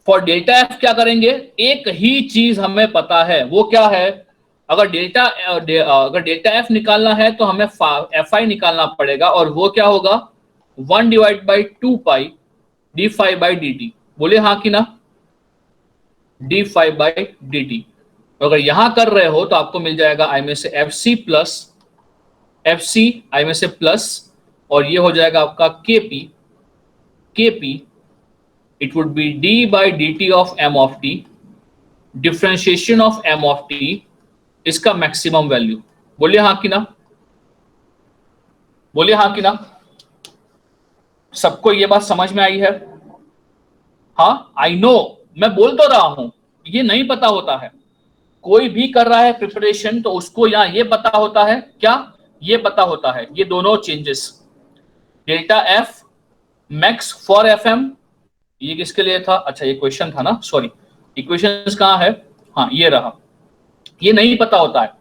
For delta F क्या करेंगे, एक ही चीज हमें पता है, वो क्या है, अगर डेल्टा एफ निकालना है तो हमें एफ आई निकालना पड़ेगा, और वो क्या होगा 1 divide by 2 pi D phi by D T, बोले हाँ कि ना, D phi by D T. अगर यहां कर रहे हो तो आपको मिल जाएगा आई में say F C plus F C I में से प्लस, और ये हो जाएगा आपका KP, KP it would be D by D T of M of T, differentiation of M of T, इसका मैक्सिमम वैल्यू, बोलिए हाँ कि ना, बोलिए हाँ कि ना, सबको ये बात समझ में आई है? हाँ आई नो, मैं बोल तो रहा हूं, ये नहीं पता होता है, कोई भी कर रहा है प्रिपरेशन तो उसको यहां ये पता होता है, क्या ये पता होता है, ये दोनों changes, delta F max for F M ये किसके लिए था? अच्छा ये क्वेश्चन था ना, सॉरी इक्वेशंस कहाँ है? हाँ ये रहा। ये नहीं पता होता है,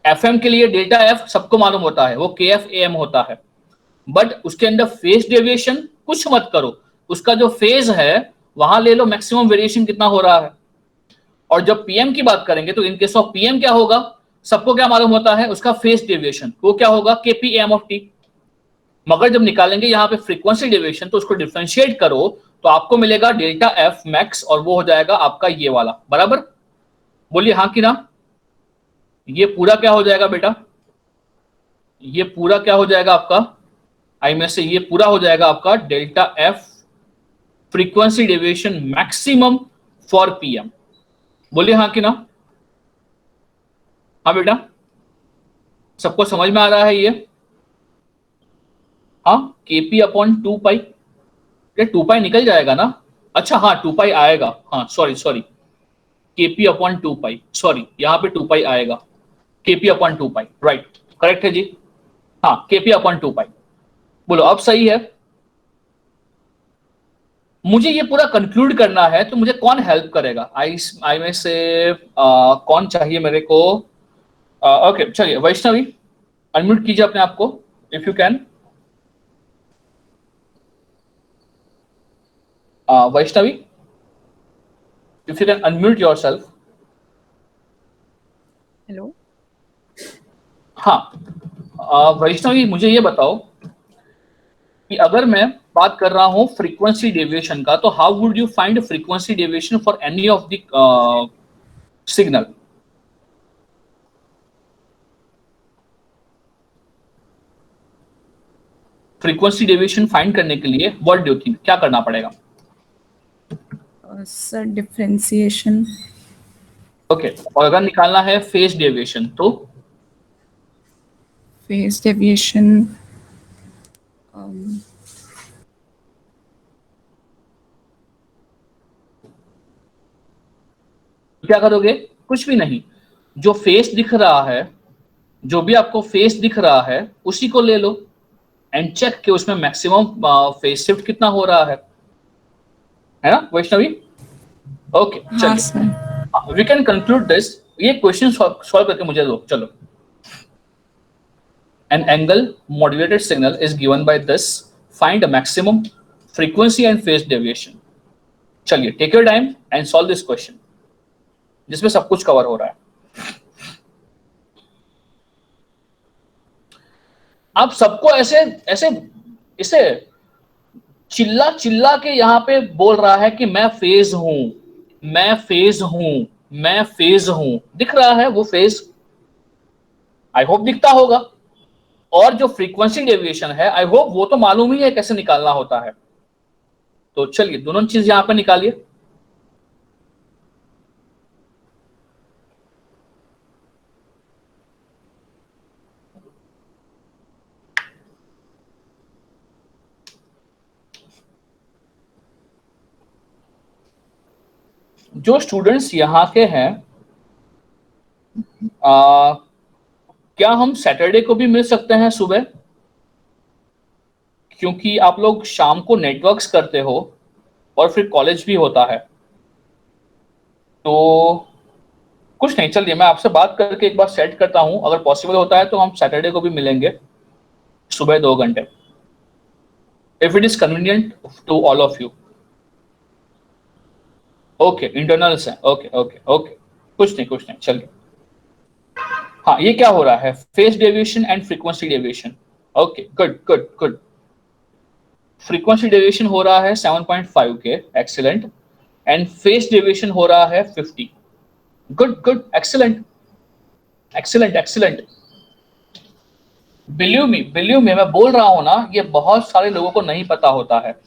एफएम के लिए डेल्टा एफ सबको मालूम होता है, वो के एफ ए एम होता है, बट उसके अंदर फेज डेविएशन कुछ मत करो, उसका जो फेज है वहां ले लो मैक्सिमम वेरिएशन कितना हो रहा है। और जब पीएम की बात करेंगे तो इन केस ऑफ पीएम क्या होगा, सबको क्या मालूम होता है, उसका फेज डेविएशन, वो क्या होगा, केपी एम ऑफ टी। मगर जब निकालेंगे यहाँ पे फ्रीक्वेंसी डेविएशन तो उसको डिफरेंशिएट करो तो आपको मिलेगा डेल्टा एफ मैक्स, और वो हो जाएगा आपका ये वाला, बराबर? बोलिए हाँ कि ना। ये पूरा क्या हो जाएगा बेटा, ये पूरा क्या हो जाएगा आपका, आई में से ये पूरा हो जाएगा आपका delta F frequency deviation maximum for PM. बोलिए हाँ कि ना। हाँ बेटा, सबको समझ में आ रहा है ये? हाँ, केपी अपॉन 2 पाई, ये 2 पाई निकल जाएगा ना। अच्छा हाँ 2 पाई आएगा, हाँ सॉरी सॉरी, केपी अपॉन 2 पाई, सॉरी यहाँ पे 2 पाई आएगा, केपी अपॉन 2 पाई, राइट करेक्ट है जी। हाँ केपी अपॉन 2 पाई, बोलो अब सही है। मुझे ये पूरा कंक्लूड करना है तो मुझे कौन हेल्प करेगा? आई में से कौन चाहिए मेरे को? ओके चलिए वैष्णवी अनम्यूट कीजिए अपने आप को if you can. Vaishnavi if you can unmute yourself. Hello. हाँ वैष्णवी मुझे ये बताओ कि अगर मैं बात कर रहा हूं फ्रीक्वेंसी डेविएशन का, तो how would you find frequency deviation for any of the signal? Frequency deviation find करने के लिए व्हाट डू यू थिंक क्या करना पड़ेगा? Sir differentiation. ओके, और अगर निकालना है फेज डेविएशन तो? फेज डेविएशन क्या करोगे? कुछ भी नहीं, जो फेस दिख रहा है, जो भी आपको फेस दिख रहा है उसी को ले लो एंड चेक कि उसमें मैक्सिमम फेस शिफ्ट कितना हो रहा है ना वैष्णवी? ओके हाँ चलिए sir. We can conclude this. ये क्वेश्चन सॉल्व करके मुझे दो चलो। An angle modulated signal is given by this. Find a maximum frequency and phase deviation. चलिए take your time and solve this question, जिसमें सब कुछ कवर हो रहा है। आप सबको ऐसे ऐसे इसे चिल्ला चिल्ला के यहाँ पे बोल रहा है कि मैं फेज हूं, मैं फेज हूं, मैं फेज हूं, दिख रहा है वो फेज? आई होप दिखता होगा। और जो फ्रीक्वेंसी डेविएशन है आई होप वो तो मालूम ही है कैसे निकालना होता है। तो चलिए दोनों चीज यहां पे निकालिए। जो स्टूडेंट्स यहाँ के हैं क्या हम सैटरडे को भी मिल सकते हैं सुबह? क्योंकि आप लोग शाम को नेटवर्क्स करते हो और फिर कॉलेज भी होता है। तो कुछ नहीं, चलिए मैं आपसे बात करके एक बार सेट करता हूं, अगर पॉसिबल होता है तो हम सैटरडे को भी मिलेंगे सुबह 2 घंटे, if it is convenient to all of you. Okay internals हैं, ओके ओके ओके, कुछ नहीं चलिए। हाँ ये क्या हो रहा है, phase deviation and frequency deviation. Okay good good good. Frequency deviation हो रहा है 7.5 के, एक्सीलेंट, एंड फेज डेविएशन हो रहा है 50। Good good, excellent excellent excellent. Believe me मैं बोल रहा हूं ना, ये बहुत सारे लोगों को नहीं पता होता है।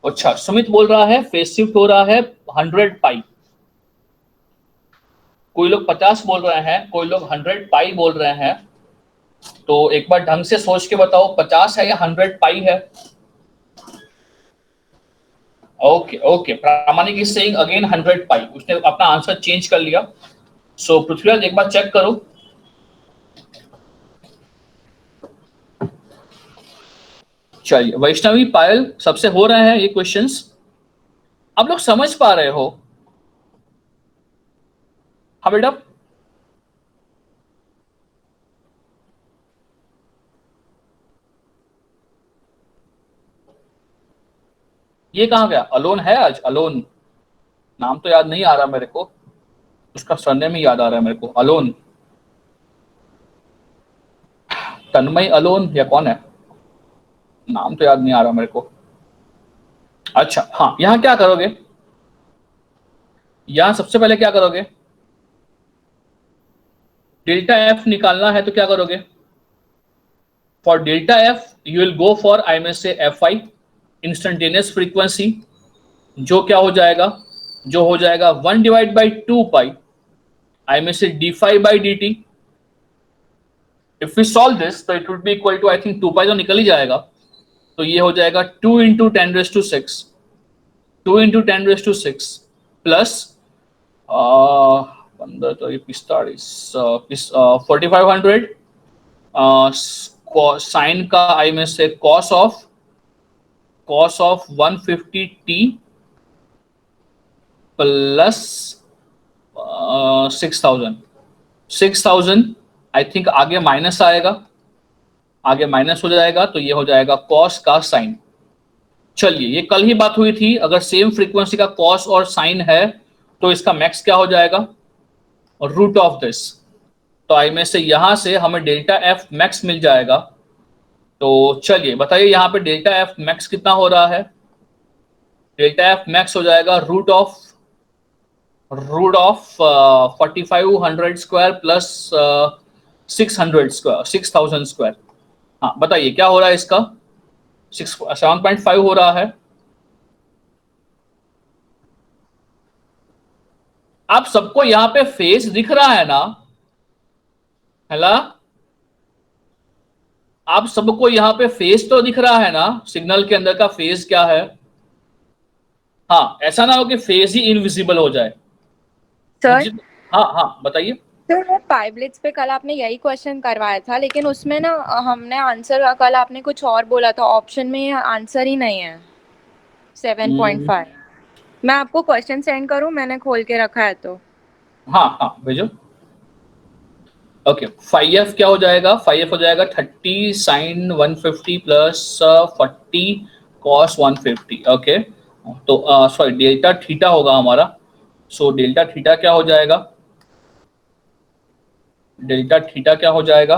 अच्छा सुमित बोल रहा है फेज शिफ्ट हो रहा है 100 पाई, कोई लोग 50 बोल रहे हैं, कोई लोग 100 पाई बोल रहे हैं। तो एक बार ढंग से सोच के बताओ 50 है या 100 पाई है? ओके ओके, प्रामाणिक इज सेइंग अगेन 100 पाई, उसने अपना आंसर चेंज कर लिया। सो पृथ्वीराज एक बार चेक करो। चलिए वैष्णवी पायल सबसे हो रहे हैं ये क्वेश्चंस। आप लोग समझ पा रहे हो? हाँ बेटा, ये कहाँ गया? अलोन है आज? अलोन नाम तो याद नहीं आ रहा मेरे को, उसका सरनेम ही याद आ रहा है मेरे को। अलोन, तन्मय अलोन या कौन है? नाम तो याद नहीं आ रहा मेरे को। अच्छा हाँ, यहाँ क्या करोगे? यहाँ सबसे पहले क्या करोगे? डेल्टा एफ निकालना है तो क्या करोगे? For delta F you will go for, I में say F I, instantaneous frequency, जो क्या हो जाएगा? जो हो जाएगा 1/2 पाई आई में say D phi by D T. If we solve this तो it would be equal to, I think 2 pi तो निकल ही जाएगा, तो ये हो जाएगा 2 इंटू 10⁻⁶, 2 इंटू 10⁻⁶ प्लस 15 तो ये 4500 साइन का आई में से cos of 150t plus 6000 I think आगे माइनस आएगा, आगे माइनस हो जाएगा, तो ये हो जाएगा कॉस का साइन। चलिए, ये कल ही बात हुई थी, अगर सेम फ्रीक्वेंसी का कॉस और साइन है तो इसका मैक्स क्या हो जाएगा? Root of this. तो आई में से यहां से हमें डेल्टा एफ मैक्स मिल जाएगा। तो चलिए बताइए, यहाँ पे डेल्टा एफ मैक्स कितना हो रहा है? डेल्टा एफ मैक्स हो जाएगा root of 4500 square plus 600 square, 6000 square. हाँ बताइए क्या हो रहा है इसका? 7.5 हो रहा है। आप सबको यहाँ पे फेस दिख रहा है ना? हेला, आप सबको यहाँ पे फेस तो दिख रहा है ना? सिग्नल के अंदर का फेस क्या है? हाँ, ऐसा ना हो कि फेस ही इनविजिबल हो जाए। सर, हाँ हाँ बताइए। सर वो पाइपलेट्स पे कल आपने यही क्वेश्चन करवाया था, लेकिन उसमें ना हमने आंसर, कल आपने कुछ और बोला था, ऑप्शन में ये आंसर ही नहीं है 7.5। मैं आपको क्वेश्चन सेंड करूं? मैंने खोल के रखा है तो। हाँ हाँ भेजो। ओके, फाइव एफ क्या हो जाएगा? फाइव एफ हो जाएगा 30 साइन 150 प्लस 40 कॉस 150। ओके, तो सॉरी डेल्टा थीटा होगा हमारा। सो डेल्टा थीटा क्या हो जाएगा? डेल्टा थीटा क्या हो जाएगा?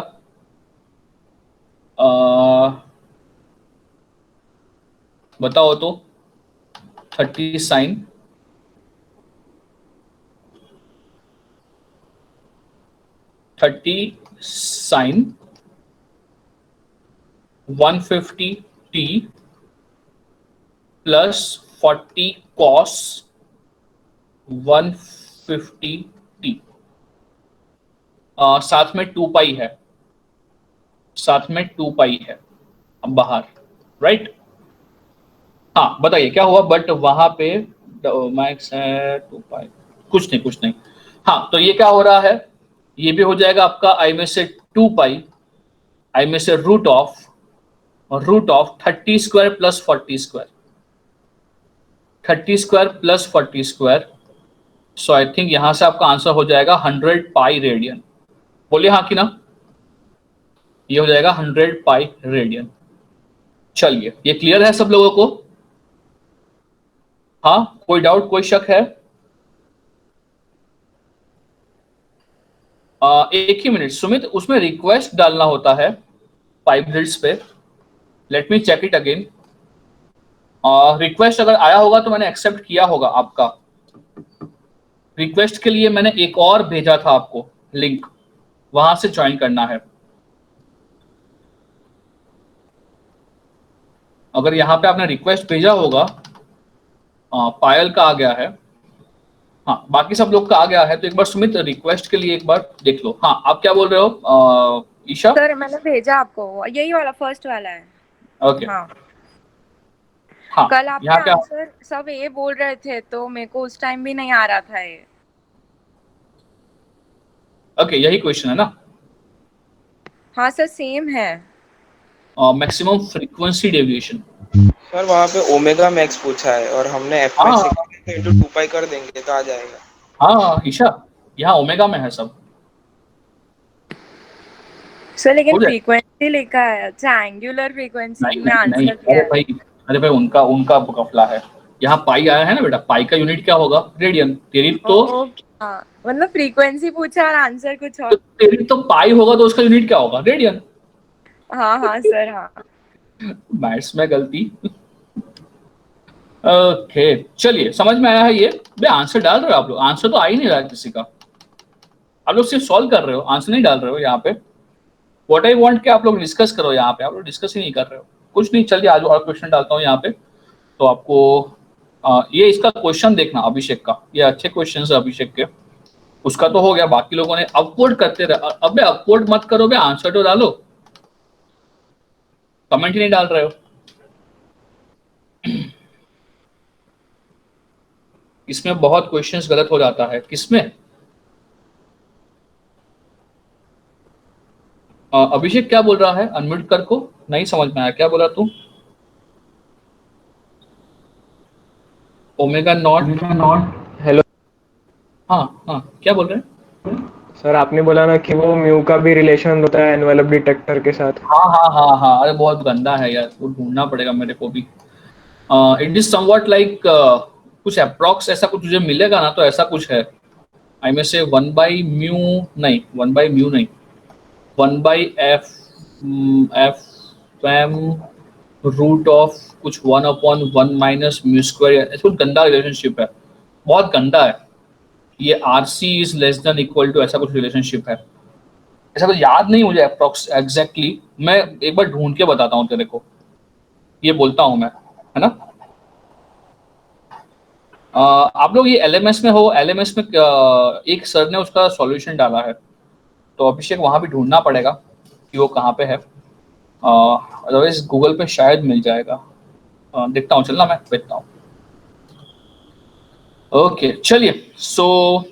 बताओ तो। 30 sign 150t plus 40 cos 150t, साथ में 2 पाई है, साथ में 2 पाई है अब बाहर, राइट? हाँ बताइए क्या हुआ? बट वहां पे मैक्स है 2 पाई, कुछ नहीं कुछ नहीं। हाँ, तो ये क्या हो रहा है? ये भी हो जाएगा आपका आई में से 2 पाई आई में से root of 30 square plus 40 square, 30 square plus 40 square. So I think यहां से आपका आंसर हो जाएगा 100 पाई रेडियन। बोलिए हाँ कि ना? ये हो जाएगा 100 पाई रेडियन। चलिए, ये क्लियर है सब लोगों को? हाँ, कोई डाउट, कोई शक है? एक ही मिनट सुमित, उसमें रिक्वेस्ट डालना होता है पाइपलेट्स पे। Let me check it again. Request अगर आया होगा तो मैंने एक्सेप्ट किया होगा आपका। रिक्वेस्ट के लिए मैंने एक और भेजा था आपको लिंक, वहां से ज्वाइन करना है। अगर यहाँ पे आपने रिक्वेस्ट भेजा होगा, पायल का आ गया है, हाँ बाकी सब लोग का आ गया है, तो एक बार सुमित रिक्वेस्ट के लिए एक बार देख लो। हाँ, आप क्या बोल रहे हो ईशा? सर मैंने भेजा आपको, यही वाला फर्स्ट वाला है। ओके हाँ, हाँ, कल आपके यहाँ क्या? आंसर सब ए बोल रहे थे तो मेरे को उस टाइम भी नहीं आ रहा था ये। ओके, यही क्वेश्चन है ना? हाँ सर, सेम है। Maximum frequency deviation. सर वहाँ पे ओमेगा मैक्स पूछा है और हमने एफ हाँ मैक्स इंटू 2 पाई कर देंगे तो आ जाएगा। हाँ ईशा, यहाँ ओमेगा में है सब, सर लेकिन हो जाए। फ्रीक्वेंसी लिखा है, अच्छा एंगुलर फ्रीक्वेंसी नहीं में नहीं नहीं, आंसर दिया है। अरे भाई उनका उनका कफला है। यहाँ पाई आया है ना बेटा, पाई का यूनिट क्या होगा, रेडियन। तेरी तो, ओके हाँ, मतलब फ्रीक्वेंसी पूछा और आंसर कुछ और। तेरी तो पाई होगा तो उसका यूनिट क्या होगा, रेडियन। हाँ हाँ सर हाँ। मैथ्स में गलती। ओके चलिए, समझ में आया है ये। बे आंसर डाल रहे हो आप लोग, आंसर तो आ ही नहीं रहा है किसी का। आप लोग सिर्फ सॉल्व कर रहे हो, आंसर नहीं डाल रहे हो यहाँ पे। व्हाट आई वांट कि आप लोग डिस्कस करो, यहाँ पे आप लोग डिस्कस ही नहीं कर रहे हो। कुछ नहीं, चलिए आज और क्वेश्चन डालता हूँ यहाँ पे। तो आपको ये इसका क्वेश्चन देखना अभिषेक का, ये अच्छे क्वेश्चन है अभिषेक के। उसका तो हो गया, बाकी लोगों ने अपवर्ड करते रहे। अबे अपवर्ड मत करो बे, आंसर तो डालो, कमेंट ही नहीं डाल रहे हो। इसमें बहुत क्वेश्चंस गलत हो जाता है, किसमें? अभिषेक क्या बोल रहा है, अनम्यूट कर को, नहीं समझ में आया क्या बोला तू। Omega naught. हेलो हाँ हाँ, क्या बोल रहे हैं? सर, आपने बोला ना कि वो म्यू का भी रिलेशन होता है एनवेलप डिटेक्टर के साथ। हाँ हाँ हाँ हाँ, अरे बहुत गंदा है यार, वो ढूंढना पड़ेगा मेरे को भी। इट इज समवट लाइक कुछ अप्रॉक्स ऐसा कुछ तुझे मिलेगा ना, तो ऐसा कुछ है। आई में से 1/म्यू, नहीं 1/म्यू नहीं, 1/एफ, एफ एम रूट ऑफ कुछ 1/1 माइनस म्यू स्क्वायर, ऐसा कुछ गंदा रिलेशनशिप है, बहुत गंदा है ये। R C is less than equal to, ऐसा कुछ रिलेशनशिप है। ऐसा कुछ याद नहीं मुझे अप्रॉक्स एग्जैक्टली, मैं एक बार ढूंढ के बताता हूँ तेरे को, ये बोलता हूँ मैं, है ना। आप लोग ये एलएमएस में हो, एलएमएस में एक सर ने उसका सॉल्यूशन डाला है, तो अभिषेक वहां भी ढूंढना पड़ेगा कि वो कहाँ पे है। अदरवाइज गूगल पे शायद मिल जाएगा। देखता हूँ, चलना मैं देखता हूँ। ओके चलिए, सो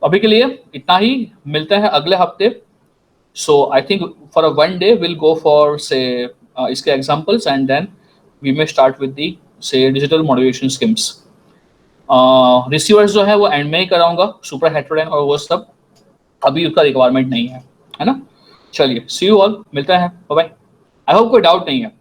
अभी के लिए इतना ही, मिलते हैं अगले हफ्ते। So I think for a one day will go for say इसके examples and then we may start with the say digital modulation schemes. Receivers जो है वो एंड में ही कराऊंगा, सुपर हेटेरोडाइन और वो सब अभी उसका रिक्वायरमेंट नहीं है, है ना। चलिए सी यू ऑल, मिलते हैं, बाय बाय। आई होप कोई डाउट नहीं है।